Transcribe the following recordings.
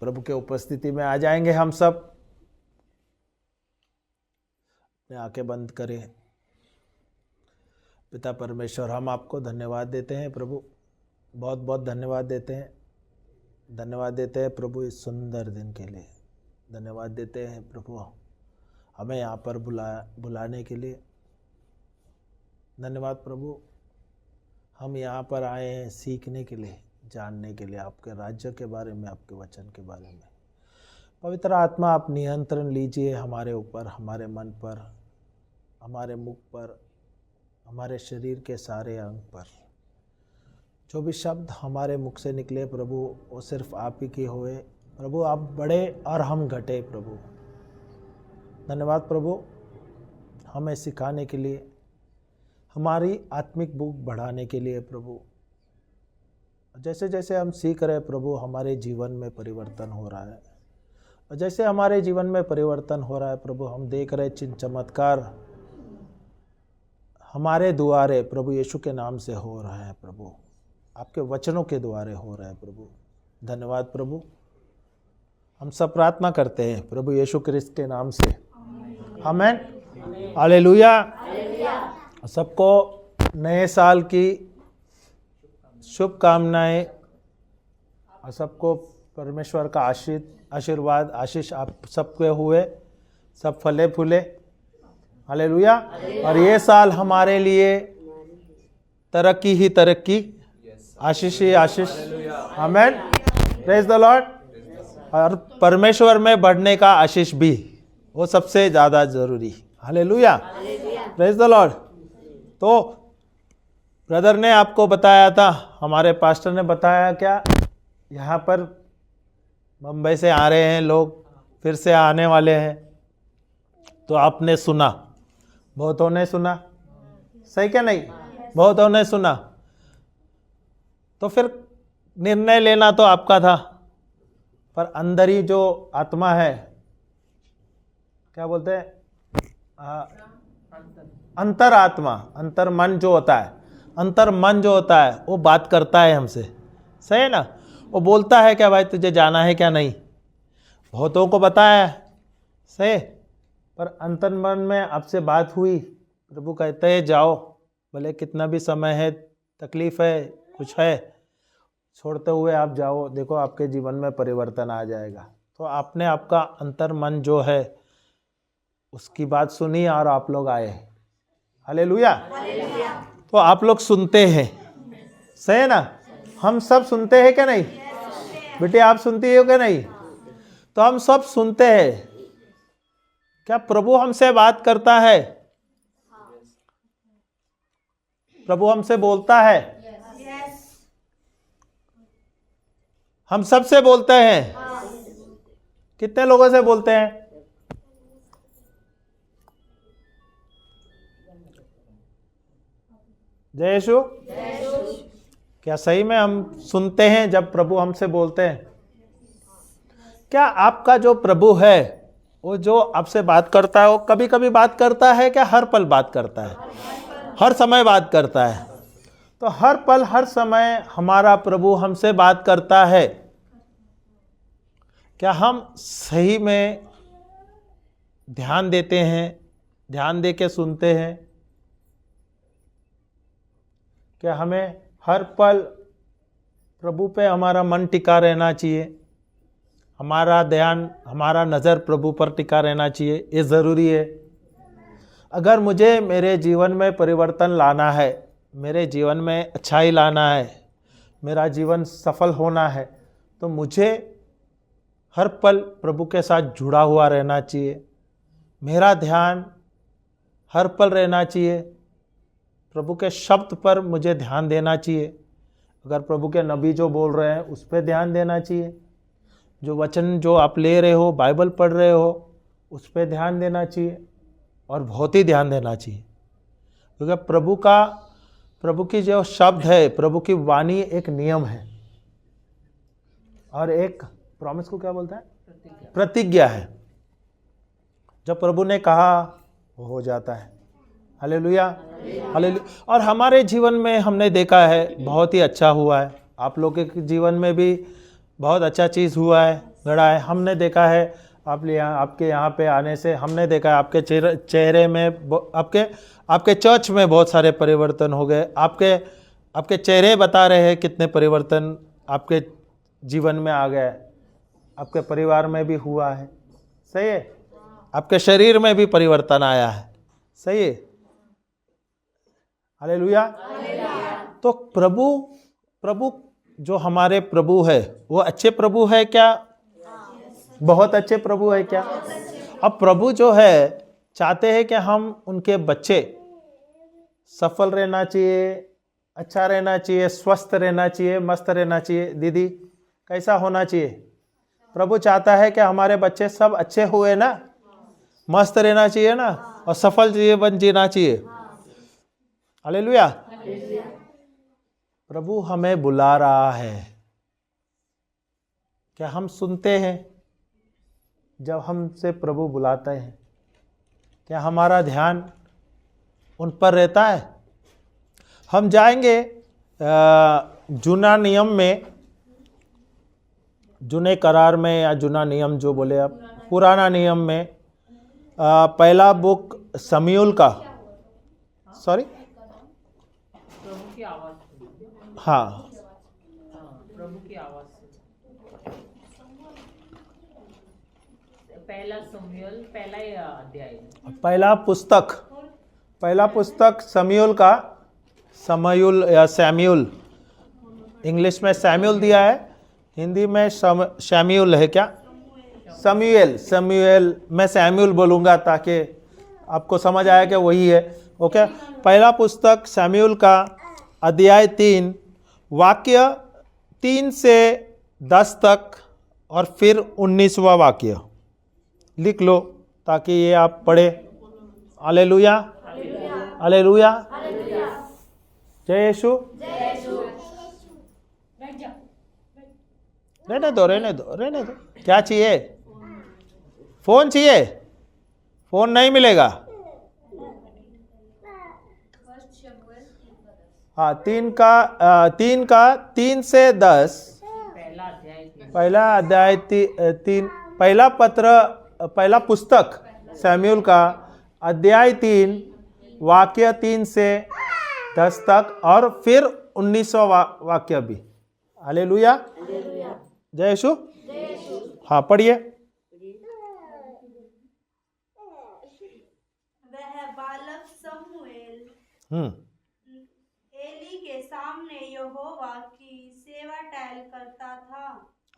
प्रभु के उपस्थिति में आ जाएंगे हम सब। अपने आंखें बंद करें। पिता परमेश्वर, हम आपको धन्यवाद देते हैं प्रभु, बहुत बहुत धन्यवाद देते हैं। धन्यवाद देते हैं प्रभु इस सुंदर दिन के लिए। धन्यवाद देते हैं प्रभु हमें यहाँ पर बुलाने के लिए। धन्यवाद प्रभु, हम यहाँ पर आए हैं सीखने के लिए, जानने के लिए आपके राज्य के बारे में, आपके वचन के बारे में। पवित्र आत्मा, आप नियंत्रण लीजिए हमारे ऊपर, हमारे मन पर, हमारे मुख पर, हमारे शरीर के सारे अंग पर। जो भी शब्द हमारे मुख से निकले प्रभु, वो सिर्फ आप ही के होए प्रभु। आप बढ़े और हम घटे प्रभु। धन्यवाद प्रभु, हमें सिखाने के लिए, हमारी आत्मिक भूख बढ़ाने के लिए प्रभु। जैसे जैसे हम सीख रहे प्रभु, हमारे जीवन में परिवर्तन हो रहा है। और जैसे हमारे जीवन में परिवर्तन हो रहा है प्रभु, हम देख रहे चिन्ह चमत्कार हमारे द्वारे प्रभु यीशु के नाम से हो रहा है प्रभु। आपके वचनों के द्वारे हो रहा है प्रभु। धन्यवाद प्रभु। हम सब प्रार्थना करते हैं प्रभु यीशु क्रिस्त के नाम से, आमीन, हालेलुया। सबको नए साल की शुभकामनाएं और सबको परमेश्वर का आशीर्वाद आशीष आप सबके हुए, सब फले फूले, हालेलुया। और ये साल हमारे लिए तरक्की ही तरक्की, आशीष ही आशीष, आमीन, प्रेज द लॉर्ड। और परमेश्वर में बढ़ने का आशीष भी, वो सबसे ज़्यादा ज़रूरी, हालेलुया, प्रेज द लॉर्ड। तो ब्रदर ने आपको बताया था, हमारे पास्टर ने बताया क्या, यहाँ पर मुंबई से आ रहे हैं लोग, फिर से आने वाले हैं। तो आपने सुना, बहुतों ने सुना, सही क्या नहीं, बहुतों ने सुना। तो फिर निर्णय लेना तो आपका था, पर अंदर ही जो आत्मा है, क्या बोलते हैं, अंतर आत्मा, अंतर मन जो होता है, अंतर मन जो होता है वो बात करता है हमसे, सही है ना। वो बोलता है क्या भाई तुझे जाना है क्या नहीं, बहुतों को बताया है, सही। पर अंतर मन में आपसे बात हुई, प्रभु कहते हैं जाओ, भले कितना भी समय है, तकलीफ है, कुछ है, छोड़ते हुए आप जाओ, देखो आपके जीवन में परिवर्तन आ जाएगा। तो आपने आपका अंतर मन जो है उसकी बात सुनी और आप लोग आए, हालेलुया। तो आप लोग सुनते हैं, सही है ना, हम सब सुनते हैं क्या नहीं, बेटे आप सुनती हो क्या नहीं। तो हम सब सुनते हैं, क्या प्रभु हमसे बात करता है, प्रभु हमसे बोलता है, हम सबसे बोलते हैं, कितने लोगों से बोलते हैं, जय यीशु। क्या सही में हम सुनते हैं जब प्रभु हमसे बोलते हैं? क्या आपका जो प्रभु है वो जो आपसे बात करता है, वो कभी कभी बात करता है क्या हर पल बात करता है, हर समय बात करता है? तो हर पल हर समय हमारा प्रभु हमसे बात करता है। क्या हम सही में ध्यान देते हैं, ध्यान दे के सुनते हैं? क्या हमें हर पल प्रभु पे हमारा मन टिका रहना चाहिए, हमारा ध्यान, हमारा नज़र प्रभु पर टिका रहना चाहिए? ये ज़रूरी है। अगर मुझे मेरे जीवन में परिवर्तन लाना है, मेरे जीवन में अच्छाई लाना है, मेरा जीवन सफल होना है, तो मुझे हर पल प्रभु के साथ जुड़ा हुआ रहना चाहिए। मेरा ध्यान हर पल रहना चाहिए, प्रभु के शब्द पर मुझे ध्यान देना चाहिए। अगर प्रभु के नबी जो बोल रहे हैं उस पर ध्यान देना चाहिए। जो वचन जो आप ले रहे हो, बाइबल पढ़ रहे हो, उस पर ध्यान देना चाहिए, और बहुत ही ध्यान देना चाहिए। क्योंकि प्रभु की जो शब्द है, प्रभु की वाणी एक नियम है, और एक प्रॉमिस को क्या बोलता है, प्रतिज्ञा है। जब प्रभु ने कहा वो हो जाता है, हालेलुया, हालेलुया। और हमारे जीवन में हमने देखा है बहुत ही अच्छा हुआ है, आप लोगों के जीवन में भी बहुत अच्छा चीज़ हुआ है, गड़ा है। हमने देखा है आपके यहाँ पे आने से हमने देखा है आपके चेहरे में आपके चर्च में बहुत सारे परिवर्तन हो गए। आपके चेहरे बता रहे हैं कितने परिवर्तन आपके जीवन में आ गए। आपके परिवार में भी हुआ है, सही है। आपके शरीर में भी परिवर्तन आया है, सही है। हालेलुया। तो प्रभु जो हमारे प्रभु है वो अच्छे प्रभु है क्या? बहुत अच्छे प्रभु है क्या? अब प्रभु जो है चाहते हैं कि हम उनके बच्चे सफल रहना चाहिए, अच्छा रहना चाहिए, स्वस्थ रहना चाहिए, मस्त रहना चाहिए। दीदी कैसा होना चाहिए? प्रभु चाहता है कि हमारे बच्चे सब अच्छे हुए ना, मस्त रहना चाहिए ना, और सफल जीवन जीना चाहिए। हालेलुया। प्रभु हमें बुला रहा है। क्या हम सुनते हैं जब हमसे प्रभु बुलाते हैं? क्या हमारा ध्यान उन पर रहता है? हम जाएंगे जुना नियम में, जुने करार में, या जुना नियम जो बोले आप, पुराना नियम में पहला बुक शमूएल का, सॉरी, प्रभु की आवाज, हाँ, प्रभु की आवाज से पहला शमूएल, पहला अध्याय, पहला पुस्तक शमूएल का, शमूएल या सैम्यूल, इंग्लिश में सैम्यूल दिया है, हिंदी में शमूएल है क्या? शमूएल। मैं सैम्यूल बोलूँगा ताकि आपको समझ आया कि वही है। ओके। पहला पुस्तक शमूएल का अध्याय 3 वाक्य 3 से 10 तक, और फिर 19वां वाक्य लिख लो ताकि ये आप पढ़े। हालेलुया, हालेलुया, जय यीशु। रहने दो। क्या चाहिए? फोन चाहिए? फोन नहीं मिलेगा। हाँ, 3 से 10, पहला अध्याय 3, पहला पुस्तक शमूएल का अध्याय 3 वाक्य 3 से 10 तक, और फिर 19वां वाक्य भी। हालेलुया, जय यीशु। हाँ, पढ़िए। वह बालक शमूएल एली के सामने यहोवा की सेवा टहल करता था।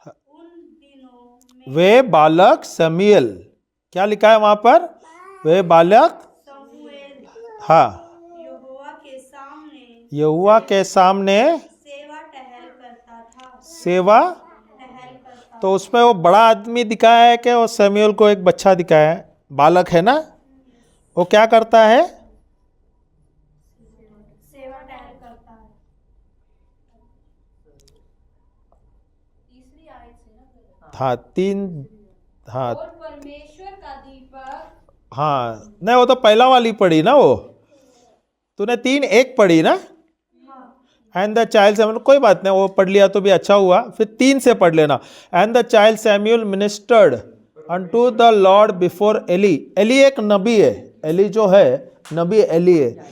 उन दिनों में वे बालक शमूएल, क्या लिखा है वहां पर? वे बालक शमूएल हाँ, यहोवा के सामने सेवा टहल करता था। सेवा सेवा, टहल करता। तो उसमें वो बड़ा आदमी दिखाया है कि वो शमूएल को एक बच्चा दिखाया है, बालक है ना, वो क्या करता है? सेवा टहल करता है। तीसरी आयत से ना। हाँ, 3, हाँ, और परमेश्वर का दीपक। हाँ, नहीं वो तो पहला वाली पढ़ी ना, वो तूने 3:1 पढ़ी ना। एंड द चाइल्ड शमूएल, कोई बात नहीं, वो पढ़ लिया तो भी अच्छा हुआ, फिर 3 से पढ़ लेना। And the child Samuel ministered unto the Lord before Eli. Eli एक नबी है, एली जो है नबी, एली है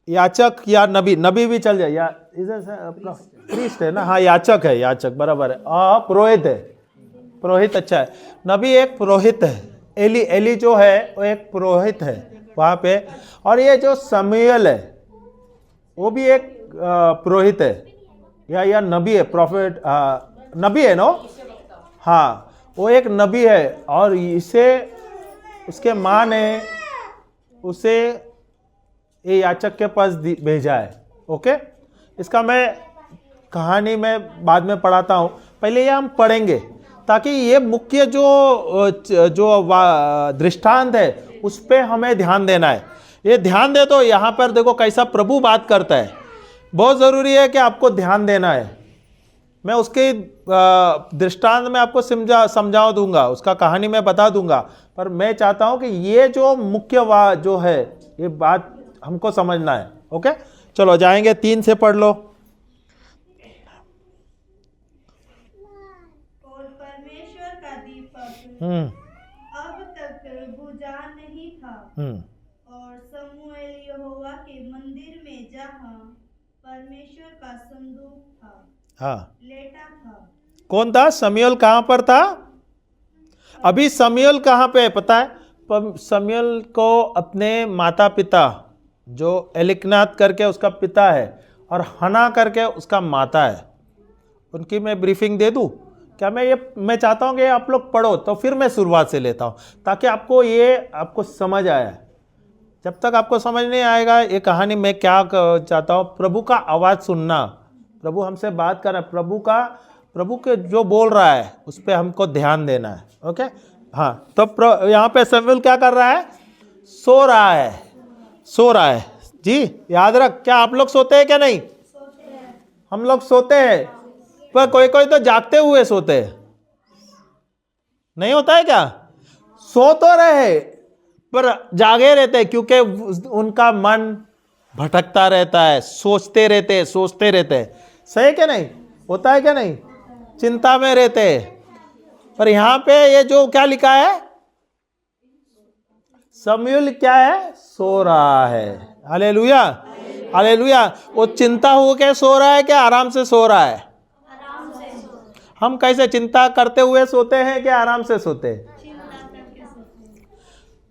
याचक या नबी भी चल जाए, या अपना प्रीस्ट है ना, हाँ याचक है, याचक बराबर है। पुरोहित है, पुरोहित अच्छा है। नबी एक पुरोहित है, एली जो है वो एक पुरोहित है वहाँ पे। और ये जो शमूएल है वो भी एक पुरोहित है, या नबी है, प्रॉफिट, नबी है नो, हाँ वो एक नबी है। और इसे उसके माँ ने उसे ये याचक के पास भेजा है। ओके, इसका मैं कहानी में बाद में पढ़ाता हूँ, पहले ये हम पढ़ेंगे ताकि ये मुख्य जो दृष्टांत है उस पे हमें ध्यान देना है। ये ध्यान दे तो यहाँ पर देखो कैसा प्रभु बात करता है, बहुत ज़रूरी है कि आपको ध्यान देना है। मैं उसके दृष्टांत में आपको समझा दूंगा, उसका कहानी मैं बता दूंगा, पर मैं चाहता हूं कि ये जो मुख्य जो है ये बात हमको समझना है। ओके, चलो जाएंगे, 3 से पढ़ लो। और परमेश्वर का दीपक हम्म अब तक बुझा नहीं था, और समूएल यहोवा के मंदिर में जहाँ परमेश्वर का संदूक था हाँ, लेटा था। कौन था शमूएल? कहाँ पर था? अभी शमूएल कहाँ पे है पता है? शमूएल को अपने माता पिता, जो एलिकनात करके उसका पिता है और हना करके उसका माता है, उनकी मैं ब्रीफिंग दे दूं क्या? मैं चाहता हूं कि आप लोग पढ़ो, तो फिर मैं शुरुआत से लेता हूं ताकि आपको समझ आया। जब तक आपको समझ नहीं आएगा ये कहानी, मैं क्या चाहता हूं, प्रभु का आवाज़ सुनना, प्रभु हमसे बात कर रहा है, प्रभु के जो बोल रहा है उस पर हमको ध्यान देना है। ओके, हाँ, तो यहाँ पे शमूएल क्या कर रहा है? सो रहा है जी। याद रख, क्या आप लोग सोते हैं क्या? नहीं, हम लोग सोते हैं, पर कोई कोई तो जागते हुए सोते हैं, नहीं होता है क्या? सो तो रहे पर जागे रहते हैं, क्योंकि उनका मन भटकता रहता है, सोचते रहते हैं। सही है क्या? नहीं होता है क्या? नहीं, चिंता में रहते हैं। पर यहां पे ये जो क्या लिखा है, शमूएल क्या है? सो रहा है। Hallelujah, hallelujah. वो चिंता हो के सो रहा है क्या आराम से सो रहा है? हम कैसे चिंता करते हुए सोते हैं क्या आराम से सोते हैं?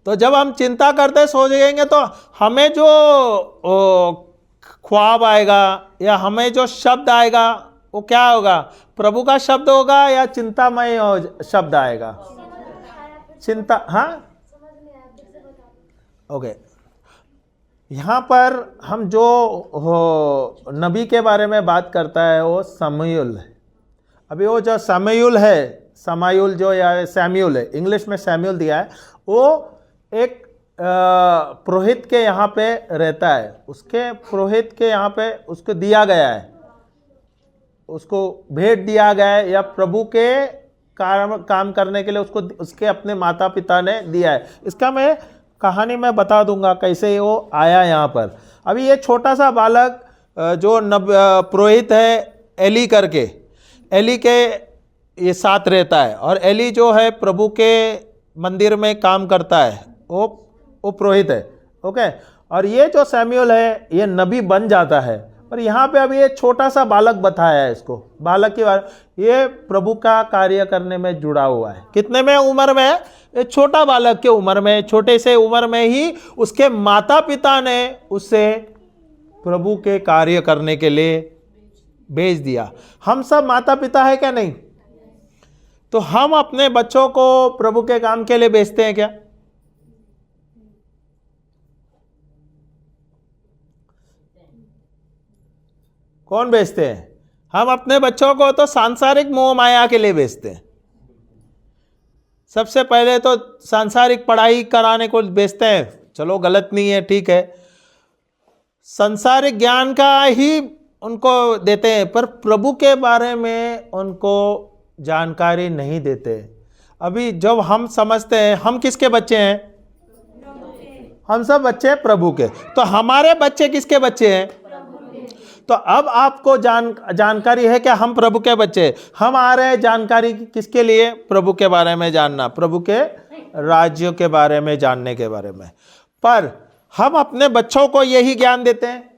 तो जब हम चिंता करते सो जाएंगे तो हमें जो ख्वाब आएगा या हमें जो शब्द आएगा वो क्या होगा? प्रभु का शब्द होगा या चिंतामय शब्द आएगा? चिंता, हाँ, ओके। यहाँ पर हम जो नबी के बारे में बात करता है वो शमूएल है। अभी वो जो शमूएल है, शमूएल जो या सैमुअल है, इंग्लिश में सैमुअल दिया है, वो एक पुरोहित के यहाँ पे रहता है। उसके पुरोहित के यहाँ पे उसको दिया गया है, उसको भेंट दिया गया है, या प्रभु के काम करने के लिए उसको उसके अपने माता पिता ने दिया है। इसका मैं कहानी में बता दूंगा कैसे वो आया यहाँ पर। अभी ये छोटा सा बालक जो पुरोहित है एली करके, एली के ये साथ रहता है, और एली जो है प्रभु के मंदिर में काम करता है, वो पुरोहित है। ओके, और ये जो सैमुअल है ये नबी बन जाता है। पर यहाँ पे अभी ये छोटा सा बालक बताया है, इसको बालक की बात, ये प्रभु का कार्य करने में जुड़ा हुआ है। कितने में उम्र में? ये छोटा बालक के उम्र में, छोटे से उम्र में ही उसके माता पिता ने उसे प्रभु के कार्य करने के लिए भेज दिया। हम सब माता पिता है क्या? नहीं। तो हम अपने बच्चों को प्रभु के काम के लिए भेजते हैं क्या? कौन भेजते हैं? हम अपने बच्चों को तो सांसारिक मोह माया के लिए भेजते हैं। सबसे पहले तो सांसारिक पढ़ाई कराने को भेजते हैं, चलो गलत नहीं है, ठीक है, संसारिक ज्ञान का ही उनको देते हैं, पर प्रभु के बारे में उनको जानकारी नहीं देते। अभी जब हम समझते हैं हम किसके बच्चे हैं? हम सब बच्चे प्रभु के। तो हमारे बच्चे किसके बच्चे हैं? तो अब आपको जानकारी है क्या हम प्रभु के बच्चे? हम आ रहे हैं जानकारी किसके लिए? प्रभु के बारे में जानना, प्रभु के राज्य के बारे में जानने के बारे में। पर हम अपने बच्चों को यही ज्ञान देते हैं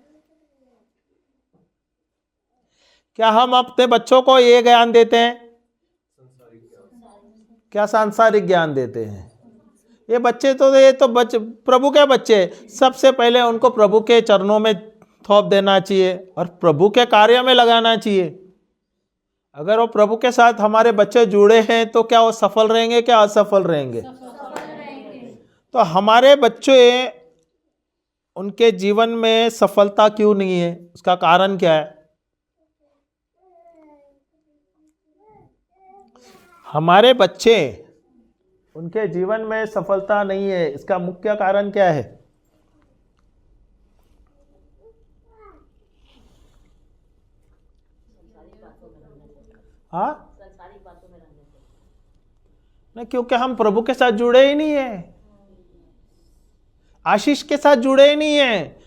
क्या? हम अपने बच्चों को ये ज्ञान देते हैं क्या? सांसारिक ज्ञान देते हैं। ये बच्चे तो प्रभु के बच्चे, सबसे पहले उनको प्रभु के चरणों में थोप देना चाहिए और प्रभु के कार्य में लगाना चाहिए। अगर वो प्रभु के साथ हमारे बच्चे जुड़े हैं तो क्या वो सफल रहेंगे क्या असफल रहेंगे? तो हमारे बच्चे, उनके जीवन में सफलता क्यों नहीं है? उसका कारण क्या है? हमारे बच्चे, उनके जीवन में सफलता नहीं है, इसका मुख्य कारण क्या है? हाँ, नहीं, क्योंकि हम प्रभु के साथ जुड़े ही नहीं है, आशीष के साथ जुड़े ही नहीं है।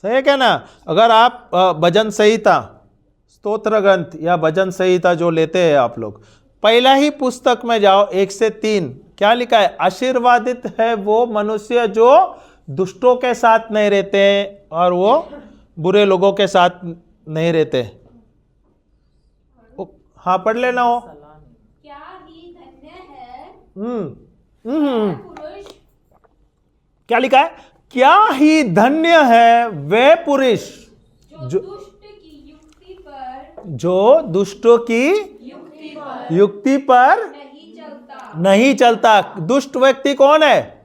सही है क्या ना? अगर आप भजन संहिता, स्तोत्र ग्रंथ या भजन संहिता जो लेते हैं आप लोग, पहला ही पुस्तक में जाओ 1 से 3, क्या लिखा है? आशीर्वादित है वो मनुष्य जो दुष्टों के साथ नहीं रहते और वो बुरे लोगों के साथ नहीं रहते। हाँ पढ़ लेना हो। सलाह नहीं। क्या ही धन्य है पुरुष, पुरुष क्या लिखा है? क्या ही धन्य है वे पुरुष जो दुष्ट की युक्ति पर दुष्टों की युक्ति पर नहीं चलता। दुष्ट व्यक्ति कौन है?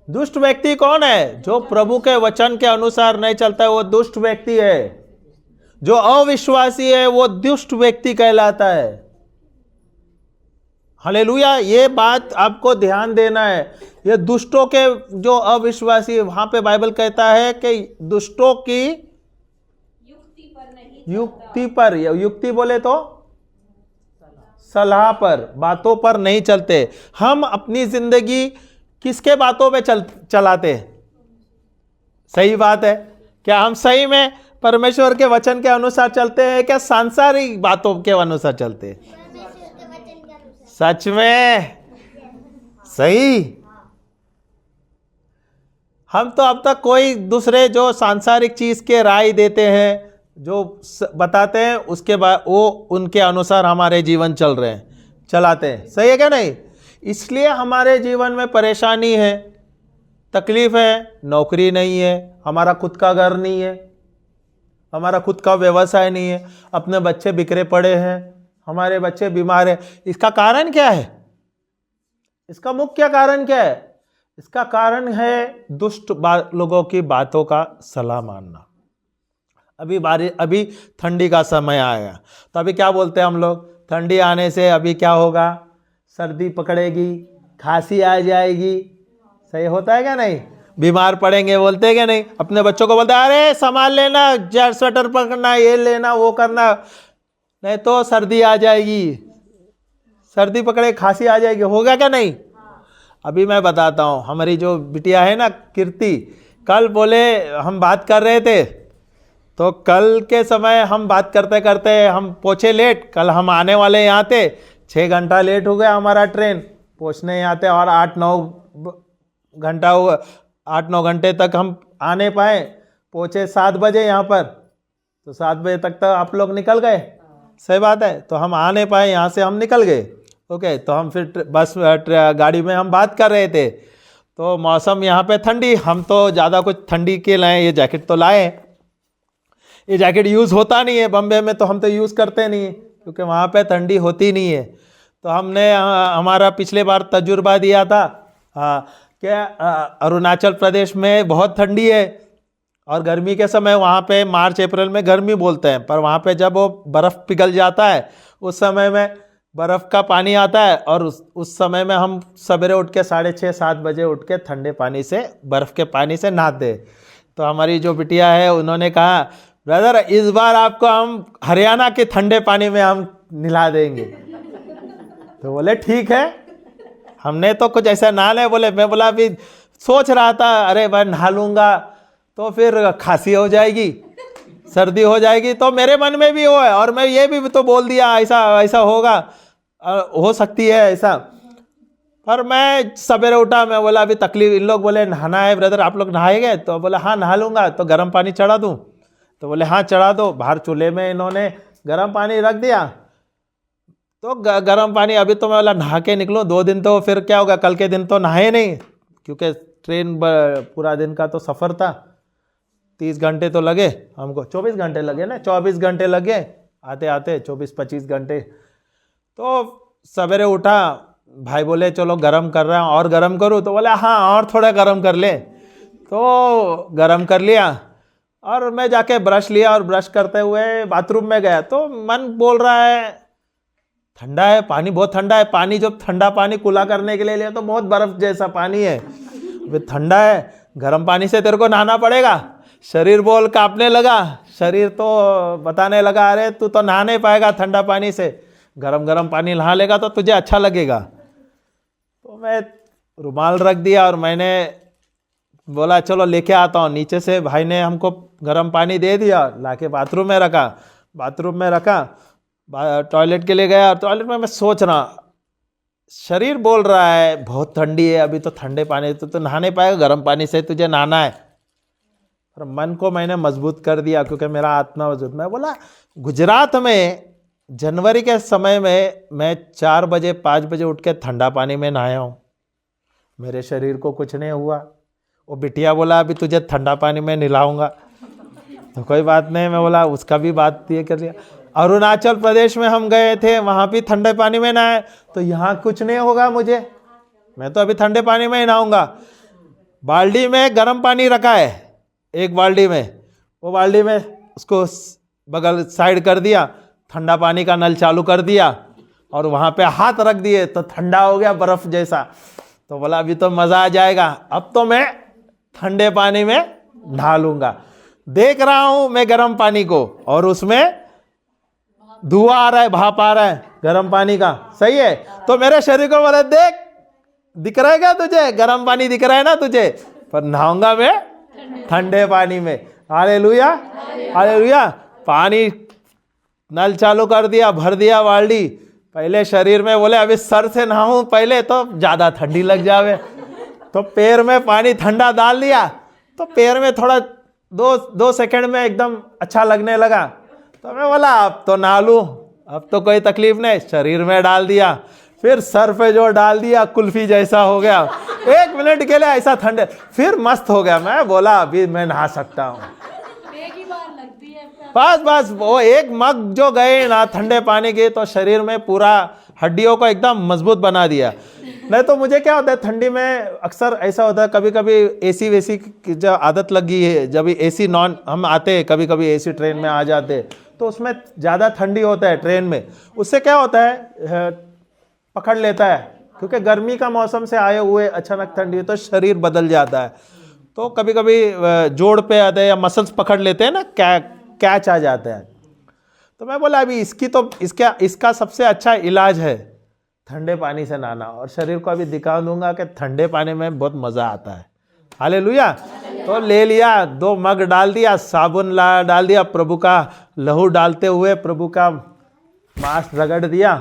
दुष्ट व्यक्ति कौन है? जो प्रभु के वचन के अनुसार नहीं चलता है वो दुष्ट व्यक्ति है। जो अविश्वासी है वो दुष्ट व्यक्ति कहलाता है। हालेलुया, ये बात आपको ध्यान देना है। ये दुष्टों के जो अविश्वासी है, वहां पे बाइबल कहता है कि दुष्टों की युक्ति पर, युक्ति बोले तो सलाह पर, बातों पर नहीं चलते। हम अपनी जिंदगी किसके बातों पे चलाते? सही बात है। क्या हम सही में परमेश्वर के वचन के अनुसार चलते हैं, क्या सांसारिक बातों के अनुसार चलते हैं? सच में सही। हम तो अब तक कोई दूसरे जो सांसारिक चीज के राय देते हैं, जो बताते हैं, उसके बाद वो उनके अनुसार हमारे जीवन चल रहे हैं, चलाते हैं। सही है क्या नहीं? इसलिए हमारे जीवन में परेशानी है, तकलीफ है, नौकरी नहीं है, हमारा खुद का घर नहीं है, हमारा खुद का व्यवसाय नहीं है, अपने बच्चे बिखरे पड़े हैं, हमारे बच्चे बीमार हैं। इसका कारण क्या है? इसका मुख्य कारण क्या है? इसका कारण है दुष्ट लोगों की बातों का सलाह मानना। अभी ठंडी का समय आया, तो अभी क्या बोलते हैं हम लोग? ठंडी आने से अभी क्या होगा? सर्दी पकड़ेगी, खांसी आ जाएगी। सही होता है क्या नहीं? बीमार पड़ेंगे बोलते हैं क्या नहीं? अपने बच्चों को बोलते हैं अरे सामान लेना, स्वेटर पकड़ना, ये लेना, वो करना, नहीं तो सर्दी आ जाएगी, सर्दी पकड़े खांसी आ जाएगी। होगा क्या नहीं? अभी मैं बताता हूँ, हमारी जो बिटिया है ना कीर्ति, कल बोले हम बात कर रहे थे, तो कल के समय हम बात करते करते हम पहुँचे लेट। कल हम आने वाले यहाँ थे, 6 घंटा लेट हो गया हमारा ट्रेन पहुँचने यहाँ थे, और 8-9 घंटे तक हम आने पाए। पहुँचे 7 बजे यहाँ पर, तो 7 बजे तक आप लोग निकल गए। सही बात है। तो हम आ नहीं पाए, यहाँ से हम निकल गए। ओके, तो हम फिर गाड़ी में हम बात कर रहे थे, तो मौसम यहाँ पे ठंडी, हम तो ज़्यादा कुछ ठंडी के लाए, ये जैकेट तो लाए। ये जैकेट यूज़ होता नहीं है बम्बे में, तो हम तो यूज़ करते नहीं, क्योंकि वहाँ पे ठंडी होती नहीं है। तो हमने हमारा पिछले बार तजुर्बा दिया था क्या अरुणाचल प्रदेश में बहुत ठंडी है, और गर्मी के समय वहाँ पे मार्च अप्रैल में गर्मी बोलते हैं, पर वहाँ पे जब वो बर्फ़ पिघल जाता है उस समय में बर्फ़ का पानी आता है, और उस समय में हम सवेरे उठ के 6:30-7 बजे उठ के ठंडे पानी से, बर्फ़ के पानी से नहाते। तो हमारी जो बिटिया है उन्होंने कहा ब्रदर इस बार आपको हम हरियाणा के ठंडे पानी में हम नहला देंगे। तो बोले ठीक है। हमने तो कुछ ऐसा नहा ले बोले, मैं बोला अभी सोच रहा था अरे भाई नहा लूँगा तो फिर खांसी हो जाएगी, सर्दी हो जाएगी, तो मेरे मन में भी वो है, और मैं ये भी तो बोल दिया ऐसा होगा, हो सकती है ऐसा। पर मैं सवेरे उठा, मैं बोला अभी तकलीफ, इन लोग बोले नहाना है ब्रदर, आप लोग नहाएंगे? तो बोला हाँ नहा लूँगा। तो गर्म पानी चढ़ा दूँ? तो बोले हाँ चढ़ा दो। बाहर चूल्हे में इन्होंने गर्म पानी रख दिया, तो गर्म पानी, अभी तो मैं बोला नहा के निकलूँ, 2 दिन तो फिर क्या होगा, कल के दिन तो नहाए नहीं, क्योंकि ट्रेन पूरा दिन का तो सफ़र था, 30 घंटे तो लगे हमको, 24 घंटे लगे ना, 24 घंटे लगे आते आते, 24-25 घंटे। तो सवेरे उठा, भाई बोले चलो गरम कर रहा हूँ, और गरम करूँ? तो बोले हाँ और थोड़ा गरम कर ले। तो गरम कर लिया, और मैं जाके ब्रश लिया, और ब्रश करते हुए बाथरूम में गया, तो मन बोल रहा है ठंडा है पानी, बहुत ठंडा है पानी। जब ठंडा पानी कुला करने के लिए लिया तो बहुत बर्फ जैसा पानी है, वे ठंडा है, गर्म पानी से तेरे को नहाना पड़ेगा। शरीर बोल कांपने लगा, शरीर तो बताने लगा अरे तू तो नहा नहीं पाएगा ठंडा पानी से, गरम पानी नहा लेगा तो तुझे अच्छा लगेगा। तो मैं रुमाल रख दिया, और मैंने बोला चलो लेके आता हूँ। नीचे से भाई ने हमको गर्म पानी दे दिया, लाके बाथरूम में रखा। टॉयलेट के लिए गया, टॉयलेट में मैं सोच रहा, शरीर बोल रहा है बहुत ठंडी है, अभी तो ठंडे पानी तो नहा नहीं पाएगा, गर्म पानी से तुझे नहाना है। पर मन को मैंने मजबूत कर दिया क्योंकि मेरा आत्मा मजबूत। मैं बोला गुजरात में जनवरी के समय में मैं 4 बजे 5 बजे उठ के ठंडा पानी में नहाया हूँ, मेरे शरीर को कुछ नहीं हुआ। वो बिटिया बोला अभी तुझे ठंडा पानी में नहलाऊंगा, तो कोई बात नहीं, मैं बोला उसका भी बात ये कर लिया। अरुणाचल प्रदेश में हम गए थे, वहाँ भी ठंडे पानी में नहाए, तो यहाँ कुछ नहीं होगा मुझे, मैं तो अभी ठंडे पानी में ही नहाऊंगा। बाल्टी में गर्म पानी रखा है, एक बाल्टी में, वो बाल्टी में उसको बगल साइड कर दिया, ठंडा पानी का नल चालू कर दिया और वहाँ पे हाथ रख दिए तो ठंडा हो गया बर्फ जैसा। तो बोला अभी तो मज़ा आ जाएगा, अब तो मैं ठंडे पानी में नहा लूँगा। देख रहा हूँ मैं गर्म पानी को और उसमें धुआं आ रहा है, भाप आ रहा है गर्म पानी का, सही है। तो मेरे शरीर को बोले देख, दिख रहा है क्या तुझे, गर्म पानी दिख रहा है ना तुझे, पर नहाऊंगा मैं ठंडे पानी में। Hallelujah hallelujah. पानी नल चालू कर दिया, भर दिया बाल्टी, पहले शरीर में बोले अभी सर से नहाऊं पहले तो ज़्यादा ठंडी लग जावे, तो पैर में पानी ठंडा डाल दिया, तो पैर में थोड़ा 2 सेकंड में एकदम अच्छा लगने लगा। तो मैं बोला अब तो नहा लूं, अब तो कोई तकलीफ नहीं, शरीर में डाल दिया, फिर सर पे जो डाल दिया कुल्फी जैसा हो गया, 1 मिनट के लिए ऐसा ठंडे, फिर मस्त हो गया। मैं बोला अभी मैं नहा सकता हूँ। एक ही बार लगती है बस वो एक मग जो गए ना ठंडे पानी के, तो शरीर में पूरा हड्डियों को एकदम मजबूत बना दिया। नहीं तो मुझे क्या होता है ठंडी में, अक्सर ऐसा होता है, कभी कभी एसी वेसी की जो आदत लगी है, जब एसी नॉन हम आते हैं, कभी कभी एसी ट्रेन में आ जाते हैं, तो उसमें ज़्यादा ठंडी होता है ट्रेन में, उससे क्या होता है पकड़ लेता है, क्योंकि गर्मी का मौसम से आए हुए अचानक ठंडी तो शरीर बदल जाता है, तो कभी कभी जोड़ पे आते हैं या मसल्स पकड़ लेते हैं ना, कैच आ जाता है। तो मैं बोला अभी इसका सबसे अच्छा इलाज है ठंडे पानी से नहाना, और शरीर को अभी दिखा दूंगा कि ठंडे पानी में बहुत मज़ा आता है। हालेलुया। तो ले लिया, 2 मग डाल दिया, साबुन डाल दिया, प्रभु का लहू डालते हुए प्रभु का मांस रगड़ दिया।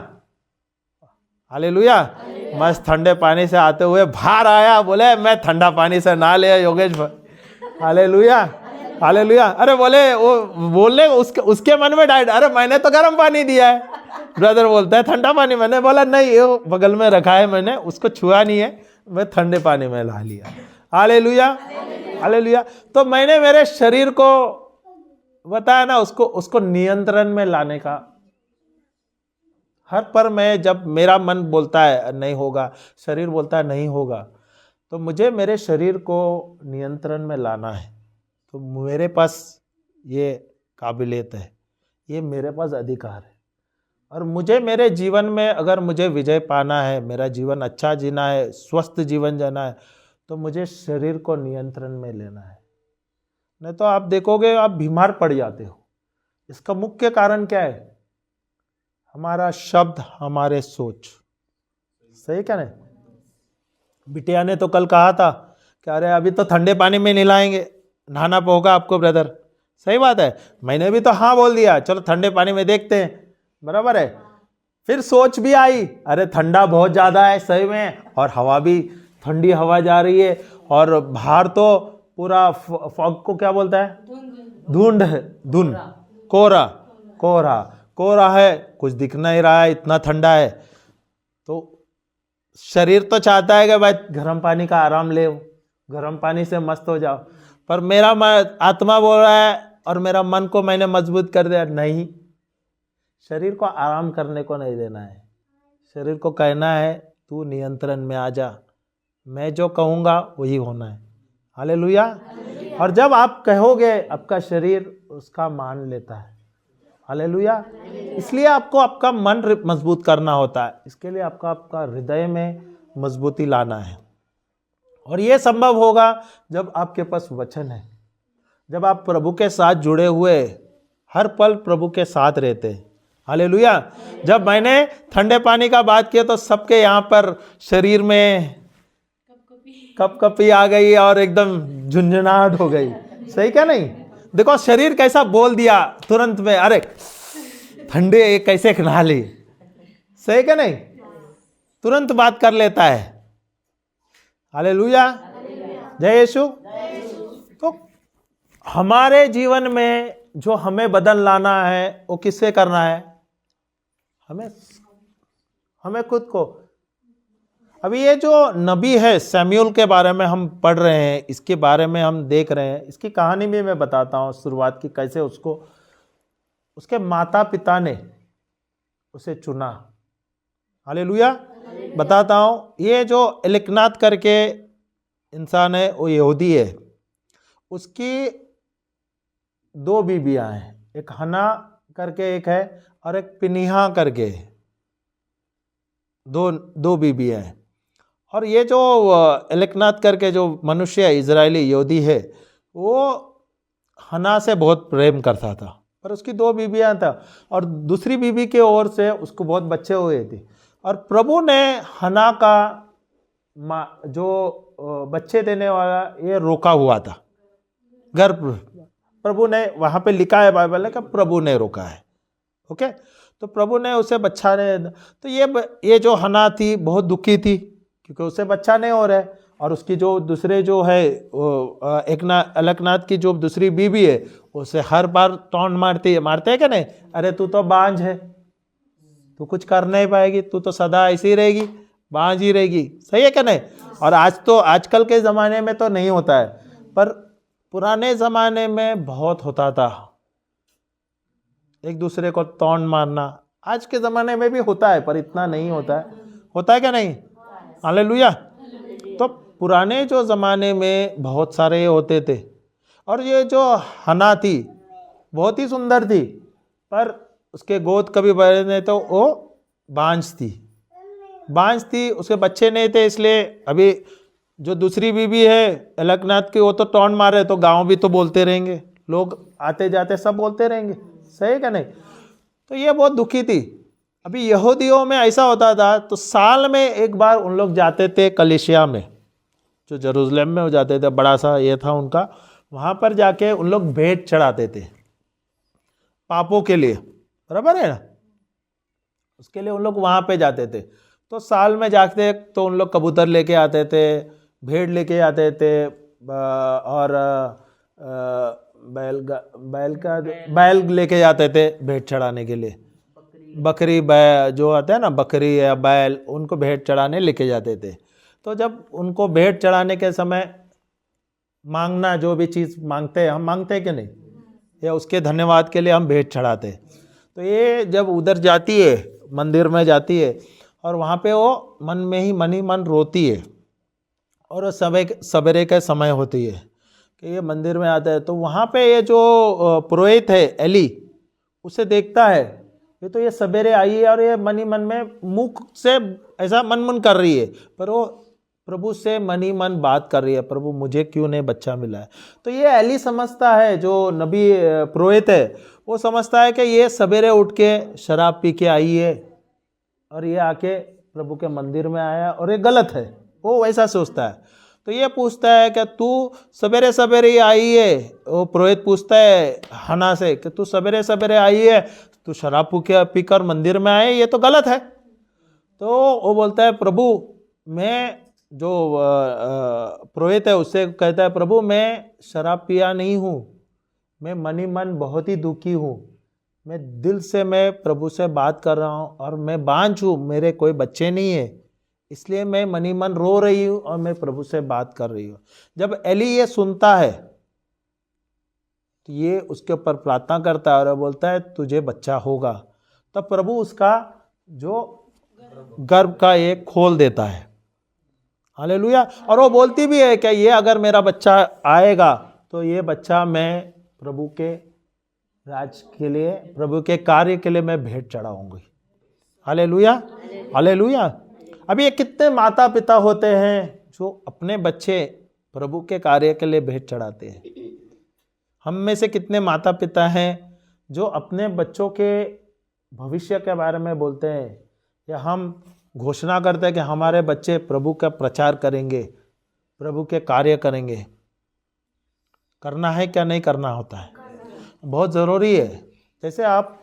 हालेलुया। मस्त ठंडे पानी से आते हुए बाहर आया, बोले मैं ठंडा पानी से नहा लिया योगेश भाई। Hallelujah hallelujah. अरे बोले वो बोलने उसके मन में डाइट, अरे मैंने तो गर्म पानी दिया है, ब्रदर बोलता है ठंडा पानी। मैंने बोला नहीं, ये बगल में रखा है, मैंने उसको छुआ नहीं है, मैं ठंडे पानी में नहा लिया। Hallelujah hallelujah. तो मैंने मेरे शरीर को बताया ना, उसको नियंत्रण में लाने का। हर पर मैं, जब मेरा मन बोलता है नहीं होगा, शरीर बोलता है नहीं होगा, तो मुझे मेरे शरीर को नियंत्रण में लाना है। तो मेरे पास ये काबिलियत है, ये मेरे पास अधिकार है, और मुझे मेरे जीवन में अगर मुझे विजय पाना है, मेरा जीवन अच्छा जीना है, स्वस्थ जीवन जीना है, तो मुझे शरीर को नियंत्रण में लेना है। नहीं तो आप देखोगे आप बीमार पड़ जाते हो। इसका मुख्य कारण क्या है? हमारा शब्द, हमारे सोच। सही क्या नहीं? बिटिया ने तो कल कहा था कि अरे अभी तो ठंडे पानी में नहलाएंगे, नहाना होगा आपको ब्रदर। सही बात है, मैंने भी तो हाँ बोल दिया, चलो ठंडे पानी में देखते हैं, बराबर है। फिर सोच भी आई, अरे ठंडा बहुत ज़्यादा है सही में, और हवा भी ठंडी हवा जा रही है, और बाहर तो पूरा फॉग को क्या बोलता है, धुंध है, धुंध, कोहरा है, कुछ दिख नहीं रहा है, इतना ठंडा है। तो शरीर तो चाहता है कि भाई गर्म पानी का आराम ले, गर्म पानी से मस्त हो जाओ, पर मेरा आत्मा बोल रहा है और मेरा मन को मैंने मजबूत कर दिया, नहीं, शरीर को आराम करने को नहीं देना है। शरीर को कहना है तू नियंत्रण में आ जा, मैं जो कहूँगा वही होना है। हालेलुया। और जब आप कहोगे, आपका शरीर उसका मान लेता है। हालेलुया। इसलिए आपको आपका मन मजबूत करना होता है, इसके लिए आपका हृदय में मजबूती लाना है। और ये संभव होगा जब आपके पास वचन है, जब आप प्रभु के साथ जुड़े हुए, हर पल प्रभु के साथ रहते हैं। हालेलुया। जब मैंने ठंडे पानी का बात किया तो सबके यहाँ पर शरीर में कपकपी आ गई और एकदम झुंझुनाहट हो गई। सही क्या नहीं? देखो शरीर कैसा बोल दिया तुरंत में, अरे ठंडे कैसे नहा ली, सही क्या नहीं, तुरंत बात कर लेता है। हालेलुया, जय यीशु। तो हमारे जीवन में जो हमें बदल लाना है वो किससे करना है, हमें खुद को। अभी ये जो नबी है सैमुअल के बारे में हम पढ़ रहे हैं, इसके बारे में हम देख रहे हैं, इसकी कहानी भी मैं बताता हूँ शुरुआत की, कैसे उसको उसके माता पिता ने उसे चुना। हालेलुया, बताता हूँ। ये जो एलिकनात करके इंसान है वो यहूदी है, उसकी 2 बीबियाँ हैं, एक हना करके एक है और एक पिनिहा करके, दो बीबियाँ हैं। और ये जो एलिकनात करके जो मनुष्य है, इजरायली यहूदी है, वो हना से बहुत प्रेम करता था, पर उसकी 2 बीबियाँ था और दूसरी बीबी के ओर से उसको बहुत बच्चे हुए थे। और प्रभु ने हना का जो बच्चे देने वाला ये रोका हुआ था, गर्भ प्रभु ने, वहाँ पे लिखा है बाइबल में कि प्रभु ने रोका है। ओके, तो प्रभु ने उसे बच्चा ने, तो ये जो हना थी बहुत दुखी थी क्योंकि उसे बच्चा नहीं हो रहा है। और उसकी जो दूसरे जो है एलकनात की जो दूसरी बीबी है उसे हर बार टॉन्ट मारते है क्या नहीं, अरे तू तो बांझ है, तू कुछ कर नहीं पाएगी, तू तो सदा ऐसी रहेगी, बांझ ही रहेगी, सही है क्या नहीं। और आजकल के ज़माने में तो नहीं होता है, पर पुराने ज़माने में बहुत होता था एक दूसरे को टॉन्ट मारना। आज के ज़माने में भी होता है पर इतना नहीं होता है क्या नहीं। हालेलुया। तो पुराने जो ज़माने में बहुत सारे होते थे। और ये जो हना थी बहुत ही सुंदर थी, पर उसके गोद कभी बड़े नहीं, तो वो बांझ थी, उसके बच्चे नहीं थे। इसलिए अभी जो दूसरी बीबी है एलकनात की, वो तो टॉन्ट मारे, तो गांव भी तो बोलते रहेंगे, लोग आते जाते सब बोलते रहेंगे, सही क्या नहीं। तो ये बहुत दुखी थी। अभी यहूदियों में ऐसा होता था, तो साल में एक बार उन लोग जाते थे कलीसिया में, जो जेरूशलेम में हो जाते थे, बड़ा सा ये था उनका, वहाँ पर जाके उन लोग भेंट चढ़ाते थे पापों के लिए, बराबर है ना, उसके लिए उन लोग वहाँ पे जाते थे। तो साल में जाते तो उन लोग कबूतर लेके आते थे, भेड़ लेके आते थे, और बैल लेके जाते थे भेंट चढ़ाने के लिए, बकरी जो आते हैं ना, बकरी या बैल, उनको भेंट चढ़ाने लेके जाते थे। तो जब उनको भेंट चढ़ाने के समय मांगना, जो भी चीज़ मांगते हैं, हम मांगते हैं कि नहीं, या उसके धन्यवाद के लिए हम भेंट चढ़ाते। तो ये जब उधर जाती है, मंदिर में जाती है, और वहाँ पे वो मन ही मन रोती है, और सवेरे का समय होती है कि ये मंदिर में आता है। तो वहाँ पे ये जो पुरोहित है एली, उसे देखता है, ये सवेरे आई है और ये मन ही मन में मुख से ऐसा मन कर रही है, पर वो प्रभु से मन ही मन बात कर रही है, प्रभु मुझे क्यों नहीं बच्चा मिला है। तो ये एली समझता है, जो नबी पुरोहित है, वो समझता है कि ये सवेरे उठ के शराब पी के आई है और ये आके प्रभु के मंदिर में आया और ये गलत है, वो वैसा सोचता है। तो ये पूछता है कि तू सवेरे सवेरे ही आई है, वो पुरोहित पूछता है हना से कि तू सवेरे सवेरे आई है, तू शराब पीकर मंदिर में आए, ये तो गलत है। तो वो बोलता है, प्रभु मैं, जो पुरोहित है उससे कहता है, प्रभु मैं शराब पिया नहीं हूँ, मैं मन ही मन बहुत ही दुखी हूँ, मैं दिल से मैं प्रभु से बात कर रहा हूँ, और मैं बांझ हूँ, मेरे कोई बच्चे नहीं है, इसलिए मैं मन ही मन रो रही हूँ और मैं प्रभु से बात कर रही हूँ। जब एली ये सुनता है तो ये उसके ऊपर प्रार्थना करता है और बोलता है तुझे बच्चा होगा। तब प्रभु उसका जो गर्भ का एक खोल देता है। हालेलुया। और वो बोलती भी है कि ये अगर मेरा बच्चा आएगा तो ये बच्चा मैं प्रभु के राज के लिए, प्रभु के कार्य के लिए मैं भेंट चढ़ाऊंगी। Hallelujah, hallelujah. अभी ये कितने माता पिता होते हैं जो अपने बच्चे प्रभु के कार्य के लिए भेंट चढ़ाते हैं। हम में से कितने माता पिता हैं जो अपने बच्चों के भविष्य के बारे में बोलते हैं, या हम घोषणा करते हैं कि हमारे बच्चे प्रभु का प्रचार करेंगे, प्रभु के कार्य करेंगे। करना है क्या नहीं करना होता है, बहुत ज़रूरी है। जैसे आप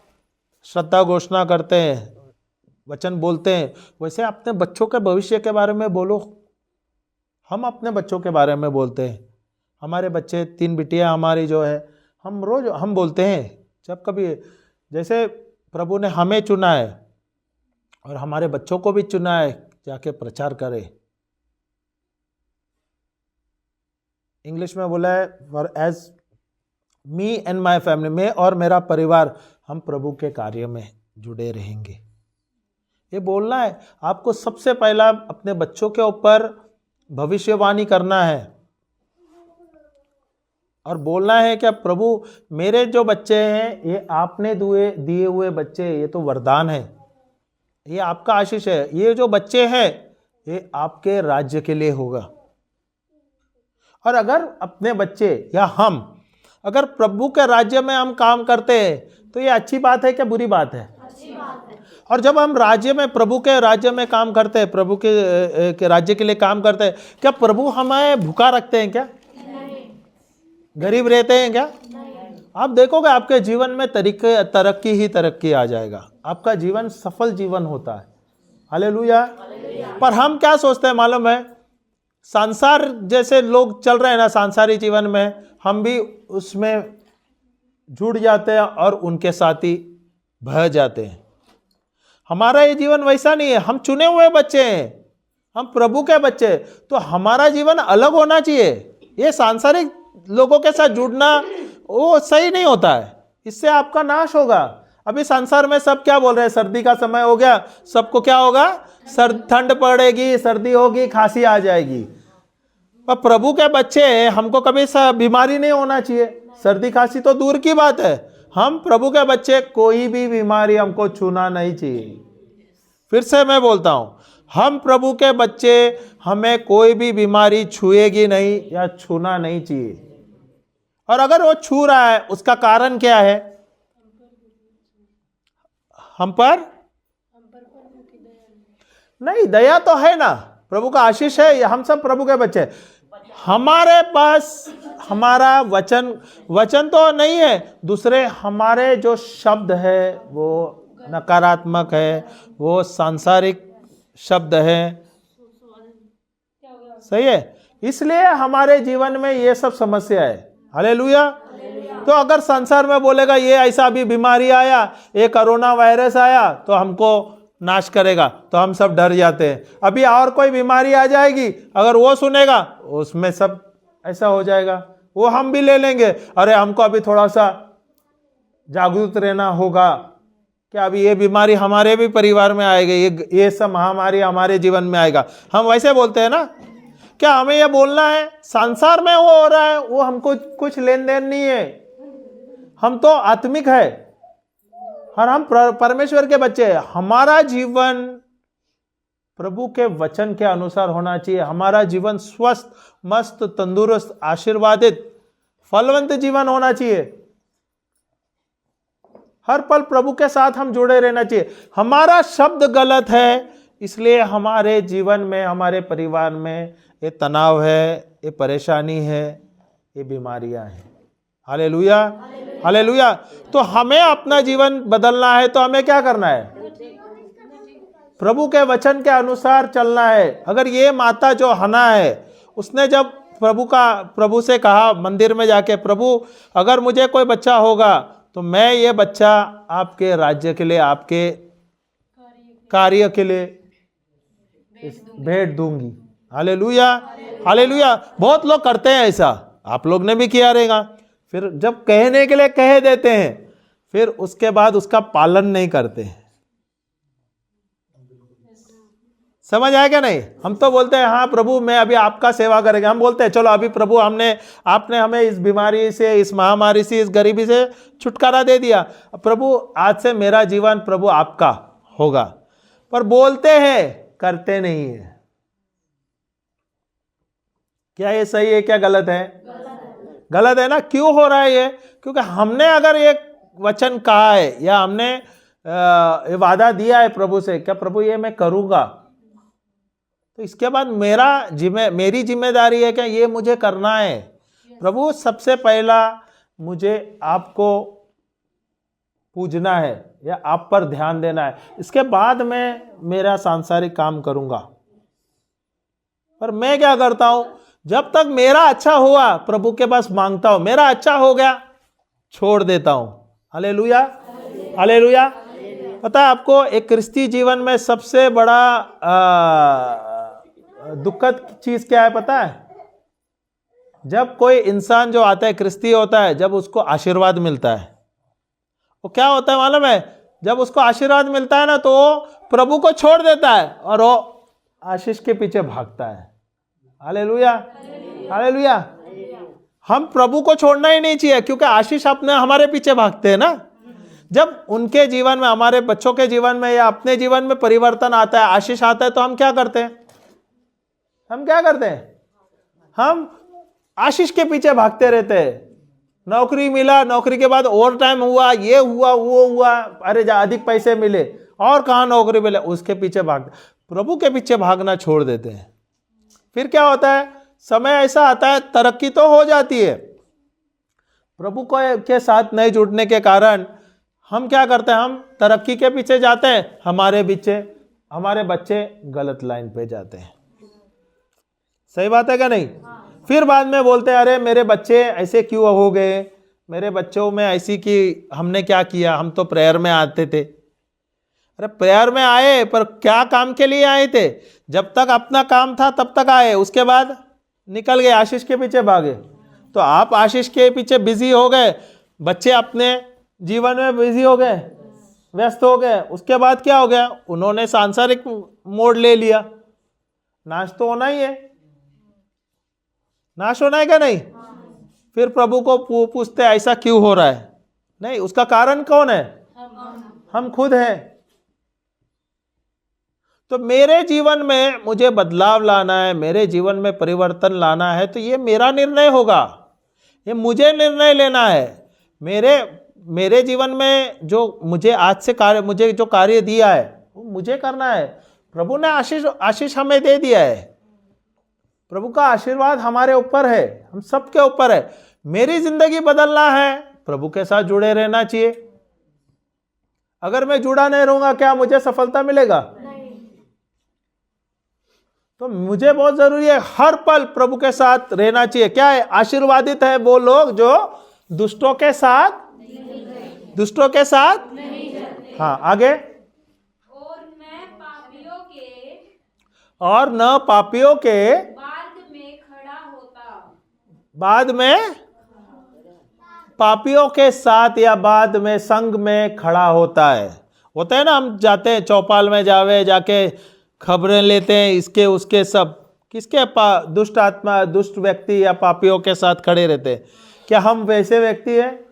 श्रद्धा घोषणा करते हैं, वचन बोलते हैं, वैसे अपने बच्चों के भविष्य के बारे में बोलो। हम अपने बच्चों के बारे में बोलते हैं। हमारे बच्चे 3 बिटियां हमारी जो है, हम रोज हम बोलते हैं, जब कभी जैसे प्रभु ने हमें चुना है और हमारे बच्चों को भी चुना है, जाके प्रचार करें। इंग्लिश में बोला है, for as me and my family, मैं और मेरा परिवार हम प्रभु के कार्य में जुड़े रहेंगे। ये बोलना है आपको। सबसे पहला अपने बच्चों के ऊपर भविष्यवाणी करना है और बोलना है कि प्रभु मेरे जो बच्चे हैं ये आपने दिए हुए बच्चे, ये तो वरदान है, ये आपका आशीष है। ये जो बच्चे हैं ये आपके राज्य के लिए होगा। और अगर अपने बच्चे या हम अगर प्रभु के राज्य में हम काम करते हैं तो ये अच्छी बात है क्या बुरी बात है? अच्छी बात है। और जब हम राज्य में प्रभु के राज्य में काम करते हैं, प्रभु के राज्य के लिए काम करते हैं, क्या प्रभु हमें भूखा रखते हैं क्या? नहीं। गरीब रहते हैं क्या? नहीं। आप देखोगे आपके जीवन में तरक्की आ जाएगा। आपका जीवन सफल जीवन होता है। हालेलुया। पर हम क्या सोचते हैं मालूम है, संसार जैसे लोग चल रहे हैं ना, सांसारिक जीवन में हम भी उसमें जुड़ जाते हैं और उनके साथ ही बह जाते हैं। हमारा ये जीवन वैसा नहीं है। हम चुने हुए बच्चे हैं, हम प्रभु के बच्चे, तो हमारा जीवन अलग होना चाहिए। ये सांसारिक लोगों के साथ जुड़ना वो सही नहीं होता है, इससे आपका नाश होगा। अभी संसार में सब क्या बोल रहे हैं, सर्दी का समय हो गया, सबको क्या होगा, ठंड पड़ेगी, सर्दी होगी, खांसी आ जाएगी। पर प्रभु के बच्चे हमको कभी बीमारी नहीं होना चाहिए। सर्दी खांसी तो दूर की बात है, हम प्रभु के बच्चे कोई भी बीमारी हमको छूना नहीं चाहिए। फिर से मैं बोलता हूं, हम प्रभु के बच्चे, हमें कोई भी बीमारी छुएगी नहीं या छूना नहीं चाहिए। और अगर वो छू रहा है उसका कारण क्या है? हम पर नहीं, दया तो है ना, प्रभु का आशीष है, हम सब प्रभु के बच्चे। हमारे पास हमारा वचन तो नहीं है, दूसरे हमारे जो शब्द है वो नकारात्मक है, वो सांसारिक शब्द है। सही है, इसलिए हमारे जीवन में ये सब समस्या है। हालेलुया। तो अगर संसार में बोलेगा ये ऐसा अभी बीमारी आया, ये कोरोना वायरस आया तो हमको नाश करेगा, तो हम सब डर जाते हैं। अभी और कोई बीमारी आ जाएगी, अगर वो सुनेगा उसमें सब ऐसा हो जाएगा, वो हम भी ले लेंगे। अरे हमको अभी थोड़ा सा जागरूक रहना होगा, क्या अभी ये बीमारी हमारे भी परिवार में आएगी, ये सब महामारी हमारे जीवन में आएगा। हम वैसे बोलते हैं ना, क्या हमें ये बोलना है संसार में वो हो रहा है वो हमको कुछ लेन देन नहीं है, हम तो आत्मिक है और हम परमेश्वर के बच्चे हैं। हमारा जीवन प्रभु के वचन के अनुसार होना चाहिए। हमारा जीवन स्वस्थ, मस्त, तंदुरुस्त, आशीर्वादित, फलवंत जीवन होना चाहिए। हर पल प्रभु के साथ हम जुड़े रहना चाहिए। हमारा शब्द गलत है, इसलिए हमारे जीवन में, हमारे परिवार में ये तनाव है, ये परेशानी है, ये बीमारियां हैं। Hallelujah, hallelujah. तो हमें अपना जीवन बदलना है, तो हमें क्या करना है? प्रभु के वचन के अनुसार चलना है। अगर ये माता जो हन्ना है, उसने जब प्रभु से कहा मंदिर में जाके, प्रभु अगर मुझे कोई बच्चा होगा तो मैं ये बच्चा आपके राज्य के लिए, आपके कार्य के लिए भेंट दूंगी। Hallelujah, hallelujah. बहुत लोग करते हैं ऐसा, आप लोग ने भी किया रहेगा। फिर जब कहने के लिए कह देते हैं, फिर उसके बाद उसका पालन नहीं करते हैं। समझ आया क्या नहीं? हम तो बोलते हैं हाँ प्रभु मैं अभी आपका सेवा करेंगे। हम बोलते हैं चलो अभी प्रभु आपने हमें इस बीमारी से, इस महामारी से, इस गरीबी से छुटकारा दे दिया, प्रभु आज से मेरा जीवन प्रभु आपका होगा। पर बोलते हैं, करते नहीं है। क्या ये सही है क्या गलत है? गलत है ना। क्यों हो रहा है ये? क्योंकि हमने अगर एक वचन कहा है या हमने वादा दिया है प्रभु से, क्या प्रभु ये मैं करूंगा, तो इसके बाद मेरी जिम्मेदारी है क्या ये मुझे करना है। प्रभु सबसे पहला मुझे आपको पूजना है या आप पर ध्यान देना है, इसके बाद मैं मेरा सांसारिक काम करूंगा। पर मैं क्या करता हूं, जब तक मेरा अच्छा हुआ प्रभु के पास मांगता हूं, मेरा अच्छा हो गया छोड़ देता हूं। Hallelujah, hallelujah. पता है आपको, एक क्रिस्ती जीवन में सबसे बड़ा दुखद चीज क्या है पता है? जब कोई इंसान जो आता है क्रिस्ती होता है, जब उसको आशीर्वाद मिलता है, वो क्या होता है मालूम है? जब उसको आशीर्वाद मिलता है ना, तो वो प्रभु को छोड़ देता है और वो आशीष के पीछे भागता है। Hallelujah, hallelujah. हम प्रभु को छोड़ना ही नहीं चाहिए, क्योंकि आशीष अपने हमारे पीछे भागते हैं ना। जब उनके जीवन में, हमारे बच्चों के जीवन में या अपने जीवन में परिवर्तन आता है, आशीष आता है, तो हम क्या करते हैं? हम क्या करते हैं? हम आशीष के पीछे भागते रहते हैं। नौकरी मिला, नौकरी के बाद ओवर टाइम हुआ, ये हुआ, वो हुआ, अरे अधिक पैसे मिले, और कहाँ नौकरी मिले, उसके पीछे भागते, प्रभु के पीछे भागना छोड़ देते हैं। फिर क्या होता है? समय ऐसा आता है, तरक्की तो हो जाती है, प्रभु के साथ नहीं जुड़ने के कारण हम क्या करते हैं? हम तरक्की के पीछे जाते हैं, हमारे बच्चे गलत लाइन पे जाते हैं। सही बात है क्या नहीं? फिर बाद में बोलते हैं, अरे मेरे बच्चे ऐसे क्यों हो गए, मेरे बच्चों में ऐसी कि हमने क्या किया, हम तो प्रेयर में आते थे। अरे प्रेयर में आए, पर क्या काम के लिए आए थे? जब तक अपना काम था तब तक आए, उसके बाद निकल गए, आशीष के पीछे भागे। तो आप आशीष के पीछे बिजी हो गए, बच्चे अपने जीवन में बिजी हो गए, व्यस्त हो गए, उसके बाद क्या हो गया? उन्होंने सांसारिक मोड़ ले लिया। नाश तो होना ही है, नाश होना है क्या नहीं? फिर प्रभु को पूछते ऐसा क्यों हो रहा है? नहीं, उसका कारण कौन है? हम खुद हैं। तो मेरे जीवन में मुझे बदलाव लाना है, मेरे जीवन में परिवर्तन लाना है, तो ये मेरा निर्णय होगा, ये मुझे निर्णय लेना है। मेरे जीवन में जो मुझे आज से मुझे जो कार्य दिया है वो मुझे करना है। प्रभु ने आशीष हमें दे दिया है, प्रभु का आशीर्वाद हमारे ऊपर है, हम सबके ऊपर है। मेरी जिंदगी बदलना है, प्रभु के साथ जुड़े रहना चाहिए। अगर मैं जुड़ा नहीं रहूंगा, क्या मुझे सफलता मिलेगा? तो मुझे बहुत जरूरी है हर पल प्रभु के साथ रहना चाहिए। क्या है? आशीर्वादित है वो लोग जो दुष्टों के साथ हाँ, आगे। और न पापियों के बाद में पापियों के साथ या बाद में संग में खड़ा होता है। होता है ना, हम जाते हैं चौपाल में जाके खबरें लेते हैं, इसके उसके सब किसके दुष्ट आत्मा, दुष्ट व्यक्ति या पापियों के साथ खड़े रहते हैं। क्या हम वैसे व्यक्ति हैं?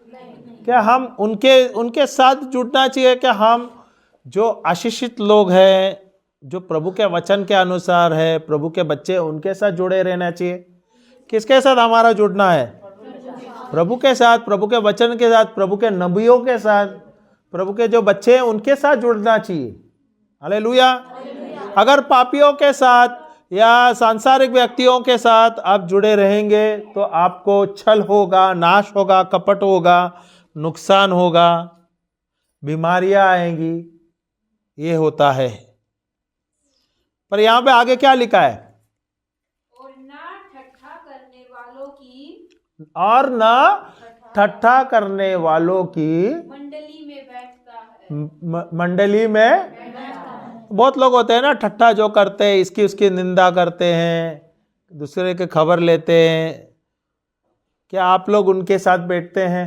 क्या हम उनके साथ जुड़ना चाहिए? क्या हम जो आशीषित लोग हैं, जो प्रभु के वचन के अनुसार है, प्रभु के बच्चे, उनके साथ जुड़े रहना चाहिए? किसके साथ हमारा जुड़ना है? प्रभु के साथ, प्रभु के वचन के साथ, प्रभु के नबियों के साथ, प्रभु के जो बच्चे हैं उनके साथ जुड़ना चाहिए। हालेलुया। अगर पापियों के साथ या सांसारिक व्यक्तियों के साथ आप जुड़े रहेंगे तो आपको छल होगा, नाश होगा, कपट होगा, नुकसान होगा, बीमारियां आएंगी, ये होता है। पर यहां पे आगे क्या लिखा है? और न ठट्ठा करने वालों की मंडली में बहुत लोग होते हैं ना, ठट्ठा जो करते हैं, इसकी उसकी निंदा करते हैं, दूसरे की खबर लेते हैं। क्या आप लोग उनके साथ बैठते हैं?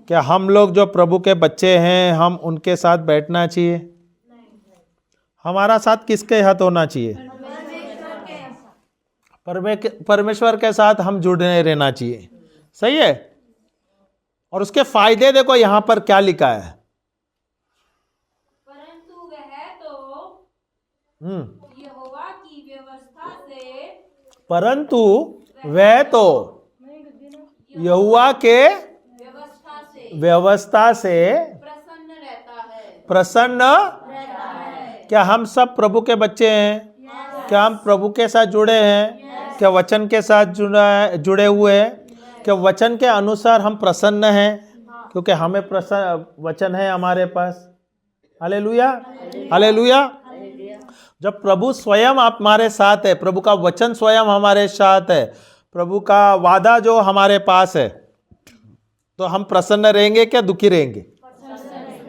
क्या हम लोग जो प्रभु के बच्चे हैं, हम उनके साथ बैठना चाहिए? हमारा साथ किसके साथ होना चाहिए? परमेश्वर के साथ हम जुड़े रहना चाहिए। सही है। और उसके फायदे देखो यहां पर क्या लिखा है। परंतु वह तो यहोवा के व्यवस्था से प्रसन्न क्या हम सब प्रभु के बच्चे हैं? क्या हम प्रभु के साथ जुड़े हैं? क्या वचन के साथ जुड़े हुए हैं? क्या वचन के अनुसार हम प्रसन्न हैं? क्योंकि हमें वचन है हमारे पास। Hallelujah, hallelujah. जब प्रभु स्वयं हमारे साथ है, प्रभु का वचन स्वयं हमारे साथ है, प्रभु का वादा जो हमारे पास है, तो हम प्रसन्न रहेंगे क्या दुखी रहेंगे?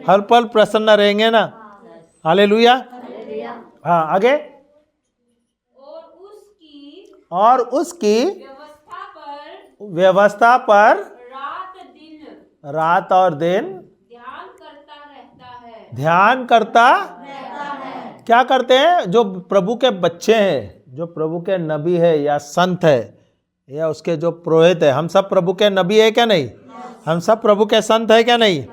हर पल प्रसन्न रहेंगे ना। हालेलुया। हाँ, आगे। और उसकी व्यवस्था पर रात और दिन ध्यान करता क्या करते हैं? जो प्रभु के बच्चे हैं, जो प्रभु के नबी है या संत है या उसके जो पुरोहित है, हम सब प्रभु के नबी है क्या नहीं? हम सब प्रभु के संत है क्या नहीं?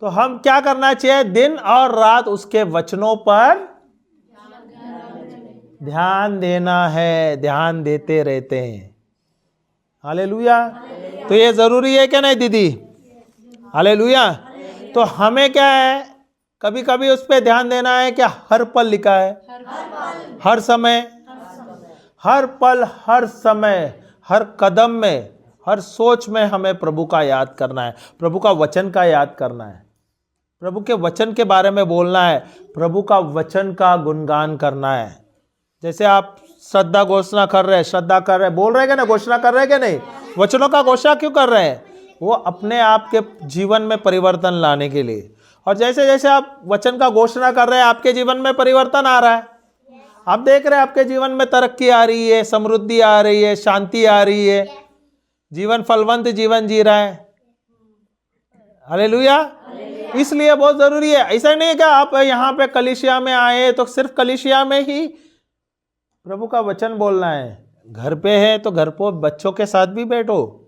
तो हम क्या करना चाहिए? दिन और रात उसके वचनों पर ध्यान देना है, ध्यान देते रहते हैं। हालेलुया। तो ये जरूरी है क्या नहीं दीदी? हालेलुया। तो हमें क्या है, कभी कभी उस पर ध्यान देना है क्या? हर पल लिखा है, हर समय, हर पल, हर समय, हर कदम में, हर सोच में हमें प्रभु का याद करना है, प्रभु का वचन का याद करना है, प्रभु के वचन के बारे में बोलना है, प्रभु का वचन का गुणगान करना है। जैसे आप श्रद्धा घोषणा कर रहे हैं, श्रद्धा कर रहे हैं, बोल रहे हैं क्या ना, घोषणा कर रहे हैं क्या नहीं? वचनों का घोषणा क्यों कर रहे हैं? वो अपने आप के जीवन में परिवर्तन लाने के लिए। और जैसे जैसे आप वचन का घोषणा कर रहे हैं, आपके जीवन में परिवर्तन आ रहा है। आप देख रहे हैं आपके जीवन में तरक्की आ रही है, समृद्धि आ रही है, शांति आ रही है, जीवन फलवंत जीवन जी रहा है। हालेलुया। इसलिए बहुत जरूरी है। ऐसा नहीं है कि आप यहाँ पे कलीसिया में आए तो सिर्फ कलीसिया में ही प्रभु का वचन बोलना है। घर पे है तो घर पर बच्चों के साथ भी बैठो,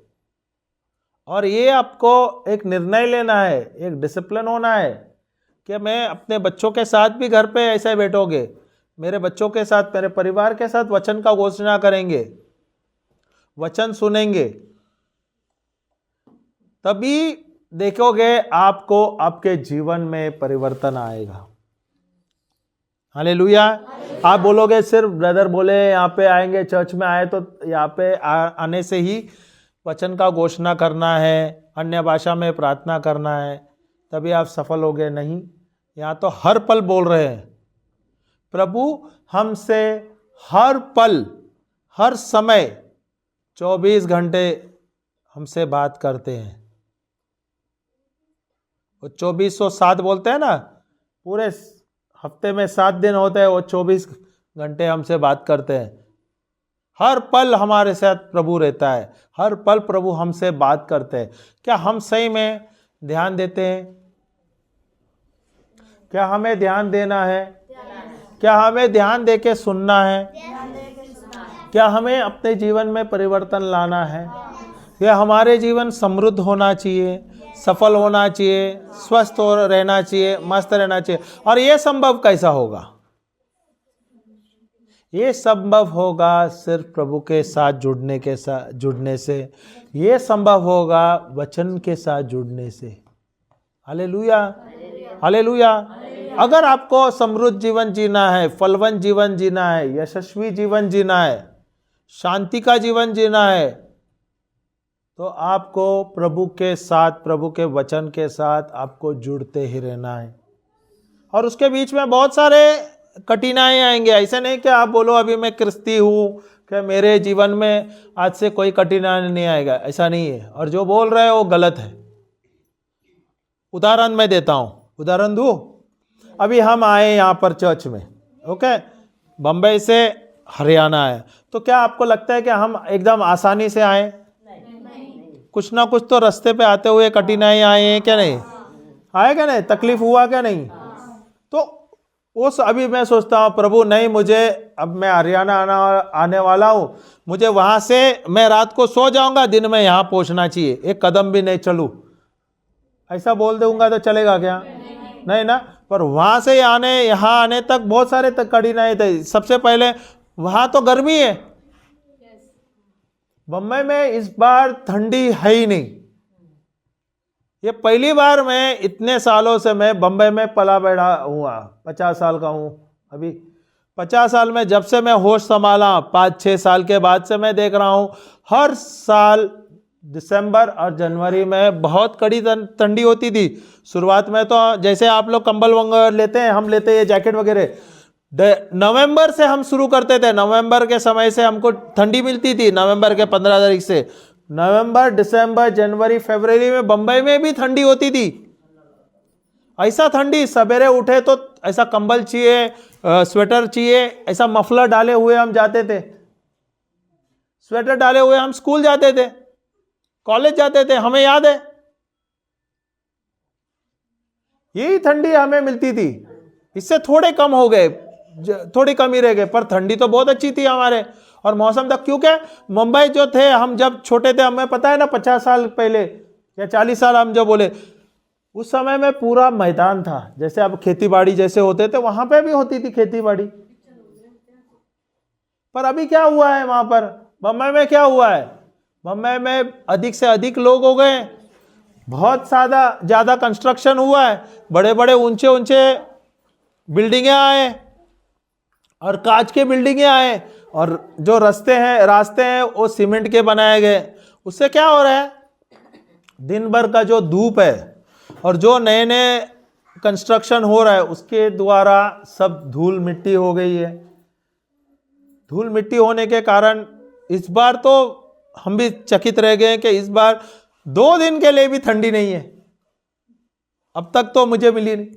और ये आपको एक निर्णय लेना है, एक डिसिप्लिन होना है कि मैं अपने बच्चों के साथ भी घर पे ऐसे बैठोगे, मेरे बच्चों के साथ, मेरे परिवार के साथ वचन का घोषणा करेंगे, वचन सुनेंगे, तभी देखोगे आपको आपके जीवन में परिवर्तन आएगा। हालेलुया। आप बोलोगे सिर्फ ब्रदर बोले यहाँ पे आएंगे, चर्च में आए तो यहाँ पे आने से ही वचन का घोषणा करना है, अन्य भाषा में प्रार्थना करना है, तभी आप सफल होगे। नहीं, यहाँ तो हर पल बोल रहे हैं। प्रभु हमसे हर पल, हर समय 24 घंटे हमसे बात करते हैं। वो 2407 बोलते हैं ना, पूरे हफ्ते में 7 दिन होते हैं, वो 24 घंटे हमसे बात करते हैं। हर पल हमारे साथ प्रभु रहता है, हर पल प्रभु हमसे बात करते हैं। क्या हम सही में ध्यान देते हैं? क्या हमें ध्यान देना है? क्या हमें ध्यान देके सुनना है? क्या हमें अपने जीवन में परिवर्तन लाना है? क्या हमारे जीवन समृद्ध होना चाहिए, सफल होना चाहिए, स्वस्थ रहना चाहिए, मस्त रहना चाहिए? और ये संभव कैसा होगा? ये संभव होगा सिर्फ प्रभु के साथ जुड़ने से। ये संभव होगा वचन के साथ जुड़ने से। Hallelujah, hallelujah. अगर आपको समृद्ध जीवन जीना है, फलवंत जीवन जीना है, यशस्वी जीवन जीना है, शांति का जीवन जीना है, तो आपको प्रभु के साथ, प्रभु के वचन के साथ आपको जुड़ते ही रहना है। और उसके बीच में बहुत सारे कठिनाई आएंगे। ऐसे नहीं कि आप बोलो अभी मैं क्रिस्ती हूँ कि मेरे जीवन में आज से कोई कठिनाई नहीं आएगा, ऐसा नहीं है। और जो बोल रहे हैं वो गलत है। उदाहरण मैं देता हूँ, उदाहरण दूँ। अभी हम आए यहाँ पर चर्च में, ओके, बम्बई से हरियाणा आए, तो क्या आपको लगता है कि हम एकदम आसानी से आए? कुछ ना कुछ तो रास्ते पे आते हुए कठिनाई आए हैं क्या नहीं? आए क्या नहीं? तकलीफ हुआ क्या नहीं? तो उस अभी मैं सोचता हूँ प्रभु नहीं, मुझे अब मैं हरियाणा आने वाला हूँ, मुझे वहाँ से मैं रात को सो जाऊँगा, दिन में यहाँ पहुँचना चाहिए, एक कदम भी नहीं चलूँ, ऐसा बोल दूंगा तो चलेगा क्या? नहीं ना। पर वहाँ से यहाँ आने तक बहुत सारे कठिनाई थे। सबसे पहले वहाँ तो गर्मी है, बम्बई में इस बार ठंडी है ही नहीं। ये पहली बार मैं इतने सालों से मैं बम्बई में पला बैठा हुआ, 50 साल का हूँ अभी। 50 साल में जब से मैं होश संभाला, 5-6 साल के बाद से मैं देख रहा हूँ हर साल दिसंबर और जनवरी में बहुत कड़ी ठंडी होती थी। शुरुआत में तो जैसे आप लोग कंबल वंगल लेते हैं, हम लेते हैं जैकेट वगैरह, नवंबर से हम शुरू करते थे। नवंबर के समय से हमको ठंडी मिलती थी, नवंबर के 15 तारीख से। नवंबर, दिसंबर, जनवरी, फरवरी में बंबई में भी ठंडी होती थी। ऐसा ठंडी, सवेरे उठे तो ऐसा कंबल चाहिए, स्वेटर चाहिए, ऐसा मफलर डाले हुए हम जाते थे, स्वेटर डाले हुए हम स्कूल जाते थे, कॉलेज जाते थे। हमें याद है यही ठंडी हमें मिलती थी। इससे थोड़े कम हो गए, थोड़ी कमी रह गई, पर ठंडी तो बहुत अच्छी थी हमारे। और मौसम तक, क्योंकि मुंबई जो थे, हम जब छोटे थे, हमें पता है ना 50 साल पहले या 40 साल हम जो बोले, उस समय में पूरा मैदान था। जैसे अब खेती बाड़ी जैसे होते थे, वहां पे भी होती थी खेती बाड़ी। पर अभी क्या हुआ है वहां पर बम्बई में, क्या हुआ है बम्बई में, अधिक से अधिक लोग हो गए, बहुत ज्यादा कंस्ट्रक्शन हुआ है, बड़े बड़े ऊंचे ऊंचे बिल्डिंगें आए और कांच के बिल्डिंगें आए, और जो रास्ते हैं वो सीमेंट के बनाए गए। उससे क्या हो रहा है, दिन भर का जो धूप है और जो नए नए कंस्ट्रक्शन हो रहा है, उसके द्वारा सब धूल मिट्टी हो गई है। धूल मिट्टी होने के कारण इस बार तो हम भी चकित रह गए कि इस बार 2 दिन के लिए भी ठंडी नहीं है, अब तक तो मुझे मिली नहीं।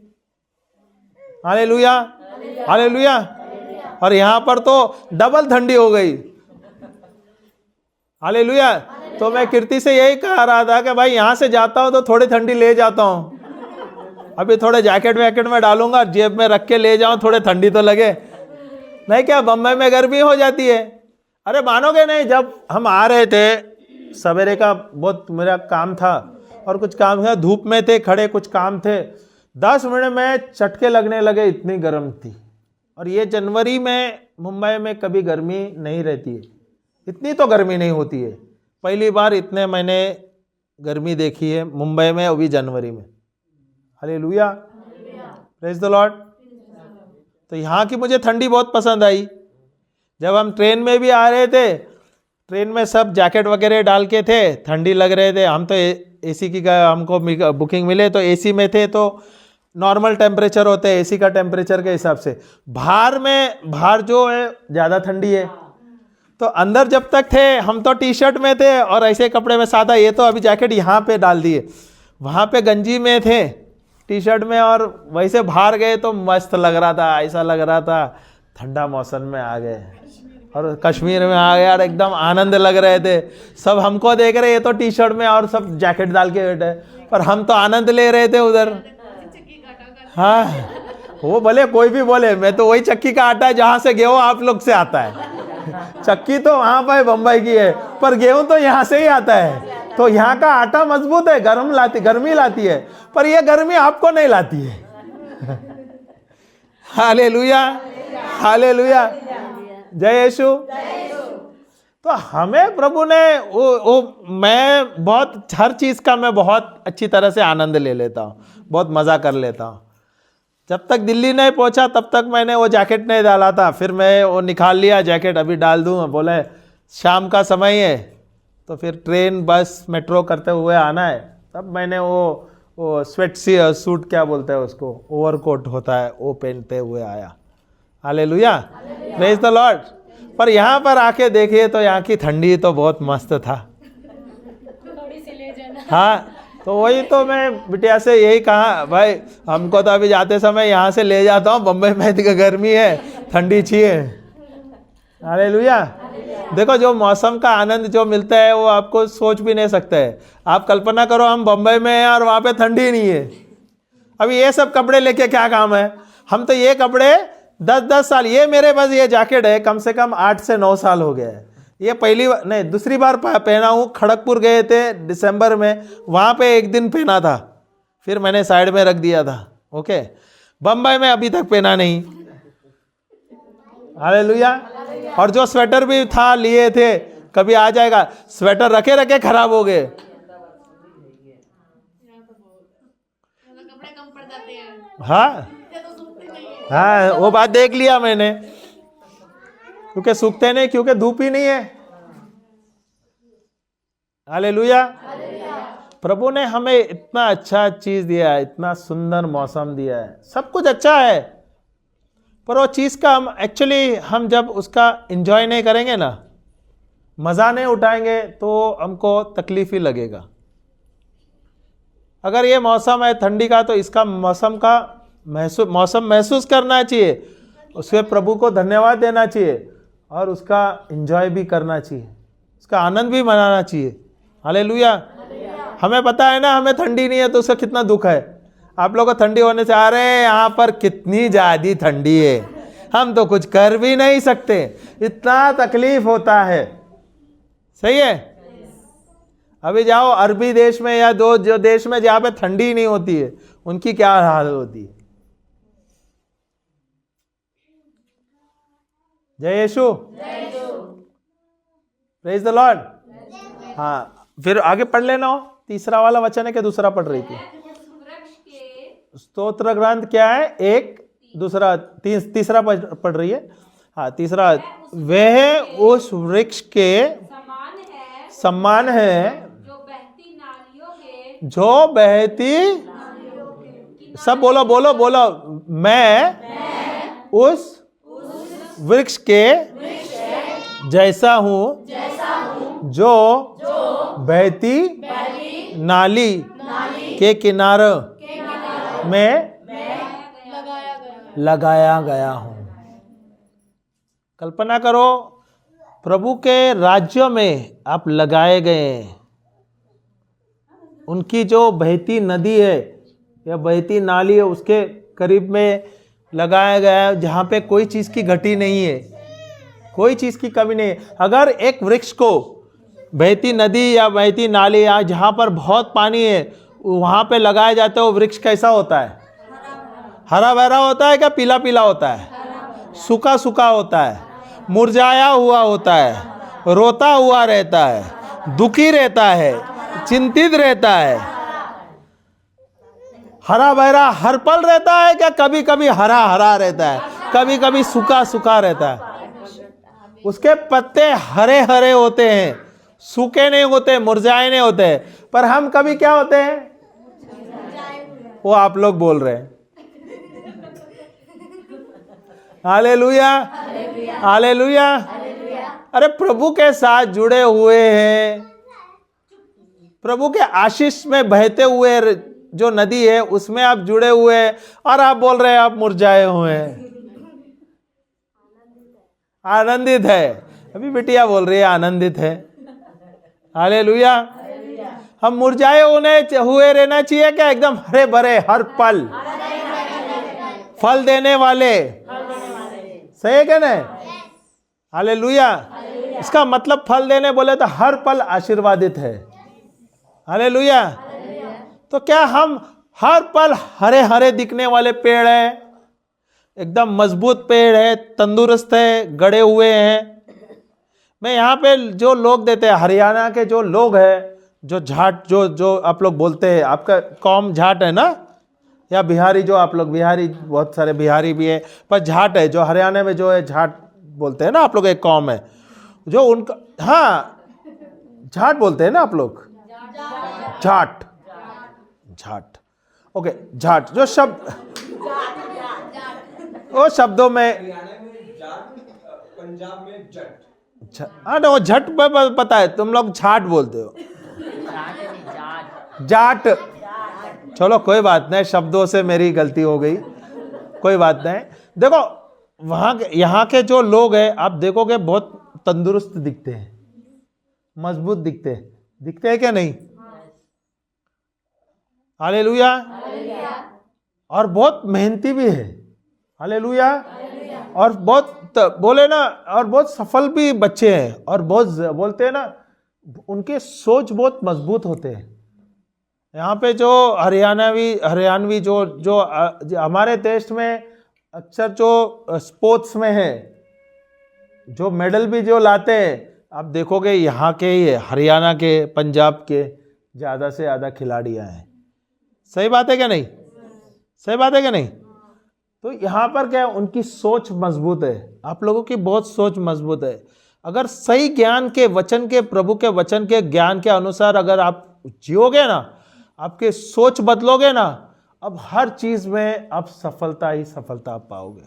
Hallelujah, hallelujah. और यहां पर तो डबल ठंडी हो गई। हालेलुया। तो मैं कीर्ति से यही कह रहा था कि भाई यहां से जाता हूं तो थोड़ी ठंडी ले जाता हूं, अभी थोड़े जैकेट वैकेट में डालूंगा, जेब में रख के ले जाऊं, थोड़े ठंडी तो लगे। नहीं क्या बम्बई में गर्मी हो जाती है। अरे मानोगे नहीं, जब हम आ रहे थे, सवेरे का बहुत मेरा काम था और कुछ काम था, धूप में थे खड़े, कुछ काम थे, 10 मिनट में चटके लगने लगे, इतनी गर्म थी। और ये जनवरी में मुंबई में कभी गर्मी नहीं रहती है, इतनी तो गर्मी नहीं होती है। पहली बार इतने मैंने गर्मी देखी है मुंबई में, अभी जनवरी में। Hallelujah, praise the Lord. तो यहाँ की मुझे ठंडी बहुत पसंद आई। जब हम ट्रेन में भी आ रहे थे, ट्रेन में सब जैकेट वगैरह डाल के थे, ठंडी लग रहे थे। हम तो एसी की हमको बुकिंग मिले तो एसी में थे, तो नॉर्मल टेम्परेचर होते हैं एसी का टेम्परेचर के हिसाब से। बाहर जो है ज़्यादा ठंडी है। तो अंदर जब तक थे हम तो टी शर्ट में थे और ऐसे कपड़े में सादा, ये तो अभी जैकेट यहाँ पे डाल दिए, वहाँ पे गंजी में थे, टी शर्ट में, और वैसे बाहर गए तो मस्त लग रहा था, ऐसा लग रहा था ठंडा मौसम में आ गए और कश्मीर में आ गए और एकदम आनंद लग रहे थे। सब हमको देख रहे, ये तो टी शर्ट में और सब जैकेट डाल के बैठे, पर हम तो आनंद ले रहे थे उधर। हाँ, वो भले कोई भी बोले, मैं तो वही चक्की का आटा है जहाँ से गेहूँ आप लोग से आता है। चक्की तो वहाँ पर बम्बई की है, पर गेहूँ तो यहाँ से ही आता है। तो यहाँ का आटा मजबूत है, गर्मी लाती है, पर ये गर्मी आपको नहीं लाती है। हालेलुया, हालेलुया, जय यीशु। तो हमें प्रभु ने मैं बहुत हर चीज़ का मैं बहुत अच्छी तरह से आनंद ले लेता हूँ, बहुत मज़ा कर लेता हूँ। जब तक दिल्ली नहीं पहुँचा तब तक मैंने वो जैकेट नहीं डाला था, फिर मैं वो निकाल लिया जैकेट, अभी डाल दूँ। बोले शाम का समय है तो फिर ट्रेन बस मेट्रो करते हुए आना है, तब मैंने वो सूट क्या बोलते हैं उसको, ओवरकोट होता है, वो पहनते हुए आया। Hallelujah, praise the Lord. पर यहाँ पर आके देखिए तो यहाँ की ठंडी तो बहुत मस्त था। थोड़ी सी ले जाना। हाँ, तो वही तो मैं बिटिया से यही कहा, भाई हमको तो अभी जाते समय यहाँ से ले जाता हूँ, बम्बई में गर्मी है, ठंडी चाहिए। हालेलुया। देखो जो मौसम का आनंद जो मिलता है वो आपको सोच भी नहीं सकते है। आप कल्पना करो हम बम्बई में हैं और वहाँ पे ठंडी नहीं है। अभी ये सब कपड़े लेके क्या काम है। हम तो ये कपड़े 10-10 साल, ये मेरे पास ये जैकेट है कम से कम 8 से 9 साल हो गया है। ये दूसरी बार पहना हूँ। खड़गपुर गए थे दिसंबर में, वहाँ पे एक दिन पहना था, फिर मैंने साइड में रख दिया था। ओके, बम्बई में अभी तक पहना नहीं। हालेलुया। और जो स्वेटर भी था लिए थे, कभी आ जाएगा, स्वेटर रखे रखे खराब हो गए। कपड़े कम पड़ जाते हैं। हाँ हाँ, वो बात देख लिया मैंने, क्योंकि सूखते नहीं, क्योंकि धूप ही नहीं है। हालेलुया। प्रभु ने हमें इतना अच्छा चीज दिया है, इतना सुंदर मौसम दिया है, सब कुछ अच्छा है, पर वो चीज का हम जब उसका एंजॉय नहीं करेंगे ना, मजा नहीं उठाएंगे, तो हमको तकलीफ ही लगेगा। अगर ये मौसम है ठंडी का, तो इसका मौसम महसूस करना चाहिए, उसके प्रभु को धन्यवाद देना चाहिए और उसका एंजॉय भी करना चाहिए, उसका आनंद भी मनाना चाहिए। हालेलुया। हमें पता है ना, हमें ठंडी नहीं है तो उसका कितना दुख है। आप लोगों को ठंडी होने से, अरे यहाँ पर कितनी ज्यादा ठंडी है, हम तो कुछ कर भी नहीं सकते, इतना तकलीफ होता है। सही है। अभी जाओ अरबी देश में या जो देश में जहाँ पे ठंडी नहीं होती है, उनकी क्या हालत होती है। जय यीशु, प्रेज द लॉर्ड। हाँ, फिर आगे पढ़ लेना हो। तीसरा वाला वचन है कि दूसरा पढ़ रही थी? स्तोत्र ग्रंथ क्या है? एक, दूसरा, तीसरा पढ़ रही है। हाँ, तीसरा, वह उस वृक्ष के समान है जो बहती, सब बोलो बोलो बोलो, मैं उस वृक्ष के जैसा हूं जो बहती नाली के किनारे में लगाया गया हूं। कल्पना करो, प्रभु के राज्य में आप लगाए गए हैं। उनकी जो बहती नदी है या बहती नाली है, उसके करीब में लगाया गया है, जहाँ पे कोई चीज़ की घटी नहीं है, कोई चीज़ की कमी नहीं है। अगर एक वृक्ष को बहती नदी या बहती नाली या जहाँ पर बहुत पानी है वहाँ पे लगाया जाता है, वो वृक्ष कैसा होता है? हरा भरा होता है क्या पीला पीला होता है? सूखा सूखा होता है, मुरझाया हुआ होता है, रोता हुआ रहता है, दुखी रहता है, चिंतित रहता है। हरा भरा हर पल रहता है क्या? कभी कभी हरा हरा रहता है, कभी कभी सूखा सूखा रहता है। उसके पत्ते हरे हरे होते हैं, सूखे नहीं होते, मुरझाए नहीं होते। पर हम कभी क्या होते हैं? वो आप लोग बोल रहे हैं। Hallelujah, hallelujah. अरे प्रभु के साथ जुड़े हुए हैं, प्रभु के आशीष में बहते हुए जो नदी है उसमें आप जुड़े हुए हैं, और आप बोल रहे हैं आप मुरझाए हुए हैं। आनंदित है। अभी बिटिया बोल रही है आनंदित है। हालेलुया। हम मुरझाए हुए रहना चाहिए क्या? एकदम हरे भरे हर पल फल देने वाले। सही है क्या नहीं? हालेलुया। इसका मतलब फल देने बोले तो हर पल आशीर्वादित है। हालेलुया। तो क्या हम हर पल हरे हरे दिखने वाले पेड़ हैं? एकदम मजबूत पेड़ है, तंदुरुस्त है, गड़े हुए हैं। मैं यहाँ पे जो लोग देते हैं, हरियाणा के जो लोग हैं, जो जाट जो आप लोग बोलते हैं, आपका कौम जाट है ना, या बिहारी, जो आप लोग बिहारी, बहुत सारे बिहारी भी है, पर जाट है, जो हरियाणा में जो है जाट बोलते हैं ना आप लोग, एक कौम है जो उनका, हाँ जाट बोलते हैं ना आप लोग, जाट, जाट, ओके, जाट। जो शब्द वो शब्दों में, पंजाब में जट, हाँ वो झट पता है, तुम लोग झाट बोलते हो। जाट, चलो कोई बात नहीं, शब्दों से मेरी गलती हो गई, कोई बात नहीं। देखो वहाँ के, यहाँ के जो लोग हैं आप देखोगे बहुत तंदुरुस्त दिखते हैं, मजबूत दिखते हैं क्या नहीं? हालेलुया। और बहुत मेहनती भी है। हालेलुया। और बहुत बोले ना, और बहुत सफल भी बच्चे हैं, और बहुत बोलते हैं ना, उनके सोच बहुत मजबूत होते हैं। यहाँ पे जो हरियाणवी जो हमारे देश में अक्सर जो स्पोर्ट्स में है, जो मेडल भी जो लाते हैं, आप देखोगे यहाँ के ही है, हरियाणा के, पंजाब के ज़्यादा से ज़्यादा खिलाड़ी हैं। सही बात है क्या नहीं? सही बात है क्या नहीं? तो यहाँ पर क्या है, उनकी सोच मजबूत है। आप लोगों की बहुत सोच मजबूत है। अगर सही ज्ञान के वचन के, प्रभु के वचन के ज्ञान के अनुसार अगर आप जियोगे ना, आपके सोच बदलोगे ना, अब हर चीज में आप सफलता ही सफलता पाओगे।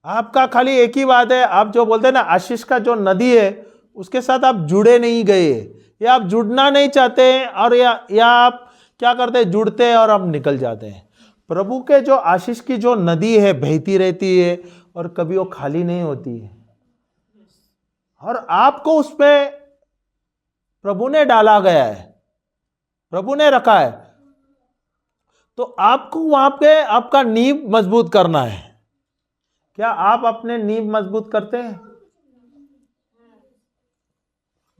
आपका खाली एक ही बात है, आप जो बोलते हैं ना आशीष का जो नदी है उसके साथ आप जुड़े नहीं गए, या आप जुड़ना नहीं चाहते हैं, और या आप क्या करते हैं, जुड़ते हैं और आप निकल जाते हैं। प्रभु के जो आशीष की जो नदी है बहती रहती है और कभी वो खाली नहीं होती है, और आपको उस पे प्रभु ने डाला गया है, प्रभु ने रखा है। तो आपको वहां पे आपका नींव मजबूत करना है। क्या आप अपने नींव मजबूत करते हैं?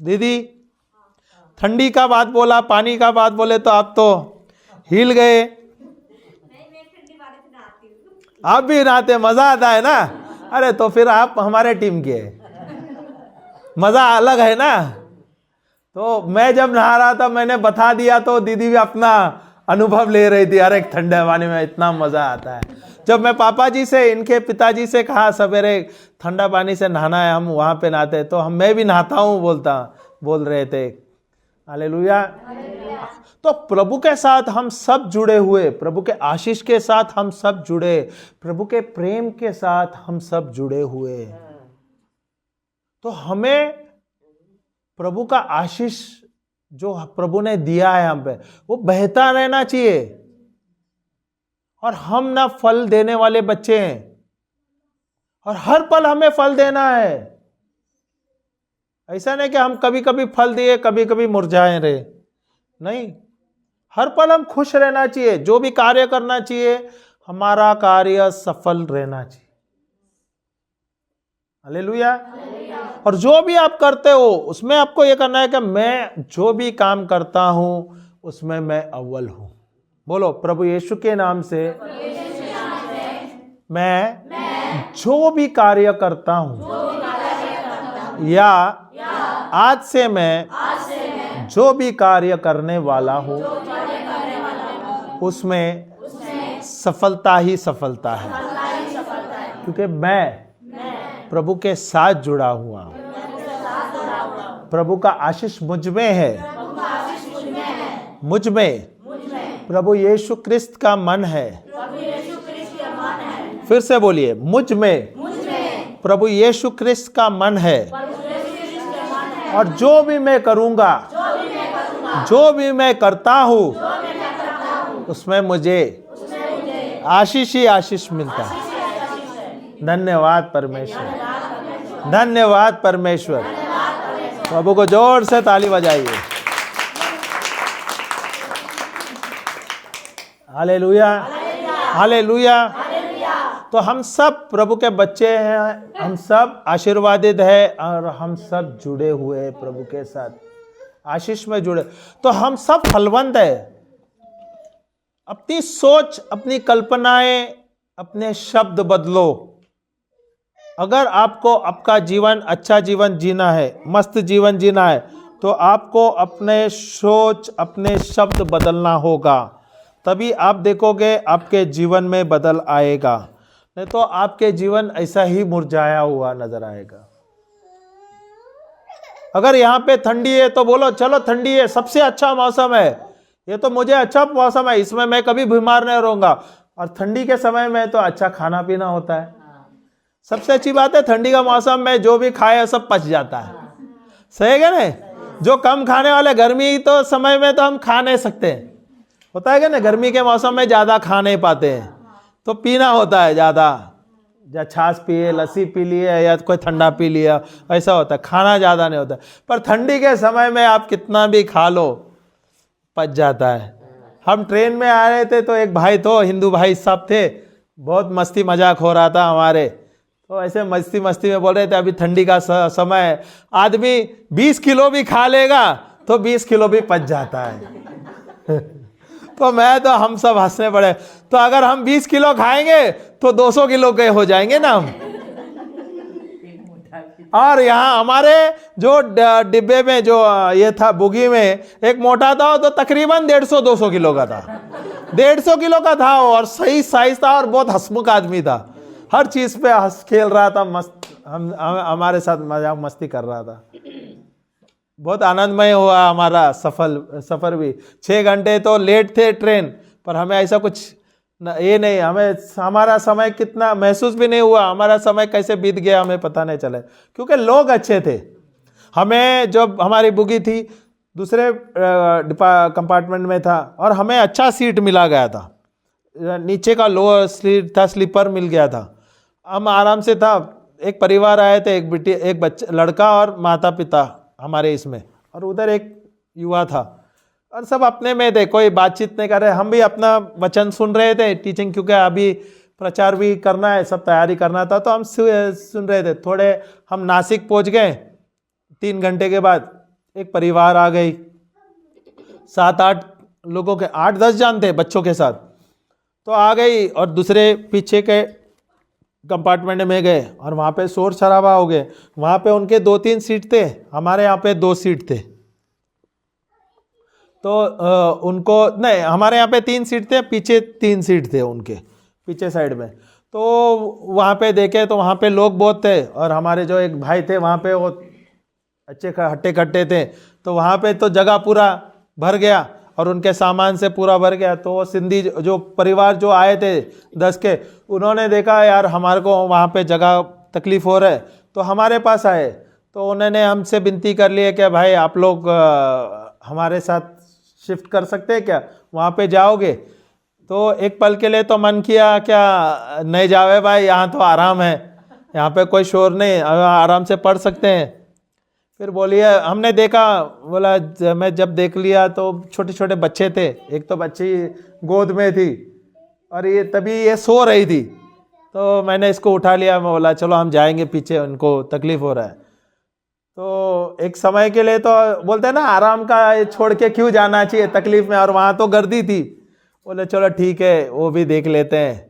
दीदी ठंडी का बात बोला, पानी का बात बोले तो आप तो हिल गए। आप भी नहाते, मजा आता है ना? अरे तो फिर आप हमारे टीम के मजा अलग है ना। तो मैं जब नहा रहा था मैंने बता दिया तो दीदी भी अपना अनुभव ले रही थी, अरे ठंडे पानी में इतना मजा आता है। जब मैं पापा जी से, इनके पिताजी से कहा सवेरे ठंडा पानी से नहाना है, हम वहां पे नहाते, तो मैं भी नहाता हूं बोल रहे थे। हालेलुया। तो प्रभु के साथ हम सब जुड़े हुए, प्रभु के आशीष के साथ हम सब जुड़े, प्रभु के प्रेम के साथ हम सब जुड़े हुए। तो हमें प्रभु का आशीष जो प्रभु ने दिया है हम पे, वो बहता रहना चाहिए। और हम ना फल देने वाले बच्चे हैं, और हर पल हमें फल देना है। ऐसा नहीं कि हम कभी कभी फल दिए कभी कभी मुरझाए रहे, नहीं, हर पल हम खुश रहना चाहिए। जो भी कार्य करना चाहिए हमारा कार्य सफल रहना चाहिए। हालेलुया। और जो भी आप करते हो उसमें आपको यह करना है कि मैं जो भी काम करता हूं उसमें मैं अव्वल हूं। बोलो, प्रभु यीशु के नाम से मैं जो भी कार्य करता हूं, या आज से मैं जो भी कार्य करने वाला हूं उसमें सफलता ही सफलता है, क्योंकि मैं प्रभु के साथ जुड़ा हुआ, प्रभु का आशीष मुझ में है, मुझ में प्रभु यीशु क्रिस्त का मन है। फिर से बोलिए, मुझ में प्रभु यीशु क्रिस्त का मन है। और जो भी मैं करूंगा, जो भी मैं करता हूं उसमें मुझे आशीष ही आशीष मिलता है। धन्यवाद परमेश्वर, धन्यवाद परमेश्वर। प्रभु को जोर से ताली बजाइए। Hallelujah, hallelujah. तो हम सब प्रभु के बच्चे हैं, हम सब आशीर्वादित हैं, और हम सब जुड़े हुए हैं प्रभु के साथ, आशीष में जुड़े। तो हम सब फलवंत हैं। अपनी सोच, अपनी कल्पनाएं, अपने शब्द बदलो। अगर आपको आपका जीवन, अच्छा जीवन जीना है, मस्त जीवन जीना है, तो आपको अपने सोच, अपने शब्द बदलना होगा। तभी आप देखोगे आपके जीवन में बदल आएगा, नहीं तो आपके जीवन ऐसा ही मुरझाया हुआ नजर आएगा। अगर यहाँ पे ठंडी है तो बोलो चलो ठंडी है, सबसे अच्छा मौसम है, ये तो मुझे अच्छा मौसम है, इसमें मैं कभी बीमार नहीं रहूंगा। और ठंडी के समय में तो अच्छा खाना पीना होता है। सबसे अच्छी बात है, ठंडी का मौसम में जो भी खाए सब पच जाता है। सही है ना? जो कम खाने वाले, गर्मी तो समय में तो हम खा नहीं सकते, होता है क्या ना, गर्मी के मौसम में ज्यादा खा नहीं पाते हैं, तो पीना होता है ज्यादा, या छाछ पिए, लस्सी पी लिए, या कोई ठंडा पी लिया, ऐसा होता है, खाना ज्यादा नहीं होता। पर ठंडी के समय में आप कितना भी खा लो पच जाता है। हम ट्रेन में आ रहे थे तो एक भाई तो हिंदू भाई साहब थे, बहुत मस्ती मजाक हो रहा था हमारे, तो ऐसे मस्ती मस्ती में बोल रहे थे अभी ठंडी का समय है, आदमी 20 किलो भी खा लेगा तो 20 किलो भी पच जाता है। तो मैं तो हम सब हंसने पड़े। तो अगर हम 20 किलो खाएंगे तो 200 किलो के हो जाएंगे ना हम। और यहाँ हमारे जो डिब्बे में जो ये था, बुगी में एक मोटा था, तो तकरीबन 150-200 किलो का था, 150 किलो का था, और सही साइज था, और बहुत हंसमुख आदमी था। हर चीज़ पे हंस खेल रहा था, मस्त हमारे साथ मजाक मस्ती कर रहा था। बहुत आनंदमय हुआ हमारा सफ़र भी। 6 घंटे तो लेट थे ट्रेन, पर हमें ऐसा कुछ ये नहीं, हमारा समय कितना महसूस भी नहीं हुआ, हमारा समय कैसे बीत गया हमें पता नहीं चला, क्योंकि लोग अच्छे थे। हमें जब हमारी बुगी थी दूसरे कंपार्टमेंट में था और हमें अच्छा सीट मिला गया था, नीचे का लोअर सीट था, स्लीपर मिल गया था, हम आराम से था। एक परिवार आए थे, एक बच्चा, लड़का और माता पिता हमारे इसमें, और उधर एक युवा था, और सब अपने में थे, कोई बातचीत नहीं कर रहे। हम भी अपना वचन सुन रहे थे, टीचिंग, क्योंकि अभी प्रचार भी करना है, सब तैयारी करना था, तो हम सुन रहे थे। थोड़े हम नासिक पहुंच गए, 3 घंटे के बाद एक परिवार आ गई, 7-8 लोगों के, 8-10 जन थे बच्चों के साथ, तो आ गई और दूसरे पीछे के कंपार्टमेंट में गए और वहाँ पे शोर शराबा हो गए। वहाँ पे उनके 2-3 सीट थे, हमारे यहाँ पे 2 सीट थे, तो उनको नहीं, हमारे यहाँ पे 3 सीट थे, पीछे 3 सीट थे उनके पीछे साइड में। तो वहाँ पे देखे तो वहाँ पे लोग बहुत थे, और हमारे जो एक भाई थे वहाँ पे वो अच्छे हट्टे कट्टे थे, तो वहाँ पे तो जगह पूरा भर गया और उनके सामान से पूरा भर गया। तो वो सिंधी जो परिवार जो आए थे 10 के, उन्होंने देखा यार हमारे को वहाँ पे जगह तकलीफ़ हो रहा है, तो हमारे पास आए। तो उन्होंने हमसे विनती कर लिया कि भाई आप लोग हमारे साथ शिफ्ट कर सकते हैं क्या, वहाँ पे जाओगे? तो एक पल के लिए तो मन किया क्या नहीं जावे भाई, यहाँ तो आराम है, यहाँ पे कोई शोर नहीं, आराम से पढ़ सकते हैं। फिर बोलिए, हमने देखा, बोला मैं जब देख लिया तो छोटे छोटे बच्चे थे, एक तो बच्ची गोद में थी और ये तभी ये सो रही थी, तो मैंने इसको उठा लिया, मैं बोला चलो हम जाएंगे पीछे, उनको तकलीफ़ हो रहा है। तो एक समय के लिए तो बोलते हैं ना, आराम का छोड़ के क्यों जाना चाहिए तकलीफ़ में, और वहाँ तो गर्दी थी, बोले चलो ठीक है वो भी देख लेते हैं।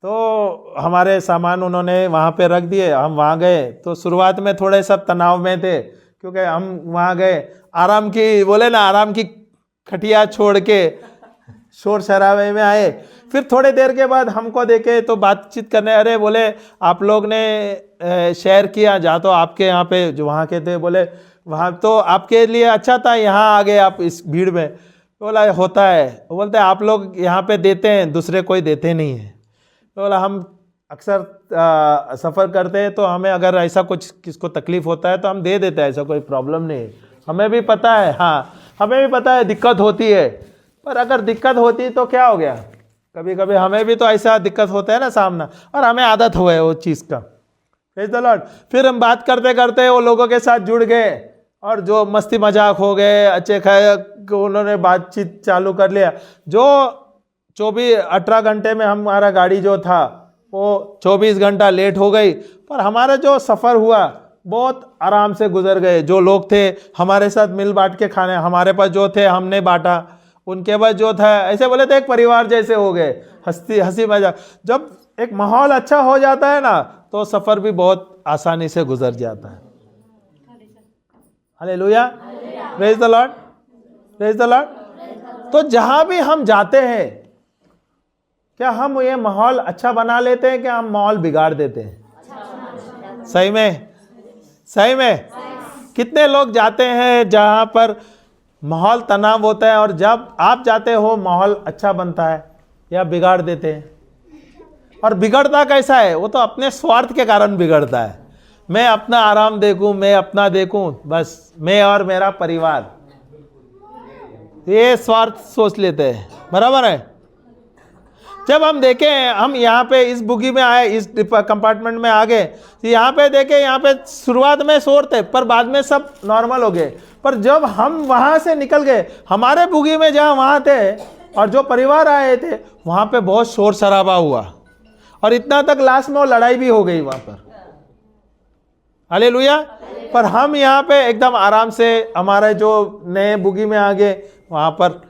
तो हमारे सामान उन्होंने वहाँ पे रख दिए, हम वहाँ गए। तो शुरुआत में थोड़े सब तनाव में थे, क्योंकि हम वहाँ गए आराम की, बोले ना आराम की खटिया छोड़ के शोर शराबे में आए। फिर थोड़ी देर के बाद हमको देखे तो बातचीत करने, अरे बोले आप लोग ने शेयर किया जहाँ, तो आपके यहाँ पे जो वहाँ के थे, बोले वहाँ तो आपके लिए अच्छा था, यहाँ आ गए आप इस भीड़ में। बोला होता है, बोलते आप लोग यहाँ पे देते हैं, दूसरे कोई देते नहीं है। तो बोला हम अक्सर सफ़र करते हैं, तो हमें अगर ऐसा कुछ किसको तकलीफ़ होता है तो हम दे देते हैं, ऐसा कोई प्रॉब्लम नहीं है। हमें भी पता है, हाँ हमें भी पता है दिक्कत होती है, पर अगर दिक्कत होती तो क्या हो गया, कभी कभी हमें भी तो ऐसा दिक्कत होता है ना सामना, और हमें आदत हुआ है वो चीज़ का। Praise the Lord. फिर हम बात करते करते वो लोगों के साथ जुड़ गए, और जो मस्ती मजाक हो गए, अच्छे खाए, उन्होंने बातचीत चालू कर लिया। जो 18 घंटे में हमारा गाड़ी जो था वो 24 घंटा लेट हो गई, पर हमारा जो सफ़र हुआ बहुत आराम से गुजर गए। जो लोग थे हमारे साथ मिल बांट के खाने, हमारे पास जो थे हमने बांटा, उनके पास जो था, ऐसे बोले तो एक परिवार जैसे हो गए, हंसी मजाक। जब एक माहौल अच्छा हो जाता है ना, तो सफ़र भी बहुत आसानी से गुजर जाता है। Hallelujah, praise the Lord, praise the Lord. तो जहाँ भी हम जाते हैं, क्या हम ये माहौल अच्छा बना लेते हैं, क्या हम माहौल बिगाड़ देते हैं? सही में, सही में। कितने लोग जाते हैं जहाँ पर माहौल तनाव होता है, और जब आप जाते हो माहौल अच्छा बनता है, या बिगाड़ देते हैं। और बिगड़ता कैसा है? वो तो अपने स्वार्थ के कारण बिगड़ता है। मैं अपना आराम देखूं, मैं अपना देखूं, बस मैं और मेरा परिवार, ये स्वार्थ सोच लेते हैं। बराबर है। जब हम देखें, हम यहाँ पे इस बुगी में आए, इस कंपार्टमेंट में आ गए, तो यहाँ पे देखें, यहाँ पे शुरुआत में शोर थे, पर बाद में सब नॉर्मल हो गए। पर जब हम वहाँ से निकल गए, हमारे बुगी में जहाँ वहाँ थे और जो परिवार आए थे, वहाँ पे बहुत शोर शराबा हुआ, और इतना तक लास्ट में वो लड़ाई भी हो गई वहाँ पर। हालेलुया। पर हम यहाँ पे एकदम आराम से, हमारे जो नए बुगी में आ गए, वहाँ पर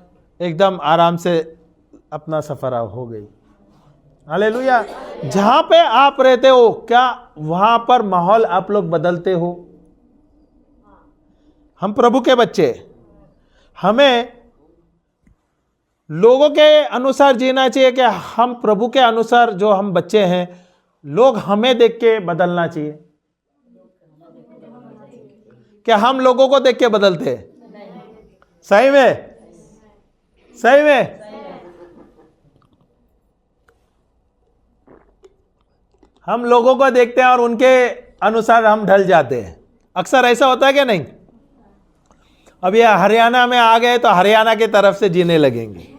एकदम आराम से अपना सफर हो गई। हालेलुया। जहाँ पे आप रहते हो, क्या वहाँ पर माहौल आप लोग बदलते हो? हम प्रभु के बच्चे, हमें लोगों के अनुसार जीना चाहिए कि हम प्रभु के अनुसार, जो हम बच्चे हैं लोग हमें देख के बदलना चाहिए। क्या हम लोगों को देख के बदलते हैं? सही में? सही में? हम लोगों को देखते हैं और उनके अनुसार हम ढल जाते हैं। अक्सर ऐसा होता है क्या नहीं? अब ये हरियाणा में आ गए तो हरियाणा की तरफ से जीने लगेंगे।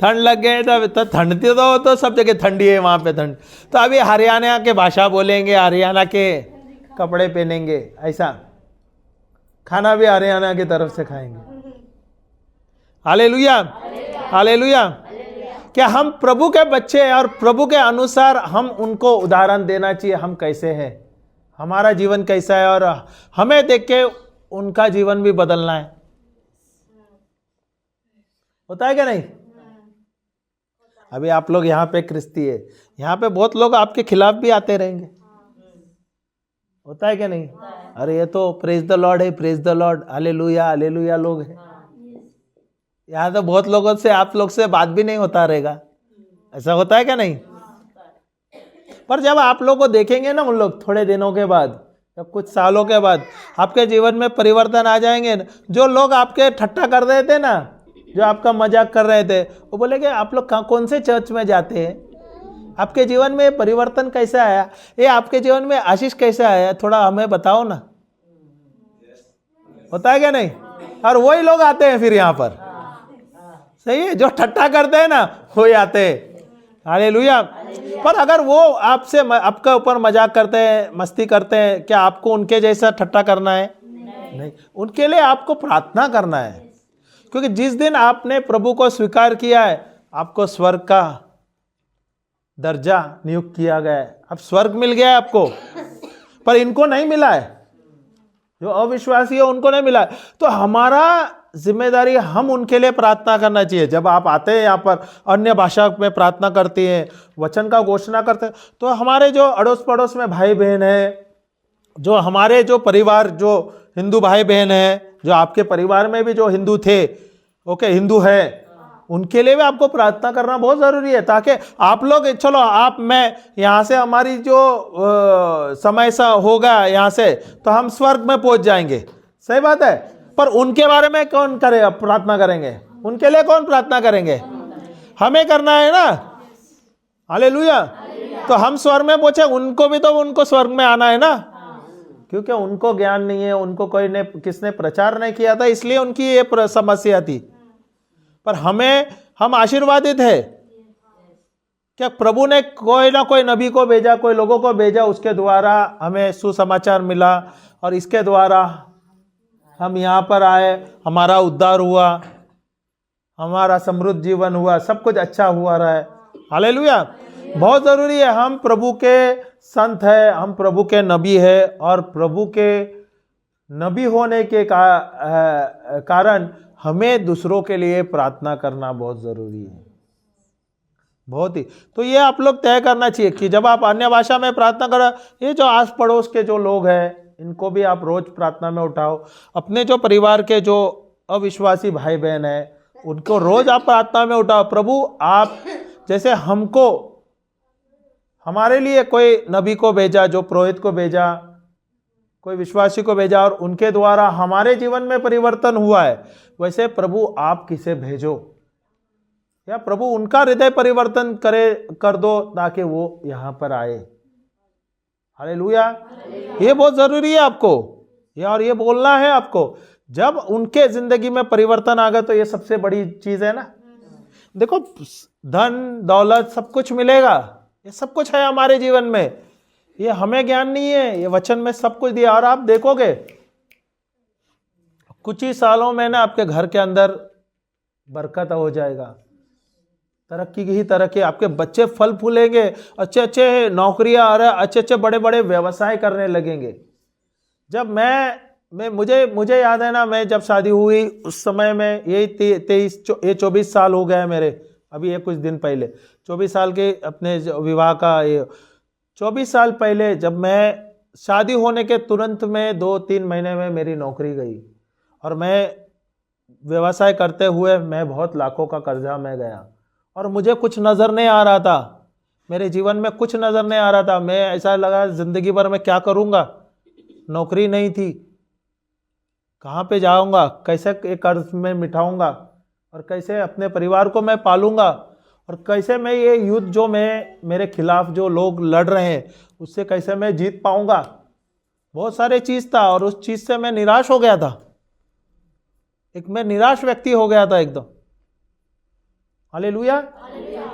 ठंड लग गए तो ठंड तो सब जगह ठंडी है, वहां पे ठंड, तो अभी हरियाणा के भाषा बोलेंगे, हरियाणा के कपड़े पहनेंगे, ऐसा खाना भी हरियाणा की तरफ से खाएंगे। Hallelujah, hallelujah. क्या हम प्रभु के बच्चे हैं और प्रभु के अनुसार हम उनको उदाहरण देना चाहिए, हम कैसे हैं, हमारा जीवन कैसा है, और हमें देख के उनका जीवन भी बदलना है। होता है क्या नहीं? अभी आप लोग यहाँ पे क्रिस्ती है, यहाँ पे बहुत लोग आपके खिलाफ भी आते रहेंगे। होता है क्या नहीं? अरे ये तो प्रेज द लॉर्ड है, praise the Lord, hallelujah hallelujah लोग हैं। यहाँ तो बहुत लोगों से आप लोग से बात भी नहीं होता रहेगा। ऐसा होता है क्या नहीं? पर जब आप लोग को देखेंगे ना, उन लोग थोड़े दिनों के बाद, जब कुछ सालों के बाद आपके जीवन में परिवर्तन आ जाएंगे। जो लोग आपके ठट्टा कर रहे थे ना, जो आपका मजाक कर रहे थे, वो बोलेंगे आप लोग कौन से चर्च में जाते हैं, आपके जीवन में परिवर्तन कैसा आया, ये आपके जीवन में आशीष कैसे आया, थोड़ा हमें बताओ ना। होता है क्या नहीं? और वही लोग आते हैं फिर यहाँ पर। सही है, जो ठट्टा करते हैं ना वही आते हैं। हालेलुया। पर अगर वो आपसे आपके ऊपर मजाक करते हैं, मस्ती करते हैं, क्या आपको उनके जैसा ठट्टा करना है? नहीं। उनके लिए आपको प्रार्थना करना है, क्योंकि जिस दिन आपने प्रभु को स्वीकार किया है, आपको स्वर्ग का दर्जा नियुक्त किया गया है। अब स्वर्ग मिल गया है आपको, पर इनको नहीं मिला है, जो अविश्वासी है उनको नहीं मिला है। तो हमारा जिम्मेदारी, हम उनके लिए प्रार्थना करना चाहिए। जब आप आते हैं यहाँ पर, अन्य भाषा में प्रार्थना करती हैं, वचन का घोषणा करते हैं, तो हमारे जो अड़ोस पड़ोस में भाई बहन है, जो हमारे जो परिवार, जो हिंदू भाई बहन है, जो आपके परिवार में भी जो हिंदू थे, ओके हिंदू है, उनके लिए भी आपको प्रार्थना करना बहुत जरूरी है, ताकि आप लोग, चलो आप मैं यहाँ से, हमारी जो समय सा होगा यहाँ से, तो हम स्वर्ग में पहुंच जाएंगे। सही बात है। पर उनके बारे में कौन करे प्रार्थना करेंगे? उनके लिए कौन प्रार्थना करेंगे? हमें करना है ना। हालेलुया। तो हम स्वर्ग में पहुंचे, उनको भी तो उनको स्वर्ग में आना है ना, क्योंकि उनको ज्ञान नहीं है, उनको कोई ने किसने प्रचार नहीं किया था, इसलिए उनकी ये समस्या थी। पर हम आशीर्वादित है। क्या प्रभु ने कोई ना कोई नबी को भेजा, कोई लोगों को भेजा, उसके द्वारा हमें सुसमाचार मिला, और इसके द्वारा हम यहाँ पर आए, हमारा उद्धार हुआ, हमारा समृद्ध जीवन हुआ, सब कुछ अच्छा हुआ रहा है। हालेलुया। बहुत जरूरी है, हम प्रभु के संत है, हम प्रभु के नबी है, और प्रभु के नबी होने के कारण हमें दूसरों के लिए प्रार्थना करना बहुत जरूरी है, बहुत ही। तो ये आप लोग तय करना चाहिए कि जब आप अन्य भाषा में प्रार्थना करें, ये जो आस पड़ोस के जो लोग हैं, इनको भी आप रोज प्रार्थना में उठाओ। अपने जो परिवार के जो अविश्वासी भाई बहन हैं, उनको रोज आप प्रार्थना में उठाओ। प्रभु आप जैसे हमको, हमारे लिए कोई नबी को भेजा, जो पुरोहित को भेजा, कोई विश्वासी को भेजा, और उनके द्वारा हमारे जीवन में परिवर्तन हुआ है, वैसे प्रभु आप किसे भेजो, या प्रभु उनका हृदय परिवर्तन कर दो, ताकि वो यहाँ पर आए। हालेलुया। ये बहुत जरूरी है आपको, और ये बोलना है आपको। जब उनके जिंदगी में परिवर्तन आ गया, तो ये सबसे बड़ी चीज है ना। देखो, धन दौलत सब कुछ मिलेगा, ये सब कुछ है हमारे जीवन में, ये हमें ज्ञान नहीं है, ये वचन में सब कुछ दिया। और आप देखोगे कुछ ही सालों में ना आपके घर के अंदर बरकत हो जाएगा, तरक्की की ही तरक्की, आपके बच्चे फल फूलेंगे, अच्छे अच्छे नौकरियां और अच्छे अच्छे बड़े बड़े व्यवसाय करने लगेंगे। जब मुझे याद है ना, मैं जब शादी हुई उस समय में, ये 24 साल हो गए मेरे, अभी ये कुछ दिन पहले 24 साल के अपने विवाह का, ये 24 साल पहले, जब मैं शादी होने के तुरंत में 2-3 महीने में मेरी नौकरी गई, और मैं व्यवसाय करते हुए मैं बहुत लाखों का कर्जा में गया, और मुझे कुछ नज़र नहीं आ रहा था। मेरे जीवन में कुछ नज़र नहीं आ रहा था। मैं ऐसा लगा ज़िंदगी भर मैं क्या करूँगा, नौकरी नहीं थी, कहाँ पे जाऊँगा, कैसे एक कर्ज में मिटाऊँगा, और कैसे अपने परिवार को मैं पालूँगा, और कैसे मैं ये युद्ध जो मेरे खिलाफ जो लोग लड़ रहे हैं उससे कैसे मैं जीत पाऊँगा। बहुत सारे चीज़ था और उस चीज़ से मैं निराश हो गया था। मैं निराश व्यक्ति हो गया था एकदम। हालेलुया।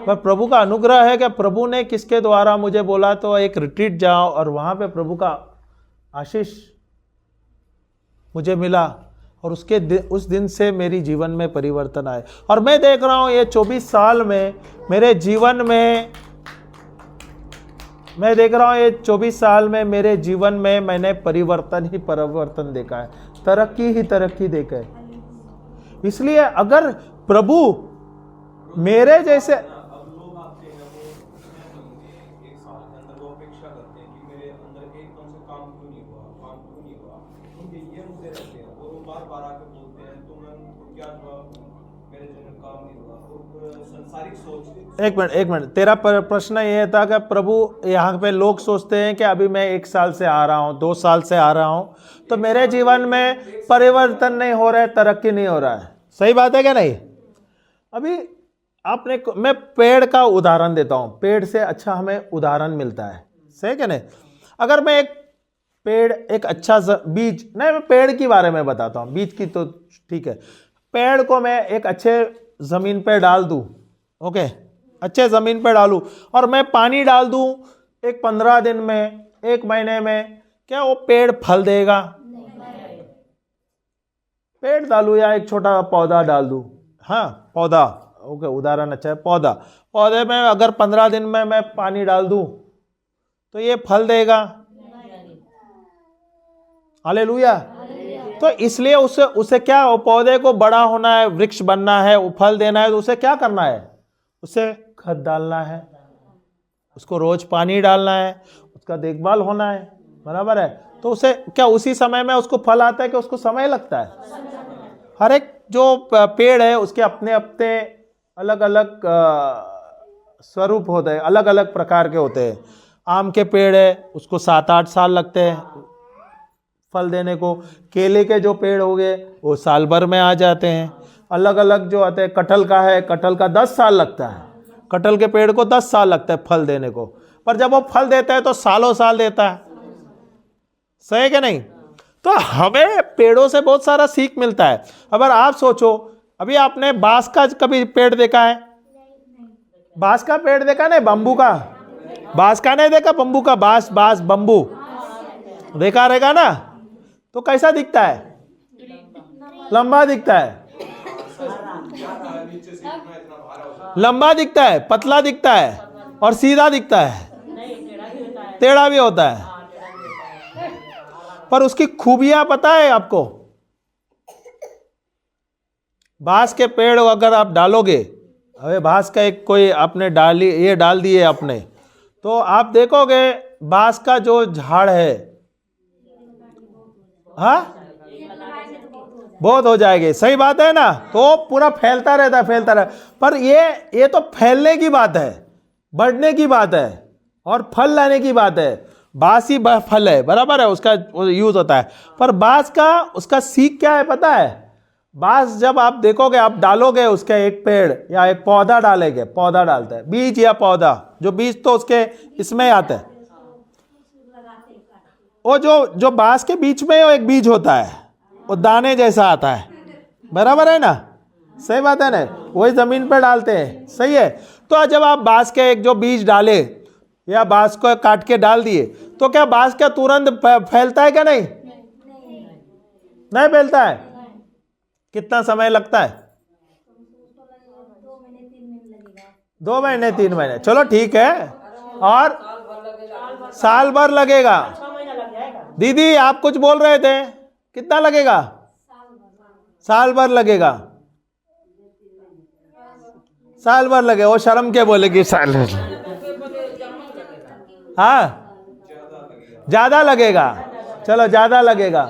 पर प्रभु का अनुग्रह है कि प्रभु ने किसके द्वारा मुझे बोला तो एक रिट्रीट जाओ, और वहाँ पे प्रभु का आशीष मुझे मिला, और उस दिन से मेरी जीवन में परिवर्तन आए। और मैं देख रहा हूँ ये 24 साल में मेरे जीवन में, मैं देख रहा हूँ ये 24 साल में मेरे जीवन में मैंने परिवर्तन ही परिवर्तन देखा है, तरक्की ही तरक्की देखा है। इसलिए अगर प्रभु मेरे जैसे अब लोग आते हैं वो एक साल के अंदर वो अपेक्षा करते हैं कि मेरे अंदर एकदम से काम क्यों नहीं हुआ, क्योंकि ये मुझे रहते हैं और वो बार बार आके बोलते हैं तो मैं उनको क्या जवाब दूं, मेरे जीवन में काम नहीं हुआ। और संसारिक सोच। एक मिनट, तेरा प्रश्न ये था कि प्रभु यहाँ पे लोग सोचते हैं कि अभी मैं 1 साल से आ रहा हूँ, 2 साल से आ रहा हूँ, तो मेरे जीवन में परिवर्तन नहीं हो रहा है, तरक्की नहीं हो रहा है। सही बात है क्या नहीं? अभी मैं पेड़ का उदाहरण देता हूँ, पेड़ से अच्छा हमें उदाहरण मिलता है, सही क्या नहीं? अगर मैं एक पेड़, एक अच्छा बीज, नहीं मैं पेड़ के बारे में बताता हूँ, बीज की तो ठीक है। पेड़ को मैं एक अच्छे ज़मीन पे डाल दूँ, ओके, अच्छे ज़मीन पे डालूँ, और मैं पानी डाल दूँ एक 15 दिन में, 1 महीने में, क्या वो पेड़ फल देगा? पेड़ डालूँ या एक छोटा पौधा डाल दूँ, हाँ पौधा, ओके उदाहरण अच्छा है, पौधे में अगर 15 दिन में मैं पानी डाल दूँ तो ये फल देगा? हालेलुया। तो इसलिए उसे क्या, वो पौधे को बड़ा होना है, वृक्ष बनना है, वो फल देना है, तो उसे क्या करना है? उसे खाद डालना है, उसको रोज पानी डालना है, उसका देखभाल होना है, बराबर है? तो उसे क्या उसी समय में उसको फल आता है कि उसको समय लगता है? हर एक जो पेड़ है उसके अपने अपने अलग अलग स्वरूप होते हैं, अलग अलग प्रकार के होते हैं। आम के पेड़ है उसको 7-8 साल लगते हैं फल देने को। केले के जो पेड़ हो गए वो साल भर में आ जाते हैं। अलग अलग जो आते हैं, कटहल का है, कटहल का 10 साल लगता है, कटहल के पेड़ को 10 साल लगता है फल देने को, पर जब वो फल देता है तो सालों साल देता है। सही है कि नहीं? तो हमें पेड़ों से बहुत सारा सीख मिलता है। अगर आप सोचो, अभी आपने बांस का कभी पेड़ देखा है? बांस का पेड़ देखा नहीं? बम्बू का? बांस का नहीं देखा, बम्बू का? बांस बम्बू देखा रहेगा ना? तो कैसा दिखता है? लंबा दिखता है, लंबा दिखता है, पतला दिखता है और सीधा दिखता है, टेढ़ा भी होता है। पर उसकी खूबियां पता है आपको? बांस के पेड़ अगर आप डालोगे, अरे बांस का एक कोई आपने डाल दिए आपने, तो आप देखोगे बांस का जो झाड़ है, हाँ बहुत हो जाएगी। सही बात है ना? तो पूरा फैलता रहता है। पर ये तो फैलने की बात है, बढ़ने की बात है और फल लाने की बात है। बांस ही फल है, बराबर है, उसका यूज होता है। पर बांस का उसका सीख क्या है पता है? बांस जब आप देखोगे, आप डालोगे उसका एक पेड़ या एक पौधा डालेंगे, पौधा डालता है, बीज या पौधा, जो बीज तो उसके इसमें आता है, वो जो बांस के बीच में एक बीज होता है, वो दाने जैसा आता है, बराबर है ना? सही बात है ना? वही जमीन पर डालते हैं, सही है? तो जब आप बांस के एक जो बीज डाले या बांस को काट के डाल दिए, तो क्या बांस का तुरंत फैलता है क्या? नहीं फैलता है। कितना समय लगता है? 2 महीने 3 महीने, चलो ठीक है, और साल भर लगेगा। दीदी आप कुछ बोल रहे थे, कितना लगेगा? साल भर लगेगा। साल भर लगेगा। वो शर्म के बोलेगी साल भर। हाँ ज्यादा लगेगा, चलो ज्यादा लगेगा।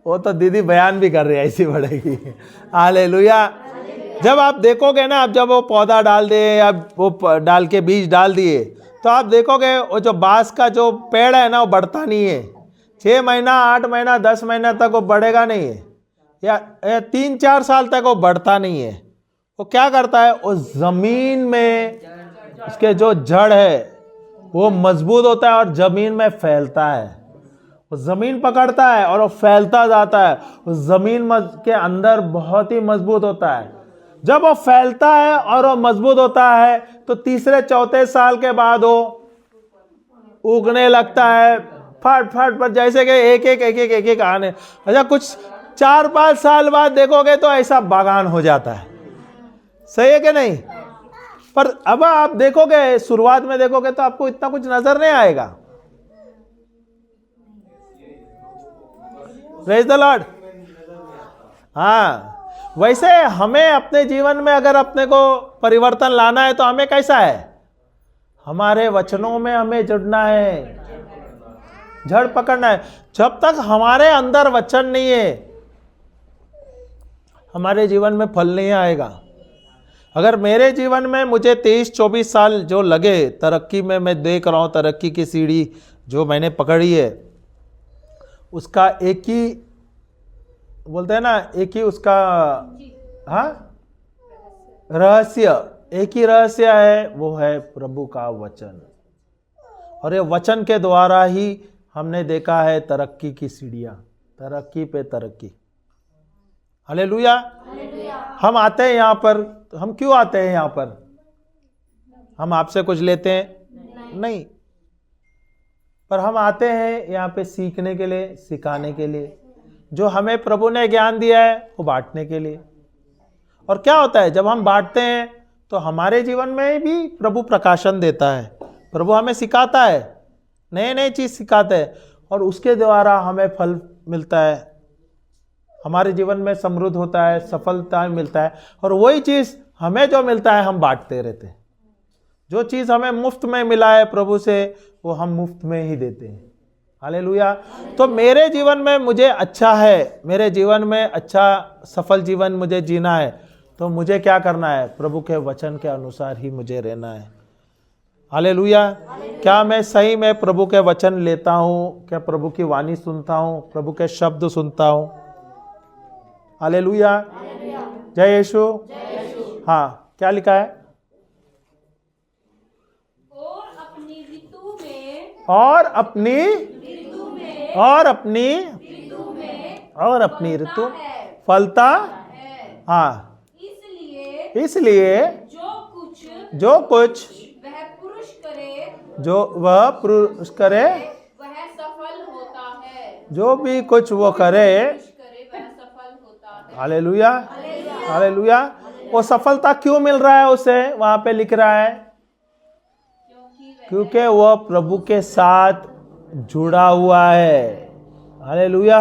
वो तो दीदी बयान भी कर रही है, ऐसी बढ़ेगी। हालेलुया। जब आप देखोगे ना, अब जब वो पौधा डाल दे, अब वो डाल के बीज डाल दिए, तो आप देखोगे वो जो बांस का जो पेड़ है ना, वो बढ़ता नहीं है। 6 महीना, 8 महीना, 10 महीना तक वो बढ़ेगा नहीं है, या 3-4 साल तक वो बढ़ता नहीं है। वो क्या करता है, उस जमीन में उसके जो जड़ है वो मजबूत होता है और जमीन में फैलता है। वो जमीन पकड़ता है और वो फैलता जाता है। उस जमीन के अंदर बहुत ही मजबूत होता है। जब वो फैलता है और वो मजबूत होता है, तो 3-4 साल के बाद वो उगने लगता है, फट फट फट, जैसे कि एक एक आने। अच्छा, कुछ 4-5 साल बाद देखोगे तो ऐसा बागान हो जाता है। सही है कि नहीं? पर अब आप देखोगे, शुरुआत में देखोगे तो आपको इतना कुछ नजर नहीं आएगा। Praise the Lord. हाँ, वैसे हमें अपने जीवन में अगर अपने को परिवर्तन लाना है तो हमें कैसा है, हमारे वचनों में हमें जुड़ना है, जड़ पकड़ना है। जब तक हमारे अंदर वचन नहीं है, हमारे जीवन में फल नहीं आएगा। अगर मेरे जीवन में मुझे 23-24 साल जो लगे तरक्की में, मैं देख रहा हूं तरक्की की सीढ़ी जो मैंने पकड़ी है, उसका एक ही बोलते हैं ना, एक ही उसका रहस्य, एक ही रहस्य है, वो है प्रभु का वचन। और ये वचन के द्वारा ही हमने देखा है तरक्की की सीढ़ियां, तरक्की पे तरक्की। हालेलुया। हम आते हैं यहाँ पर, हम क्यों आते हैं यहाँ पर? हम आपसे कुछ लेते हैं? नहीं। पर हम आते हैं यहाँ पे सीखने के लिए, सिखाने के लिए। जो हमें प्रभु ने ज्ञान दिया है वो बांटने के लिए। और क्या होता है, जब हम बांटते हैं तो हमारे जीवन में भी प्रभु प्रकाशन देता है। प्रभु हमें सिखाता है, नए नए चीज सिखाते हैं, और उसके द्वारा हमें फल मिलता है, हमारे जीवन में समृद्ध होता है, सफलता मिलता है। और वही चीज हमें जो मिलता है हम बांटते रहते हैं। जो चीज हमें मुफ्त में मिला है प्रभु से, वो हम मुफ्त में ही देते हैं। हालेलुया। तो मेरे जीवन में मुझे अच्छा है, मेरे जीवन में अच्छा सफल जीवन मुझे जीना है, तो मुझे क्या करना है? प्रभु के वचन के अनुसार ही मुझे रहना है। हालेलुया। क्या मैं सही में प्रभु के वचन लेता हूँ? क्या प्रभु की वाणी सुनता हूँ? प्रभु के शब्द सुनता हूँ? हालेलुया। जय यीशु। हाँ, क्या लिखा है? और अपनी ऋतु फलता। हाँ, इसलिए जो कुछ वह पुरुष करे, वह सफल होता है। जो भी कुछ वो करे, वह सफल होता है। हालेलुया। हालेलुया। वो सफलता क्यों मिल रहा है उसे? वहां पे लिख रहा है क्योंकि वह प्रभु के साथ जुड़ा हुआ है। हालेलुया।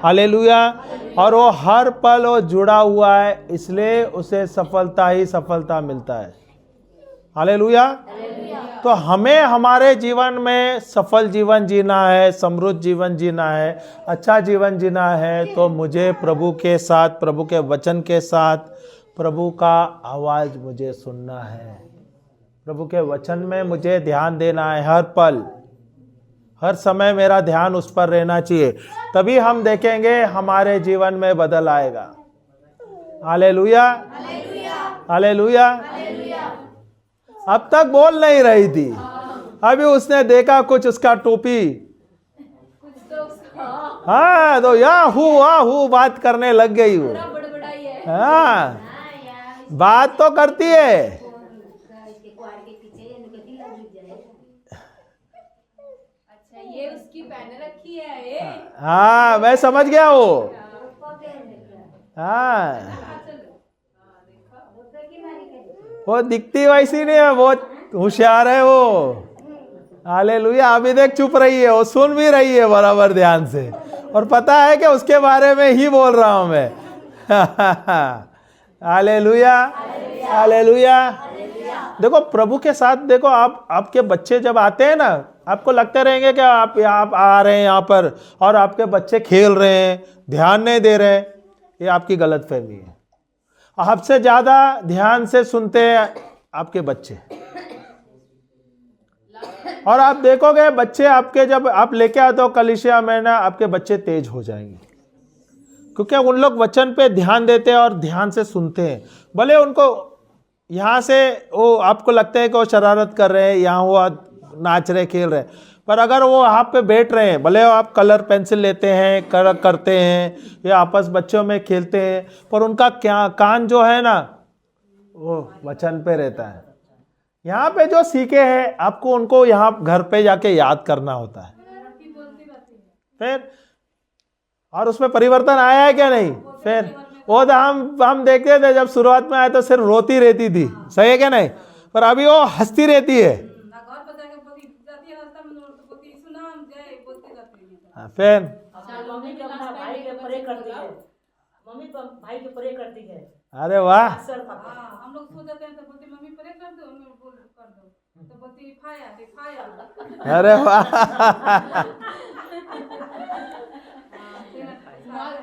हालेलुया। और वो हर पल वो जुड़ा हुआ है, इसलिए उसे सफलता ही सफलता मिलता है। हालेलुया। तो हमें हमारे जीवन में सफल जीवन जीना है, समृद्ध जीवन जीना है, अच्छा जीवन जीना है, तो मुझे प्रभु के साथ, प्रभु के वचन के साथ, प्रभु का आवाज मुझे सुनना है। प्रभु के वचन में मुझे ध्यान देना है। हर पल, हर समय मेरा ध्यान उस पर रहना चाहिए। तभी हम देखेंगे हमारे जीवन में बदल आएगा। हालेलुया। हालेलुया। अब तक बोल नहीं रही थी, अभी उसने देखा कुछ, उसका टोपी, हाँ, तो याहू बात करने लग गई हूँ। हाँ, बात तो करती है। ये उसकी पहन रखी है। हाँ, मैं समझ गया वो। हाँ, वो दिखती वैसी नहीं है, बहुत होशियार है वो। हालेलुया। अभी देख चुप रही है, वो सुन भी रही है बराबर ध्यान से, और पता है कि उसके बारे में ही बोल रहा हूं मैं। हालेलुया। हालेलुया। देखो प्रभु के साथ, देखो आपके बच्चे जब आते हैं ना, आपको लगते रहेंगे कि आप आ रहे हैं यहाँ पर और आपके बच्चे खेल रहे हैं, ध्यान नहीं दे रहे हैं। ये आपकी गलत फहमी है। आपसे ज्यादा ध्यान से सुनते हैं आपके बच्चे। और आप देखोगे बच्चे आपके, जब आप लेके आते हो कलीसिया में ना, आपके बच्चे तेज हो जाएंगे, क्योंकि उन लोग वचन पे ध्यान देते हैं और ध्यान से सुनते हैं। भले उनको यहाँ से वो आपको लगता है कि वो शरारत कर रहे हैं, यहाँ वो नाच रहे खेल रहे हैं, पर अगर वो आप पे बैठ रहे हैं, भले आप कलर पेंसिल लेते हैं, कलर करते हैं या आपस बच्चों में खेलते हैं, पर उनका क्या कान जो है ना वो वचन पे रहता है। यहाँ पे जो सीखे हैं आपको उनको यहाँ घर पे जाके याद करना होता है फिर, और उसमें परिवर्तन आया है क्या नहीं। फिर वो तो हम देखते थे जब शुरुआत में आए तो सिर्फ रोती रहती थी, सही है क्या नहीं, पर अभी वो हंसती रहती है। फिर मम्मी जब भाई के परे करती है, मम्मी भाई के परे करती है। अरे वाह, हम लोग सो जाते हैं तो बोलती मम्मी परे कर दो, कर दो तो बोलती फाया। अरे वाह,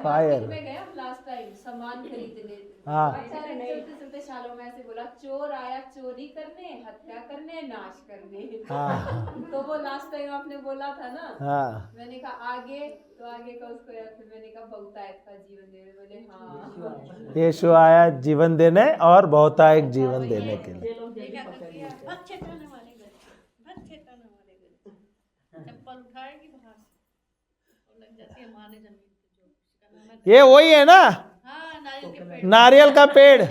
फायर। में गए हम लास्ट टाइम सामान खरीदने। हाँ। चलते चलते शालों में ऐसे बोला, चोर आया चोरी करने, हत्या करने, नाश करने। हाँ तो वो लास्ट टाइम आपने बोला था ना। हाँ, मैंने कहा आगे, तो आगे का उसको याद, फिर मैंने कहा बहुतायत का जीवन देने। बोले हाँ, यीशु आया जीवन देने और बहुतायत जीवन देने के लिए। चप्पल उठाएगी बाहर और लग जाती है माने जमीन पे। ये वही है ना, हाँ, नारियल के पेड़। नारियल का पेड़।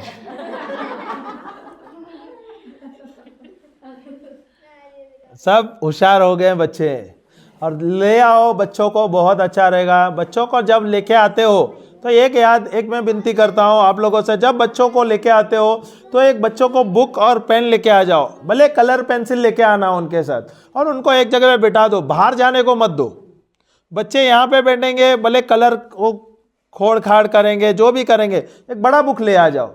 सब होशियार हो गए बच्चे, और ले आओ बच्चों को, बहुत अच्छा रहेगा। बच्चों को जब लेके आते हो तो एक मैं विनती करता हूँ आप लोगों से, जब बच्चों को लेके आते हो तो एक बच्चों को बुक और पेन लेके आ जाओ, भले कलर पेंसिल लेके आना उनके साथ, और उनको एक जगह पे बिठा दो, बाहर जाने को मत दो। बच्चे यहाँ पे बैठेंगे, भले कलर वो खोड़ खाड़ करेंगे, जो भी करेंगे, एक बड़ा बुक ले आ जाओ।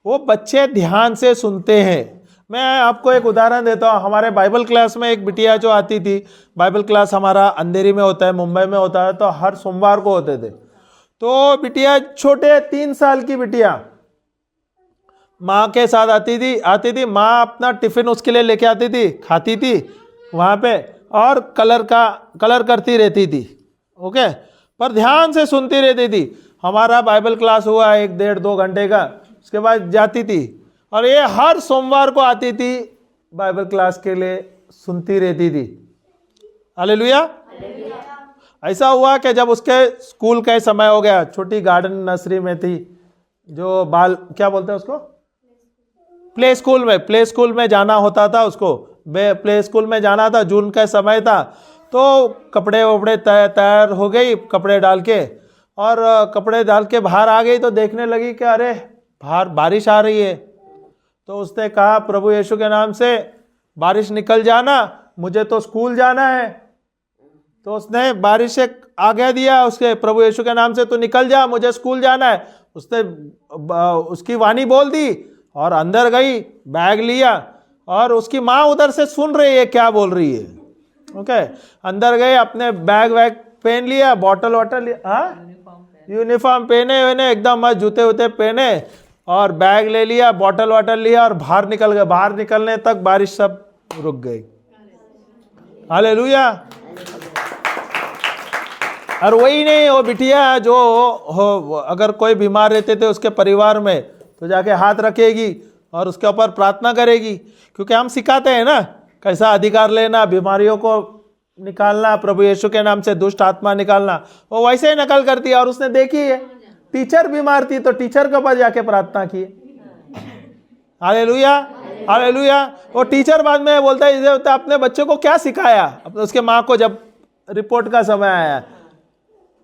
वो बच्चे ध्यान से सुनते हैं। मैं आपको एक उदाहरण देता हूँ। हमारे बाइबल क्लास में एक बिटिया जो आती थी, बाइबल क्लास हमारा अंधेरी में होता है, मुंबई में होता है, तो हर सोमवार को होते थे। तो बिटिया छोटे 3 साल की बिटिया माँ के साथ आती थी। माँ अपना टिफिन उसके लिए लेके आती थी, खाती थी वहाँ पे, और कलर करती रहती थी। ओके, पर ध्यान से सुनती रहती थी। हमारा बाइबल क्लास हुआ 1 डेढ़ 2 घंटे का, उसके बाद जाती थी, और ये हर सोमवार को आती थी बाइबल क्लास के लिए, सुनती रहती थी। हालेलुया। ऐसा हुआ कि जब उसके स्कूल का समय हो गया, छोटी गार्डन नर्सरी में थी, जो क्या बोलते हैं उसको, प्ले स्कूल में जाना होता था उसको, प्ले स्कूल में जाना था, जून का समय था। तो कपड़े वपड़े तैयार हो गई, कपड़े डाल के, और कपड़े डाल के बाहर आ गई तो देखने लगी कि अरे बाहर बारिश आ रही है। तो उसने कहा प्रभु यीशु के नाम से बारिश निकल जाना, मुझे तो स्कूल जाना है। तो उसने बारिश से आज्ञा दिया उसके, प्रभु यीशु के नाम से तू निकल जा, मुझे स्कूल जाना है। उसने उसकी वाणी बोल दी और अंदर गई, बैग लिया, और उसकी माँ उधर से सुन रही है क्या बोल रही है। ओके, अंदर गए, अपने बैग वैग पहन लिया, बॉटल वाटल लिया, यूनिफॉर्म पहने हुए एकदम मस्त, जूते वूते पहने, और बैग ले लिया, बॉटल वाटल लिया, और बाहर निकल गए। बाहर निकलने तक बारिश सब रुक गई। हालेलुया। और वही नहीं, वो बिटिया जो हो, अगर कोई बीमार रहते थे उसके परिवार में, तो जाके हाथ रखेगी और उसके ऊपर प्रार्थना करेगी, क्योंकि हम सिखाते हैं ना कैसा अधिकार लेना, बीमारियों को निकालना, प्रभु यीशु के नाम से दुष्ट आत्मा निकालना। वो वैसे ही नकल करती है। और उसने देखी है, टीचर बीमार थी तो टीचर के पास जाके प्रार्थना की। Hallelujah, hallelujah. वो टीचर बाद में बोलता है अपने बच्चे को क्या सिखाया, उसके माँ को जब रिपोर्ट का समय आया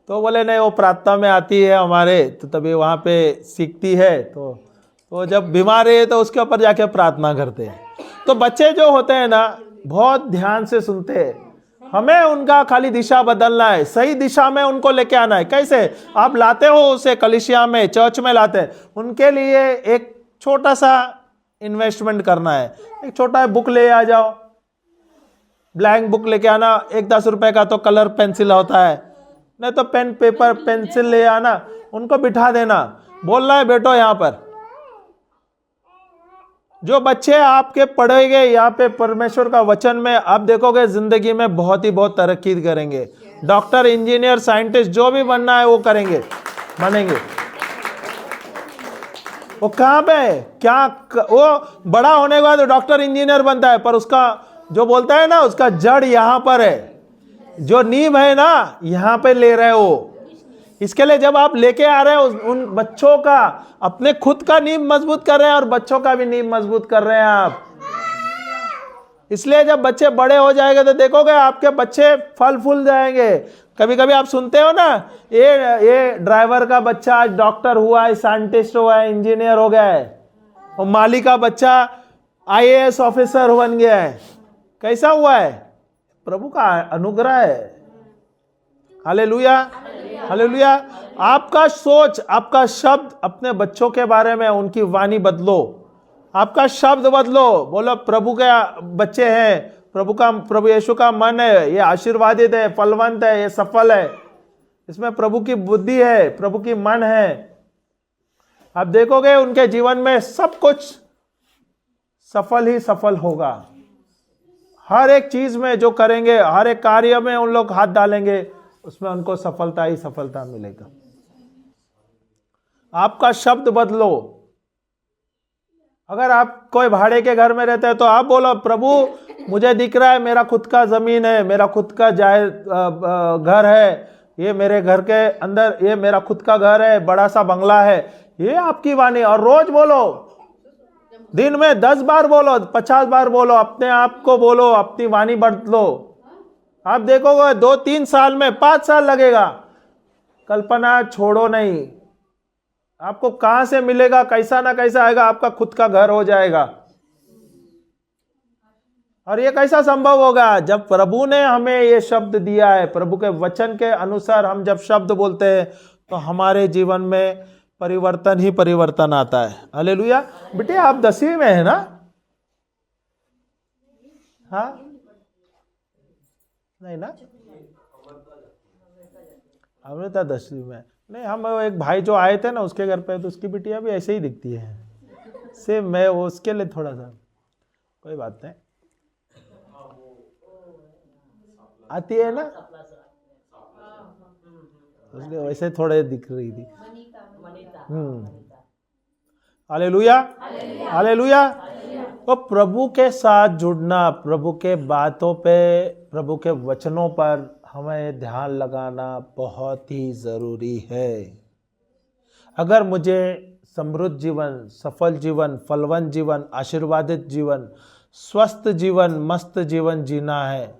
तो बोले नहीं, वो प्रार्थना में आती है हमारे, तो तभी वहाँ पे सीखती है। तो जब बीमार है तो उसके ऊपर जाके प्रार्थना करते हैं। तो बच्चे जो होते हैं ना, बहुत ध्यान से सुनते हैं। हमें उनका खाली दिशा बदलना है, सही दिशा में उनको लेके आना है। कैसे आप लाते हो उसे कलीसिया में, चर्च में लाते हैं, उनके लिए एक छोटा सा इन्वेस्टमेंट करना है। एक छोटा बुक ले आ जाओ, ब्लैंक बुक लेके आना, एक 10 रुपए का तो कलर पेंसिल होता है, नहीं तो पेन पेपर पेंसिल ले आना, उनको बिठा देना, बोलना है बैठो यहाँ पर। जो बच्चे आपके पढ़ेंगे यहाँ पे परमेश्वर का वचन में, आप देखोगे जिंदगी में बहुत तरक्की करेंगे। डॉक्टर, इंजीनियर, साइंटिस्ट जो भी बनना है वो करेंगे, बनेंगे। वो कहाँ पे है? क्या वो बड़ा होने के बाद डॉक्टर इंजीनियर बनता है, पर उसका जो बोलता है ना, उसका जड़ यहाँ पर है, जो नींव है ना यहाँ पे ले रहे हो। इसके लिए जब आप लेके आ रहे हो उन बच्चों का, अपने खुद का नींव मजबूत कर रहे हैं और बच्चों का भी नींव मजबूत कर रहे हैं आप। इसलिए जब बच्चे बड़े हो जाएंगे तो देखोगे आपके बच्चे फल फूल जाएंगे। कभी कभी आप सुनते हो ना, ये ड्राइवर का बच्चा आज डॉक्टर हुआ है, साइंटिस्ट हुआ है, इंजीनियर हो गया है, और माली का बच्चा IAS ऑफिसर बन गया है। कैसा हुआ है? प्रभु का अनुग्रह है। Hallelujah, hallelujah. आपका सोच, आपका शब्द अपने बच्चों के बारे में, उनकी वाणी बदलो, आपका शब्द बदलो। बोलो प्रभु के बच्चे हैं, प्रभु यीशु का मन है, ये आशीर्वादित है, फलवंत है, ये सफल है, इसमें प्रभु की बुद्धि है, प्रभु की मन है। आप देखोगे उनके जीवन में सब कुछ सफल ही सफल होगा। हर एक चीज में जो करेंगे, हर एक कार्य में उन लोग हाथ डालेंगे, उसमें उनको सफलता ही सफलता मिलेगा। आपका शब्द बदलो। अगर आप कोई भाड़े के घर में रहते हैं तो आप बोलो, प्रभु मुझे दिख रहा है मेरा खुद का जमीन है, मेरा खुद का घर है, ये मेरे घर के अंदर, ये मेरा खुद का घर है, बड़ा सा बंगला है। ये आपकी वाणी, और रोज बोलो, दिन में 10 बार बोलो, 50 बार बोलो, अपने आप को बोलो, अपनी वाणी बदलो। आप देखोगे 2-3 साल में, 5 साल लगेगा। कल्पना छोड़ो नहीं। आपको कहां से मिलेगा, कैसा ना कैसा आएगा, आपका खुद का घर हो जाएगा। और ये कैसा संभव होगा? जब प्रभु ने हमें ये शब्द दिया है, प्रभु के वचन के अनुसार हम जब शब्द बोलते हैं तो हमारे जीवन में परिवर्तन ही परिवर्तन आता है। हालेलुया। बेटे आप 10वीं में है ना? हाँ, नहीं ना, अमृता 10वीं में नहीं। हम एक भाई जो आए थे ना उसके घर पे, तो उसकी बिटिया भी ऐसे ही दिखती है सेम। मैं वो उसके लिए थोड़ा सा, कोई बात नहीं, आती है ना, उसके वैसे थोड़े दिख रही थी। Hallelujah, hallelujah. तो प्रभु के साथ जुड़ना, प्रभु के बातों पे, प्रभु के वचनों पर हमें ध्यान लगाना बहुत ही जरूरी है। अगर मुझे समृद्ध जीवन, सफल जीवन, फलवंत जीवन, आशीर्वादित जीवन, स्वस्थ जीवन, मस्त जीवन जीना है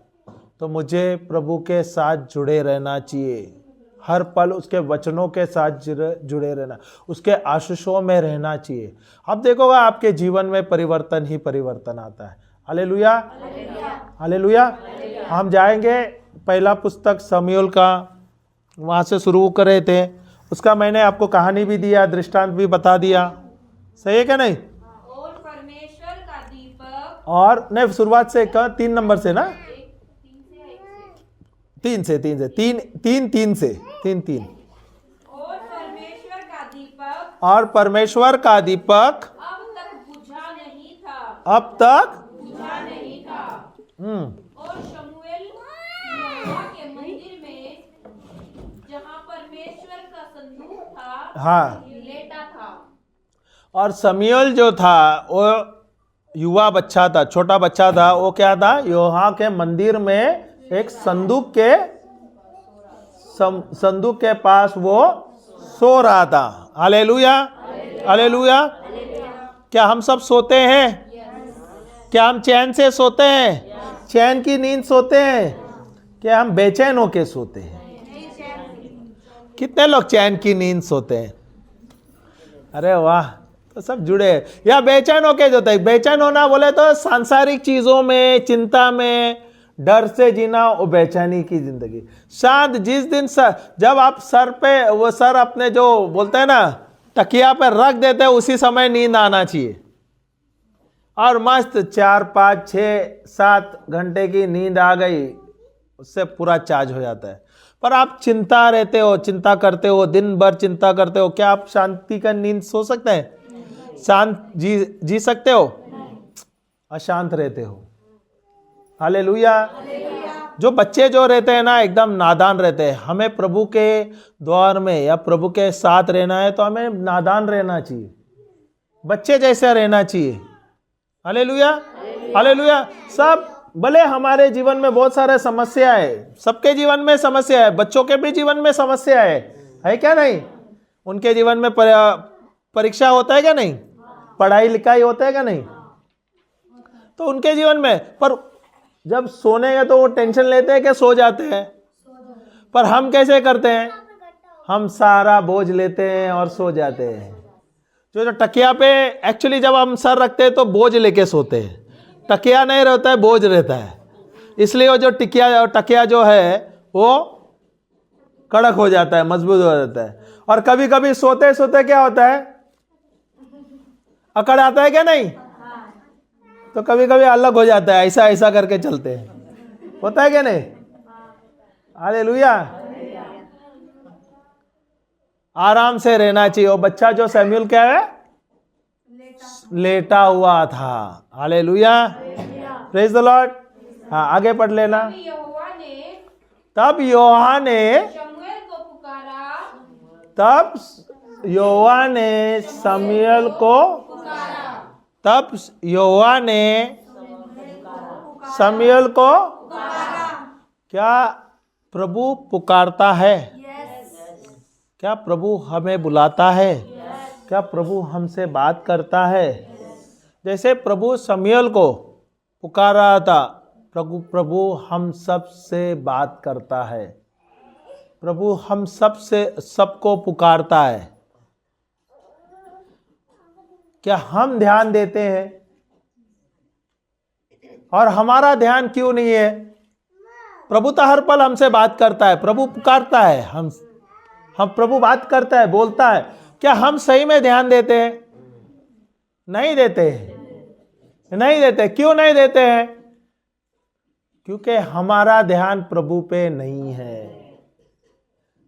तो मुझे प्रभु के साथ जुड़े रहना चाहिए। हर पल उसके वचनों के साथ जुड़े रहना, उसके आशीषों में रहना चाहिए। अब देखोगे आपके जीवन में परिवर्तन ही परिवर्तन आता है। Hallelujah, hallelujah. हम जाएंगे पहला पुस्तक शमूएल का, वहां से शुरू कर रहे थे। उसका मैंने आपको कहानी भी दिया, दृष्टांत भी बता दिया। सही है क्या नहीं? और परमेश्वर का दीपक, और नहीं, शुरुआत से 3 नंबर से ना, 3 से 3 से 3 से 3 और परमेश्वर का दीपक, और परमेश्वर का दीपक अब तक बुझा नहीं था, अब तक बुझा नहीं था। और शमूएल यहोवा के मंदिर में, जहाँ परमेश्वर का संदूक था, हाँ। लेटा था। और शमूएल जो था वो युवा बच्चा था, छोटा बच्चा था। वो क्या था? यहोवा के मंदिर में एक संदूक के पास वो सो रहा था। Hallelujah, hallelujah. क्या हम सब सोते हैं? क्या हम चैन से सोते हैं? चैन की नींद सोते हैं? क्या हम बेचैन होके सोते हैं? कितने लोग चैन की नींद सोते हैं? अरे वाह, तो सब जुड़े। या बेचैन होके सोते हैं। बेचैन होना बोले तो सांसारिक चीजों में, चिंता में, डर से जीना, वो बेचैनी की जिंदगी। शांत, जिस दिन जब आप सर पे वो सर अपने जो बोलते हैं ना तकिया पे रख देते हैं, उसी समय नींद आना चाहिए। और मस्त 4, 5, 6, 7 घंटे की नींद आ गई, उससे पूरा चार्ज हो जाता है। पर आप चिंता रहते हो, चिंता करते हो, दिन भर चिंता करते हो, क्या आप शांति का नींद सो सकते हैं? शांत जी सकते हो? अशांत रहते हो। हालेलुया। जो बच्चे जो रहते हैं ना, एकदम नादान रहते हैं। हमें प्रभु के द्वार में या प्रभु के साथ रहना है तो हमें नादान रहना चाहिए, बच्चे जैसा रहना चाहिए। Hallelujah, hallelujah. सब भले हमारे जीवन में बहुत सारे समस्या है, सबके जीवन में समस्या है, बच्चों के भी जीवन में समस्या है क्या नहीं? उनके जीवन में परीक्षा होता है क्या नहीं? पढ़ाई लिखाई होता है क्या नहीं? तो उनके जीवन में, पर जब सोने का तो वो टेंशन लेते हैं कि सो जाते हैं। पर हम कैसे करते हैं? हम सारा बोझ लेते हैं और सो जाते हैं। जो तकिया पे एक्चुअली जब हम सर रखते हैं तो बोझ लेके सोते हैं, तकिया नहीं रहता है, बोझ रहता है। इसलिए वो जो तकिया जो है वो कड़क हो जाता है, मजबूत हो जाता है। और कभी कभी सोते सोते क्या होता है? अकड़ आता है क्या नहीं? तो कभी कभी अलग हो जाता है, ऐसा ऐसा करके चलते हैं, होता है क्या नहीं? हालेलुया। आराम से रहना चाहिए। वो बच्चा जो सैमुअल क्या है? लेटा हुआ था। Hallelujah, praise the Lord. हाँ, आगे पढ़ लेना। तब यहोवा ने शमूएल को पुकारा, तब यहोवा ने शमूएल को तब यहोवा ने शमूएल को क्या प्रभु पुकारता है? क्या प्रभु हमें बुलाता है? क्या प्रभु हमसे बात करता है? जैसे प्रभु शमूएल को पुकार रहा था, प्रभु हम सब से बात करता है। प्रभु हम सबको पुकारता है। क्या हम ध्यान देते हैं? और हमारा ध्यान क्यों नहीं है? प्रभु तो हर पल हमसे बात करता है, प्रभु पुकारता है, हम प्रभु बात करता है, बोलता है। क्या हम सही में ध्यान देते हैं? नहीं देते हैं, नहीं देते। क्यों नहीं देते हैं? क्योंकि हमारा ध्यान प्रभु पे नहीं है।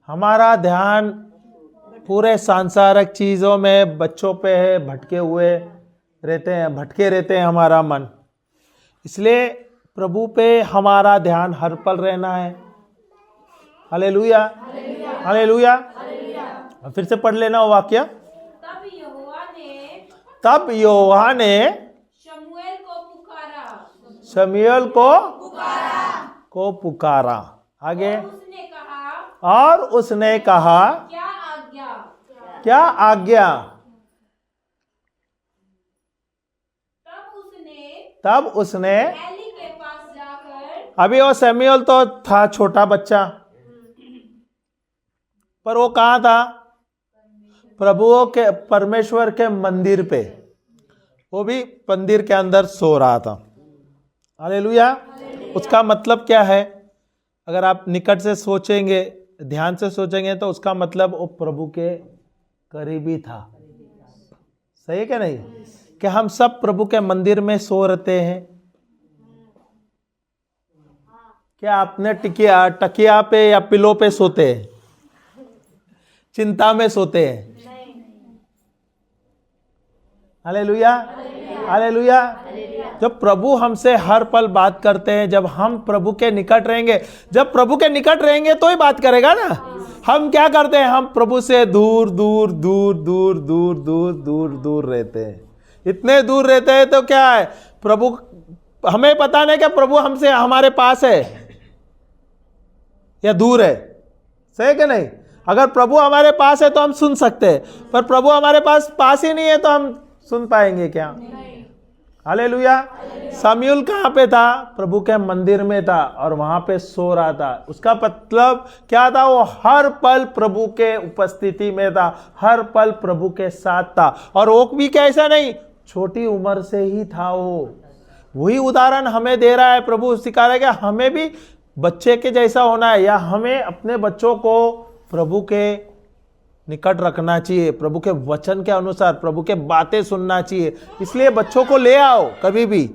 हमारा ध्यान पूरे सांसारिक चीजों में, बच्चों पे है, भटके रहते हैं हमारा मन। इसलिए प्रभु पे हमारा ध्यान हर पल रहना है। Hallelujah, hallelujah. फिर से पढ़ लेना वो वाक्य। तब यहोवा ने शमूएल को पुकारा, शमूएल को पुकारा। आगे। और और उसने कहा क्या आज्ञा? क्या आज्ञा? तब उसने एली के पास जाकर, अभी वो शमूएल तो था छोटा बच्चा, पर वो कहाँ था? प्रभुओं के, परमेश्वर के मंदिर पे, वो भी मंदिर के अंदर सो रहा था। हालेलुया। उसका मतलब क्या है? अगर आप निकट से सोचेंगे, ध्यान से सोचेंगे, तो उसका मतलब वो प्रभु के करीबी था। सही है क्या नहीं? कि हम सब प्रभु के मंदिर में सो रहते हैं। क्या आपने तकिया पे या पिलो पे सोते हैं? चिंता में सोते हैं? Hallelujah, hallelujah. जब प्रभु हमसे हर पल बात करते हैं, जब हम प्रभु के निकट रहेंगे, जब प्रभु के निकट रहेंगे तो ही बात करेगा ना। हम क्या करते हैं? हम प्रभु से दूर दूर दूर दूर दूर दूर दूर दूर रहते हैं। इतने दूर रहते हैं तो क्या है? प्रभु, हमें पता नहीं कि प्रभु हमसे, हमारे पास है या दूर है। सही कि नहीं? अगर प्रभु हमारे पास है तो हम सुन सकते हैं, पर प्रभु हमारे पास ही नहीं है तो हम सुन पाएंगे क्या? हालेलुया। शमूएल कहाँ पे था? प्रभु के मंदिर में था और वहां पे सो रहा था। उसका मतलब क्या था? वो हर पल प्रभु के उपस्थिति में था, हर पल प्रभु के साथ था। और वो भी कैसा नहीं, छोटी उम्र से ही था वो। वही उदाहरण हमें दे रहा है प्रभु, सिखा रहा है कि हमें भी बच्चे के जैसा होना है, या हमें अपने बच्चों को प्रभु के निकट रखना चाहिए, प्रभु के वचन के अनुसार प्रभु के बातें सुनना चाहिए। इसलिए बच्चों को ले आओ कभी भी,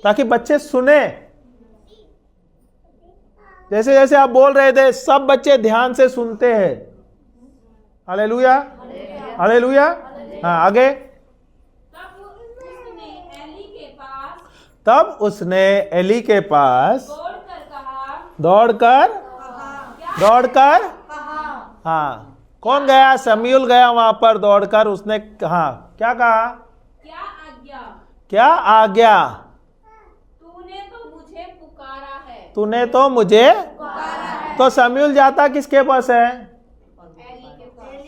ताकि बच्चे सुने। जैसे जैसे आप बोल रहे थे, सब बच्चे ध्यान से सुनते हैं। Hallelujah, hallelujah. हाँ, आगे। तब उसने एली के पास दौड़कर हाँ, कौन गया? शमूएल गया वहां पर दौड़कर। उसने हाँ क्या कहा? क्या आज्ञा? तूने तो मुझे पुकारा है। तूने तो मुझे तो शमूएल जाता किसके पास है?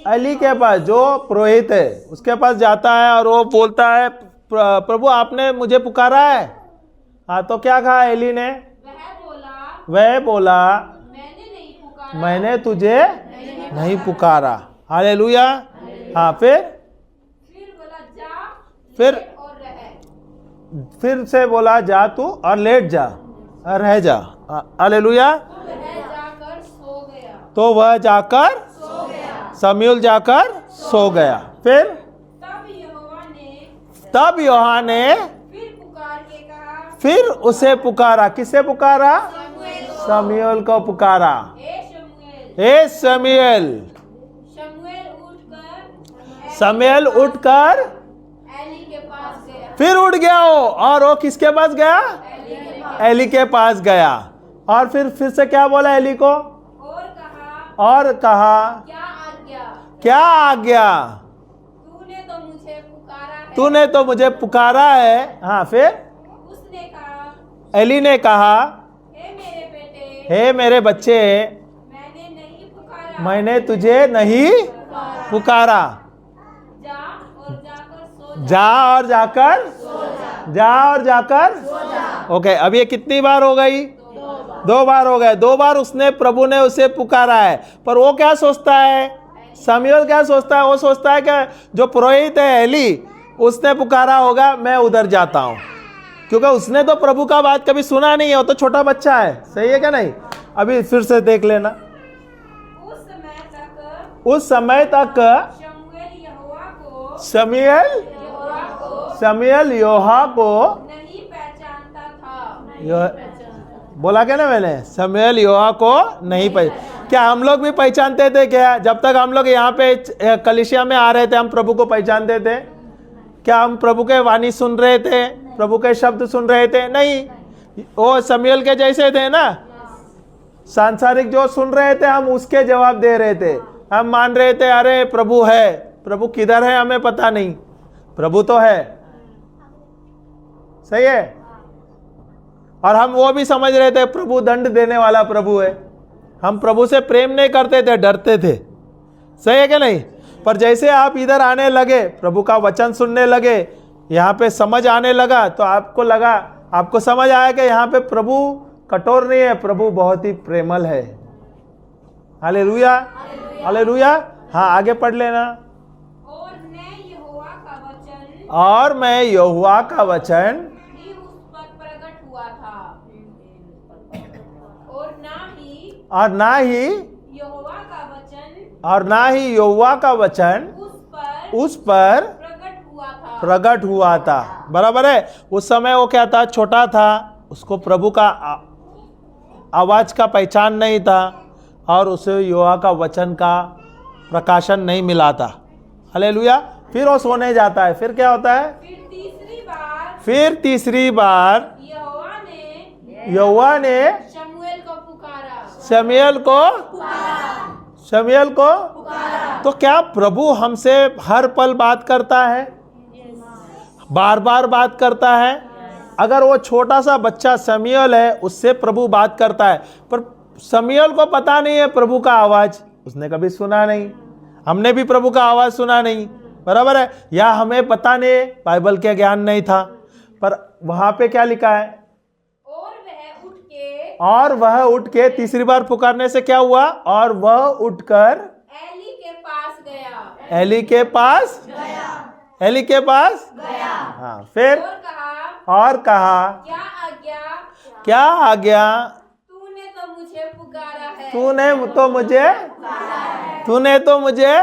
एली के पास, जो पुरोहित है उसके पास जाता है और वो बोलता है, प्रभु आपने मुझे पुकारा है। हाँ, तो क्या कहा एली ने? वह बोला मैंने तुझे नहीं पुकारा। हालेलुया। हाँ, फिर बोला जा, फिर और रह। फिर से बोला जा तू और लेट जा और रह जा। हालेलुया। जाकर सो गया। तो वह जाकर शमूएल जाकर सो गया। फिर तब यहोवा ने फिर पुकार के कहा, फिर उसे पुकारा। किसे पुकारा? शमूएल को पुकारा। हे शमूएल। शमूएल उठकर एली के पास गया। फिर उठ गया वो, और वो किसके पास गया? एली के पास गया। और फिर से क्या बोला एली को? और कहा क्या आज्ञा? तूने तो मुझे पुकारा है। तूने तो मुझे पुकारा है। हाँ, फिर उसने कहा, एली ने कहा, हे मेरे बेटे, हे मेरे बच्चे, मैंने नहीं पुकारा। मैंने तुझे नहीं पुकारा। जा और जाकर ओके। अब ये कितनी बार हो गई? 2 बार हो गए। 2 बार उसने प्रभु ने उसे पुकारा है। पर वो क्या सोचता है? शमूएल क्या सोचता है? वो सोचता है कि जो पुरोहित है एली, उसने पुकारा होगा, मैं उधर जाता हूँ। क्योंकि उसने तो प्रभु का बात कभी सुना नहीं है, वो तो छोटा बच्चा है। सही है क्या नहीं? अभी फिर से देख लेना। उस समय तक शमूएल यहोवा को नहीं पहचानता था। बोला क्या ना मैंने? शमूएल यहोवा को नहीं पहचान। क्या हम लोग भी पहचानते थे क्या? जब तक हम लोग यहाँ पे कलीसिया में आ रहे थे, हम प्रभु को पहचानते थे क्या? हम प्रभु के वाणी सुन रहे थे, प्रभु के शब्द सुन रहे थे? नहीं। वो शमूएल के जैसे थे ना, सांसारिक जो सुन रहे थे हम उसके जवाब दे रहे थे। हम मान रहे थे अरे प्रभु है, प्रभु किधर है हमें पता नहीं, प्रभु तो है। सही है। और हम वो भी समझ रहे थे प्रभु दंड देने वाला प्रभु है। हम प्रभु से प्रेम नहीं करते थे, डरते थे। सही है कि नहीं? पर जैसे आप इधर आने लगे, प्रभु का वचन सुनने लगे, यहाँ पे समझ आने लगा, तो आपको समझ आया कि यहाँ पे प्रभु कठोर नहीं है, प्रभु बहुत ही प्रेमल है। Hallelujah, hallelujah. हाँ, आगे पढ़ लेना। और मैं यहोवा का वचन ही उस पर प्रकट हुआ था, और ना ही यहोवा का वचन उस पर प्रकट हुआ था। बराबर है। उस समय वो क्या था? छोटा था, उसको प्रभु का आवाज का पहचान नहीं था, और उसे यहोवा का वचन का प्रकाशन नहीं मिला था। हालेलुया। फिर वो सोने जाता है। फिर क्या होता है? फिर तीसरी बार यहोवा ने शमूएल को तो क्या प्रभु हमसे हर पल बात करता है? बार बार बात करता है। अगर वो छोटा सा बच्चा शमूएल है, उससे प्रभु बात करता है, पर शमूएल को पता नहीं है प्रभु का आवाज, उसने कभी सुना नहीं। हमने भी प्रभु का आवाज सुना नहीं। बराबर है। या हमें पता नहीं, बाइबल के ज्ञान नहीं था। पर वहां पे क्या लिखा है? और वह उठ के तीसरी बार पुकारने से क्या हुआ? और वह उठकर एली के पास गया। एली के पास गया। हाँ, फिर और कहा क्या आज्ञा? तूने तो मुझे पुकारा है। तूने तो मुझे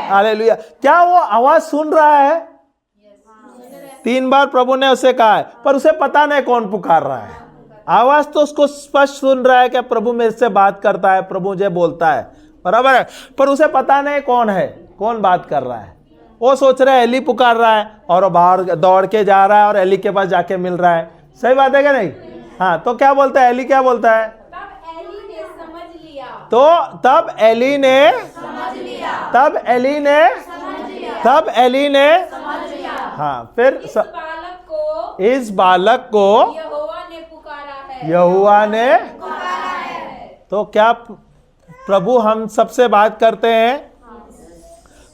हालेलुया। क्या वो आवाज सुन रहा है? 3 बार प्रभु ने उसे कहा है, पर उसे पता नहीं कौन पुकार रहा है। आवाज तो उसको स्पष्ट सुन रहा है कि प्रभु मेरे से बात करता है, प्रभु मुझे बोलता है, बराबर है, पर उसे पता नहीं कौन है, कौन बात कर रहा है। वो सोच रहा है एली पुकार रहा है, और वो बाहर दौड़ के जा रहा है और एली के पास जाके मिल रहा है। सही बात है क्या नहीं? हाँ, तो क्या बोलता है एली? क्या बोलता है? तो तब एली ने हाँ, फिर इस बालक को यहोवा ने तो क्या प्रभु हम सबसे बात करते हैं?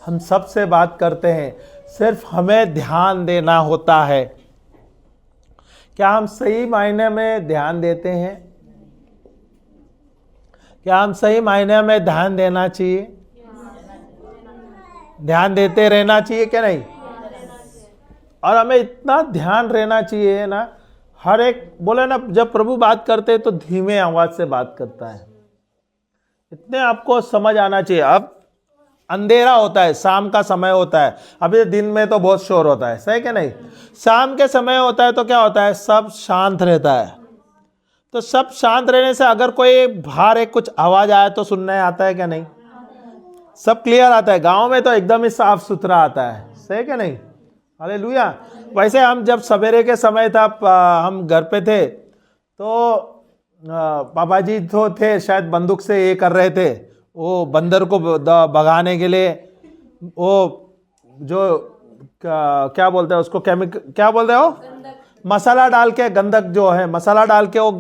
हम सबसे बात करते हैं, सिर्फ हमें ध्यान देना होता है। क्या हम सही मायने में ध्यान देते हैं? क्या हम सही मायने में ध्यान देना चाहिए? ध्यान देते रहना चाहिए क्या नहीं? और हमें इतना ध्यान रहना चाहिए ना, हर एक बोले ना, जब प्रभु बात करते हैं तो धीमे आवाज से बात करता है। इतने आपको समझ आना चाहिए। अब अंधेरा होता है, शाम का समय होता है, अभी दिन में तो बहुत शोर होता है, सही क्या नहीं? शाम के समय होता है तो क्या होता है? सब शांत रहता है। तो सब शांत रहने से अगर कोई बाहर एक कुछ आवाज आया तो सुनने आता है क्या नहीं? सब क्लियर आता है। गांव में तो एकदम ही साफ सुथरा आता है, सही क्या नहीं? हालेलुया। वैसे हम जब सवेरे के समय था, हम घर पे थे, तो पापा जी तो थे, शायद बंदूक से ये कर रहे थे, वो बंदर को भगाने के लिए, वो जो क्या बोलते हैं उसको, केमिकल क्या बोलते हैं वो, मसाला डाल के, गंधक जो है मसाला डाल के वो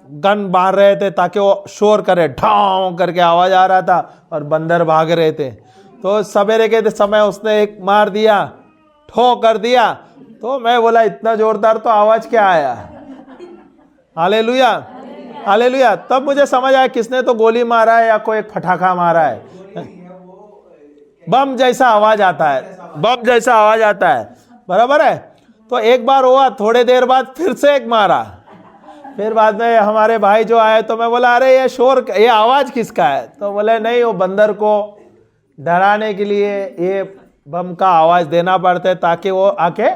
गन मार रहे थे ताकि वो शोर करे, ढां करके आवाज आ रहा था और बंदर भाग रहे थे। तो सवेरे के समय उसने एक मार दिया, ठो कर दिया। तो मैं बोला इतना जोरदार तो आवाज क्या आया? Hallelujah, hallelujah. तब मुझे समझ आया किसने तो गोली मारा है या कोई फटाखा मारा है। बम जैसा आवाज आता है, बम जैसा आवाज आता है, बराबर है। तो एक बार हुआ, थोड़े देर बाद फिर से एक मारा। फिर बाद में हमारे भाई जो आए तो मैं बोला अरे ये शोर, ये आवाज किसका है? तो बोले नहीं, वो बंदर को डराने के लिए ये बम का आवाज देना पड़ता है ताकि वो आके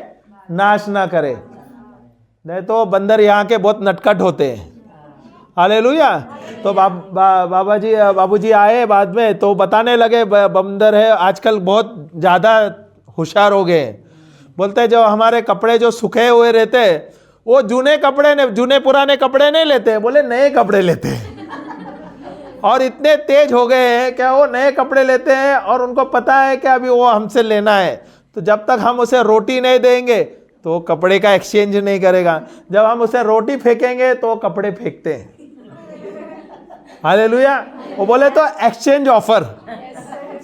नाश ना करे, नहीं तो बंदर यहाँ के बहुत नटखट होते हैं। हालेलुया। तो बाबूजी आए बाद में तो बताने लगे बंदर है आजकल बहुत ज़्यादा होशियार हो गए। बोलते जो हमारे कपड़े जो सूखे हुए रहते, वो जूने पुराने कपड़े नहीं लेते, बोले नए कपड़े लेते हैं। और इतने तेज हो गए हैं क्या, वो नए कपड़े लेते हैं और उनको पता है कि अभी वो हमसे लेना है, तो जब तक हम उसे रोटी नहीं देंगे तो कपड़े का एक्सचेंज नहीं करेगा। जब हम उसे रोटी फेंकेंगे तो कपड़े फेंकते हैं। हालेलुया। वो बोले तो एक्सचेंज ऑफर,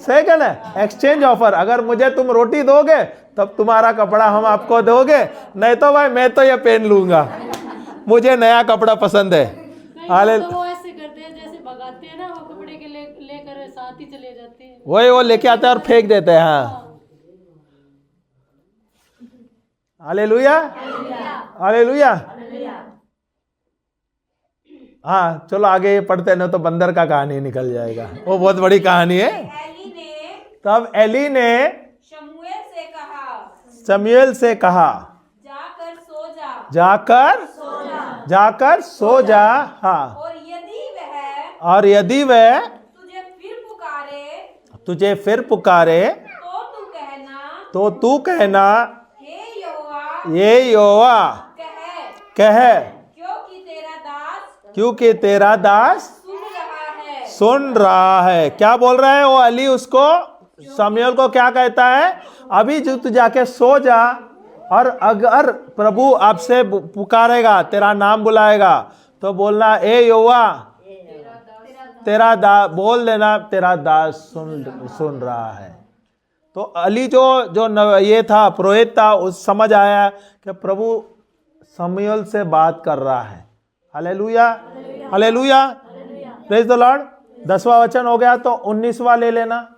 सही क्या ना? एक्सचेंज ऑफर, अगर मुझे तुम रोटी दोगे तब तुम्हारा कपड़ा हम आपको दोगे, नहीं तो भाई मैं तो ये पहन लूंगा, मुझे नया कपड़ा पसंद है। तो वो ऐसे करते हैं जैसे भगाते हैं ना, वो कपड़े के लेकर साथ ही चले जाते हैं, वही वो लेके आते हैं और फेंक देते हैं। हाँ, हालेलुया, हालेलुया। हाँ, चलो आगे पढ़ते हैं, ना तो बंदर का कहानी निकल जाएगा, वो बहुत बड़ी कहानी है। तब एली ने शमूएल से कहा जाकर सो जा। हाँ, और यदि वह तुझे फिर पुकारे तो तू कहना ये यहोवा कह, क्योंकि तेरा दास सुन रहा है। क्या बोल रहा है वो अली? उसको शमूएल को क्या कहता है? अभी जो तू जाके सो जा, और अगर प्रभु आपसे पुकारेगा, तेरा नाम बुलाएगा, तो बोलना ए यहोवा, तेरा दास, बोल देना तेरा दास सुन रहा है। तो अली जो ये था, पुरोहित था, उस समझ आया कि प्रभु शमूएल से बात कर रहा है। Hallelujah, hallelujah, praise the Lord. 10वां वचन हो गया, तो 19वां ले लेना।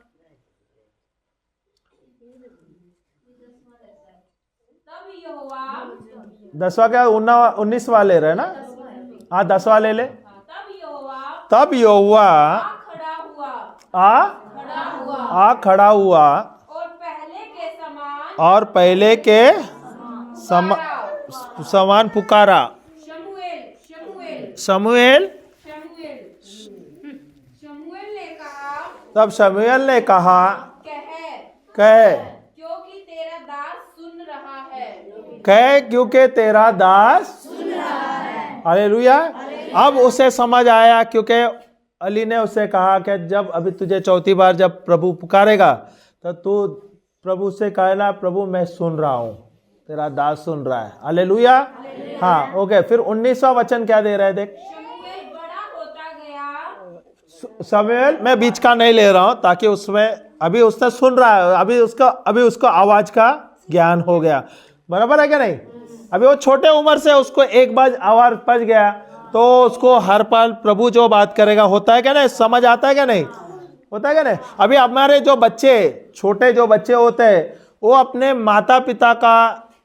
दसवां क्या, 19वां ले रहे ना? हाँ, 10वां ले ले। तब यहोवा आ खड़ा हुआ और पहले के समान और पहले के समान पुकारा। शमूएल शमूएल शमूएल शमूएल शमूएल ने कहा, तब शमूएल ने कहा, कह क्योंकि तेरा दास सुन रहा है। क्योंकि तेरा दास सुन रहा है। हालेलुया। अब उसे समझ आया, क्योंकि अली ने उसे कहा कि जब अभी तुझे चौथी बार जब प्रभु पुकारेगा तो तू प्रभु से कहना, प्रभु मैं सुन रहा हूं, तेरा दास सुन रहा है। हालेलुया। हाँ, ओके। फिर 19वां वचन क्या दे रहा है, देख। शमूएल बड़ा होता गया। शमूएल, मैं बीच का नहीं ले रहा हूं ताकि उसमें अभी उसने सुन रहा है, अभी उसको आवाज का ज्ञान हो गया, बराबर है क्या नहीं। अभी वो छोटे उम्र से उसको एक बार आवाज पच गया तो उसको हर पल प्रभु जो बात करेगा होता है क्या नहीं, समझ आता है क्या नहीं, होता है क्या नहीं। अभी हमारे जो बच्चे, छोटे जो बच्चे होते हैं, वो अपने माता पिता का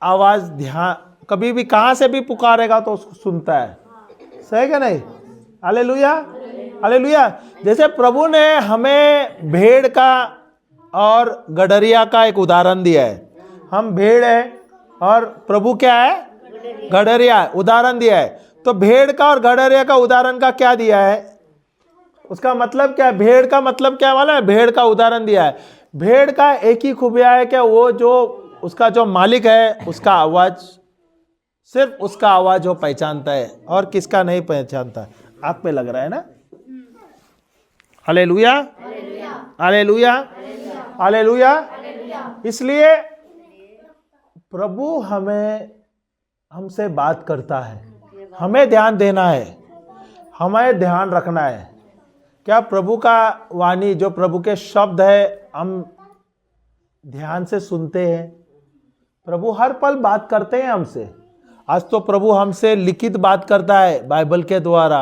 आवाज ध्यान कभी भी कहां से भी पुकारेगा तो उसको सुनता है, सही क्या नहीं। Hallelujah, hallelujah. जैसे प्रभु ने हमें भेड़ का और गडरिया का एक उदाहरण दिया है। हम भेड़ है और प्रभु क्या है, गडरिया, उदाहरण दिया है। तो भेड़ का और गडरिया का उदाहरण का क्या दिया है, उसका मतलब क्या है, भेड़ का मतलब क्या वाला है, भेड़ का उदाहरण दिया है। भेड़ का एक ही खूबिया है कि वो जो उसका जो मालिक है उसका आवाज, सिर्फ उसका आवाज वो पहचानता है और किसका नहीं पहचानता। आप पे लग रहा है ना। Hallelujah, hallelujah, hallelujah. इसलिए प्रभु हमसे बात करता है, हमें ध्यान देना है, हमें ध्यान रखना है। क्या प्रभु का वाणी, जो प्रभु के शब्द है, हम ध्यान से सुनते हैं। प्रभु हर पल बात करते हैं हमसे। आज तो प्रभु हमसे लिखित बात करता है बाइबल के द्वारा,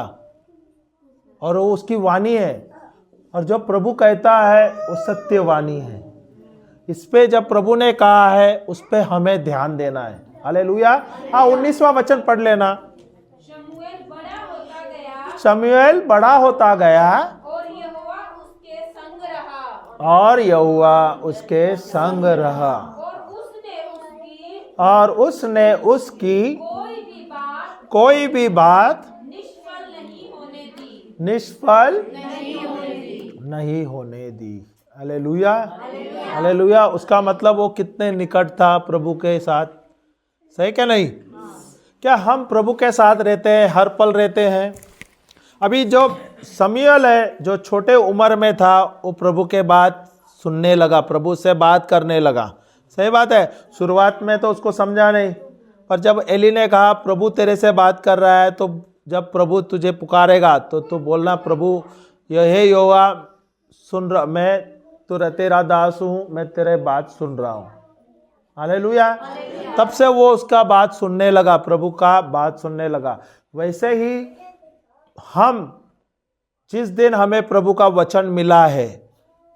और वो उसकी वाणी है, और जो प्रभु कहता है वो सत्य वाणी है। इस पे जब प्रभु ने कहा है उस पे हमें ध्यान देना है। हालेलुया। हाँ, 19वां वचन पढ़ लेना। शमूएल बड़ा होता गया शमूएल बड़ा होता गया और यहोवा उसके संग रहा। और यहोवा उसके संग रहा और उसने उसकी कोई भी बात निष्फल नहीं होने दी। निष्फल नहीं होने दी। Hallelujah, hallelujah. उसका मतलब वो कितने निकट था प्रभु के साथ, सही क्या नहीं। क्या हम प्रभु के साथ रहते हैं, हर पल रहते हैं। अभी जो शमूएल है, जो छोटे उम्र में था, वो प्रभु के बात सुनने लगा, प्रभु से बात करने लगा। सही बात है। शुरुआत में तो उसको समझा नहीं, पर जब एली ने कहा प्रभु तेरे से बात कर रहा है, तो जब प्रभु तुझे पुकारेगा तो तू बोलना, प्रभु हे यहोवा सुन रहा, मैं तेरा दास हूँ, मैं तेरे बात सुन रहा हूँ। हालेलुया। तब से वो उसका बात सुनने लगा, प्रभु का बात सुनने लगा। वैसे ही हम जिस दिन हमें प्रभु का वचन मिला है,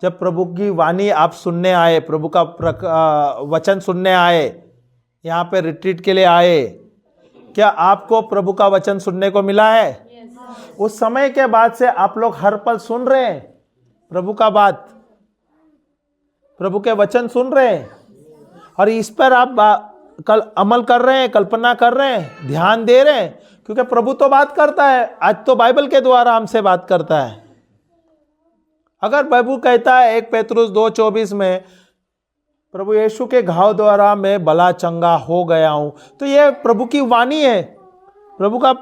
जब प्रभु की वाणी आप सुनने आए, प्रभु का वचन सुनने आए, यहाँ पे रिट्रीट के लिए आए, क्या आपको प्रभु का वचन सुनने को मिला है? उस समय के बाद से आप लोग हर पल सुन रहे हैं प्रभु का बात, प्रभु के वचन सुन रहे हैं, और इस पर आप कल अमल कर रहे हैं, कल्पना कर रहे हैं, ध्यान दे रहे हैं, क्योंकि प्रभु तो बात करता है। आज तो बाइबल के द्वारा हमसे बात करता है। अगर प्रभु कहता है 1 पेतरुस 2:24 में, प्रभु यीशु के घाव द्वारा मैं भला चंगा हो गया हूं, तो यह प्रभु की वाणी है, प्रभु का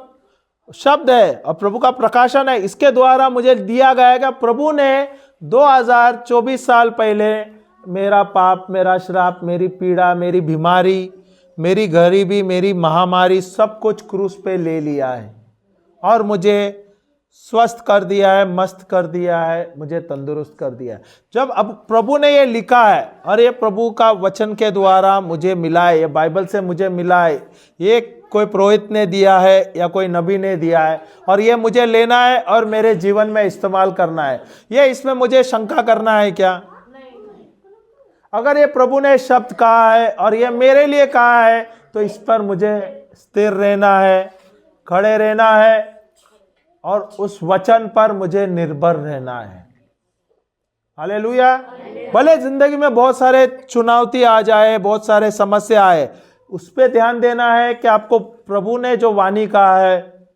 शब्द है और प्रभु का प्रकाशन है। इसके द्वारा मुझे दिया गया है कि प्रभु ने 2024 साल पहले मेरा पाप, मेरा श्राप, मेरी पीड़ा, मेरी बीमारी, मेरी गरीबी, मेरी महामारी, सब कुछ क्रूस पे ले लिया है और मुझे स्वस्थ कर दिया है, मस्त कर दिया है, मुझे तंदुरुस्त कर दिया है। जब अब प्रभु ने ये लिखा है और ये प्रभु का वचन के द्वारा मुझे मिला है, ये बाइबल से मुझे मिला है, ये कोई पुरोहित ने दिया है या कोई नबी ने दिया है, और ये मुझे लेना है और मेरे जीवन में इस्तेमाल करना है, ये इसमें मुझे शंका करना है क्या? अगर ये प्रभु ने शब्द कहा है और ये मेरे लिए कहा है, तो इस पर मुझे स्थिर रहना है, खड़े रहना है और उस वचन पर मुझे निर्भर रहना है। हालेलुया। भले जिंदगी में बहुत सारे चुनौती आ जाए, बहुत सारे समस्या आए, उस पे ध्यान देना है कि आपको प्रभु ने जो वाणी कहा है,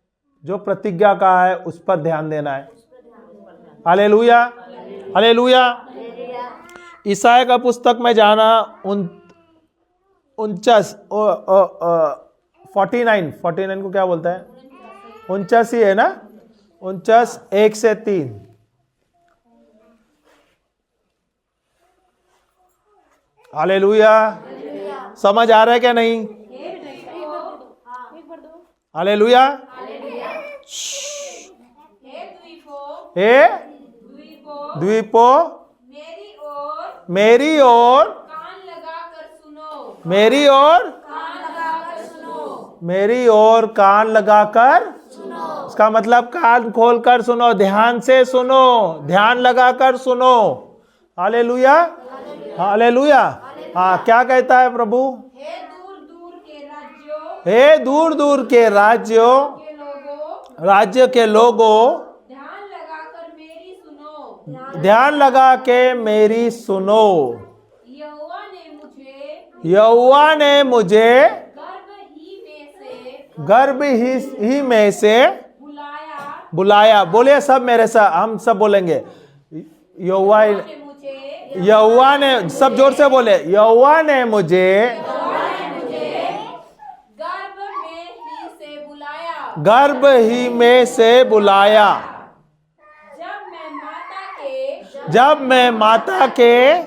जो प्रतिज्ञा कहा है, उस पर ध्यान देना है। Hallelujah, hallelujah. ईसाया का पुस्तक में जाना 49 को क्या बोलता है? 49 ही है ना? 49 1 से 3। हालेलुया। समझ आ रहा है क्या नहीं? हालेलुया। हे द्वीपो मेरी ओर कान लगाकर सुनो, मेरी ओर मेरी ओर कान लगाकर सुनो। इसका मतलब कान खोलकर सुनो, ध्यान से सुनो, ध्यान लगाकर सुनो। Hallelujah, hallelujah. हाँ, क्या कहता है प्रभु? हे दूर दूर के राज्यों हे दूर दूर के राज्यों, के लोगों, राज्य के लोगों, ध्यान लगाकर मेरी सुनो। ध्यान लगा के मेरी सुनो। यहोवा ने मुझे गर्भ ही में से बुलाया, बुलाया। बोलिए सब मेरे साथ, हम सब बोलेंगे। यहोवा मुझे यहोवा ने, सब जोर से बोले, यहोवा ने मुझे गर्भ में ही से बुलाया। गर्भ ही में से बुलाया। जब मैं माता के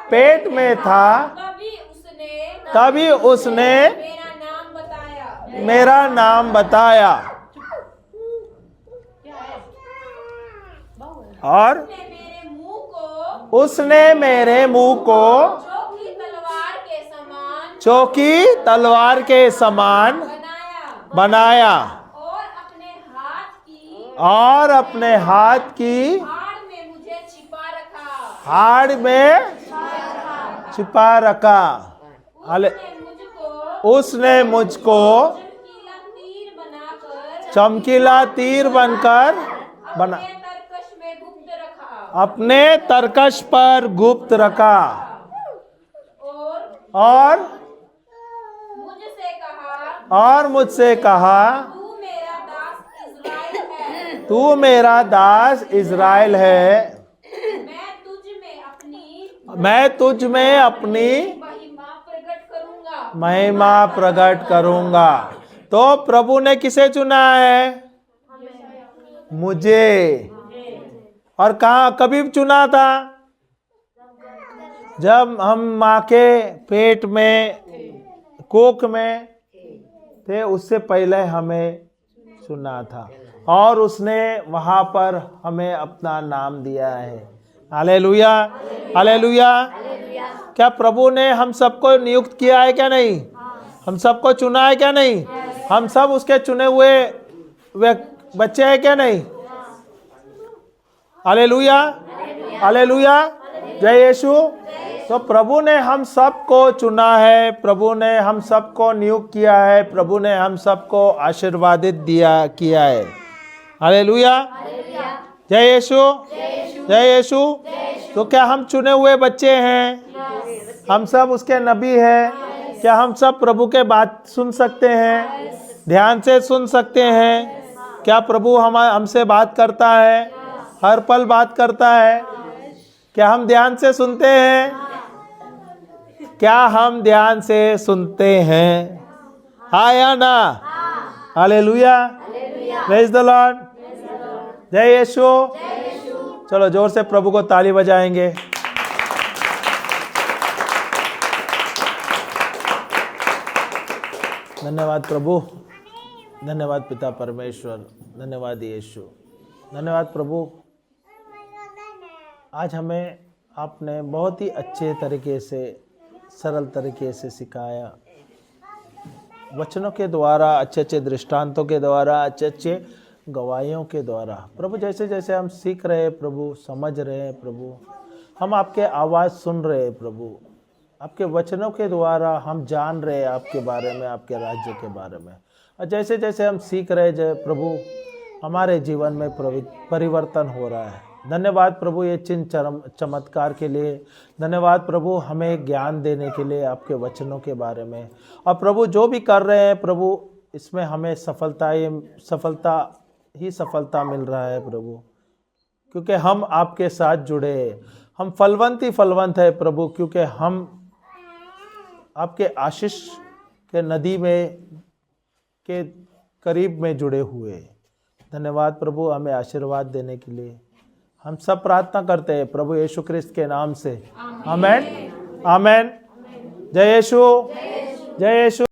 पेट में था, तभी उसने मेरा नाम बताया। और उसने मेरे मुंह को चौकी तलवार के समान बनाया और अपने हाथ की हाड़ में छिपा रखा। उसने मुझको चमकीला तीर बनकर बना, अपने तरकश पर गुप्त रखा। और मुझसे कहा, तू मेरा दास इज़राइल है, मैं तुझ में अपनी महिमा प्रकट करूंगा। तो प्रभु ने किसे चुना है? मुझे। और कहाँ, कभी चुना था? जब हम माँ के पेट में, कोख में थे, उससे पहले हमें चुना था और उसने वहां पर हमें अपना नाम दिया है। Hallelujah, hallelujah. क्या प्रभु ने हम सबको नियुक्त किया है क्या नहीं? हम सबको चुना है क्या नहीं? हम सब उसके चुने हुए बच्चे हैं क्या नहीं? Hallelujah, hallelujah. जय यीशु। तो प्रभु ने हम सबको चुना है, प्रभु ने हम सबको नियुक्त किया है, प्रभु ने हम सबको आशीर्वादित किया है। हालेलुया, जय यीशु, जय यीशु। तो क्या हम चुने हुए बच्चे हैं? हम सब उसके नबी हैं। क्या हम सब प्रभु के बात सुन सकते हैं? ध्यान से सुन सकते हैं? क्या प्रभु हमसे बात करता है? हर पल बात करता है? क्या हम ध्यान से सुनते हैं? क्या हम ध्यान से सुनते हैं? हाँ या ना? हालेलुया, प्रेज द लॉर्ड, जय यीशु। चलो जोर से प्रभु को ताली बजाएंगे। धन्यवाद प्रभु, धन्यवाद पिता परमेश्वर, धन्यवाद यीशु, धन्यवाद प्रभु। आज हमें आपने बहुत ही अच्छे तरीके से, सरल तरीके से सिखाया, वचनों के द्वारा, अच्छे अच्छे दृष्टांतों के द्वारा, अच्छे अच्छे गवाहियों के द्वारा। प्रभु जैसे जैसे हम सीख रहे हैं प्रभु, समझ रहे हैं प्रभु, हम आपके आवाज़ सुन रहे हैं प्रभु, आपके वचनों के द्वारा हम जान रहे हैं आपके बारे में, आपके राज्य के बारे में। और जैसे जैसे हम सीख रहे हैं प्रभु, हमारे जीवन में परिवर्तन हो रहा है। धन्यवाद प्रभु ये चिन्ह चमत्कार के लिए। धन्यवाद प्रभु हमें ज्ञान देने के लिए आपके वचनों के बारे में। और प्रभु जो भी कर रहे हैं प्रभु, इसमें हमें सफलता ही सफलता मिल रहा है प्रभु, क्योंकि हम आपके साथ जुड़े, हम फलवंत है प्रभु, क्योंकि हम आपके आशीष के नदी में के करीब में जुड़े हुए। धन्यवाद प्रभु हमें आशीर्वाद देने के लिए। हम सब प्रार्थना करते हैं प्रभु यीशु क्रिस्त के नाम से। आमेन आमेन। जय यीशु, जय यीशु।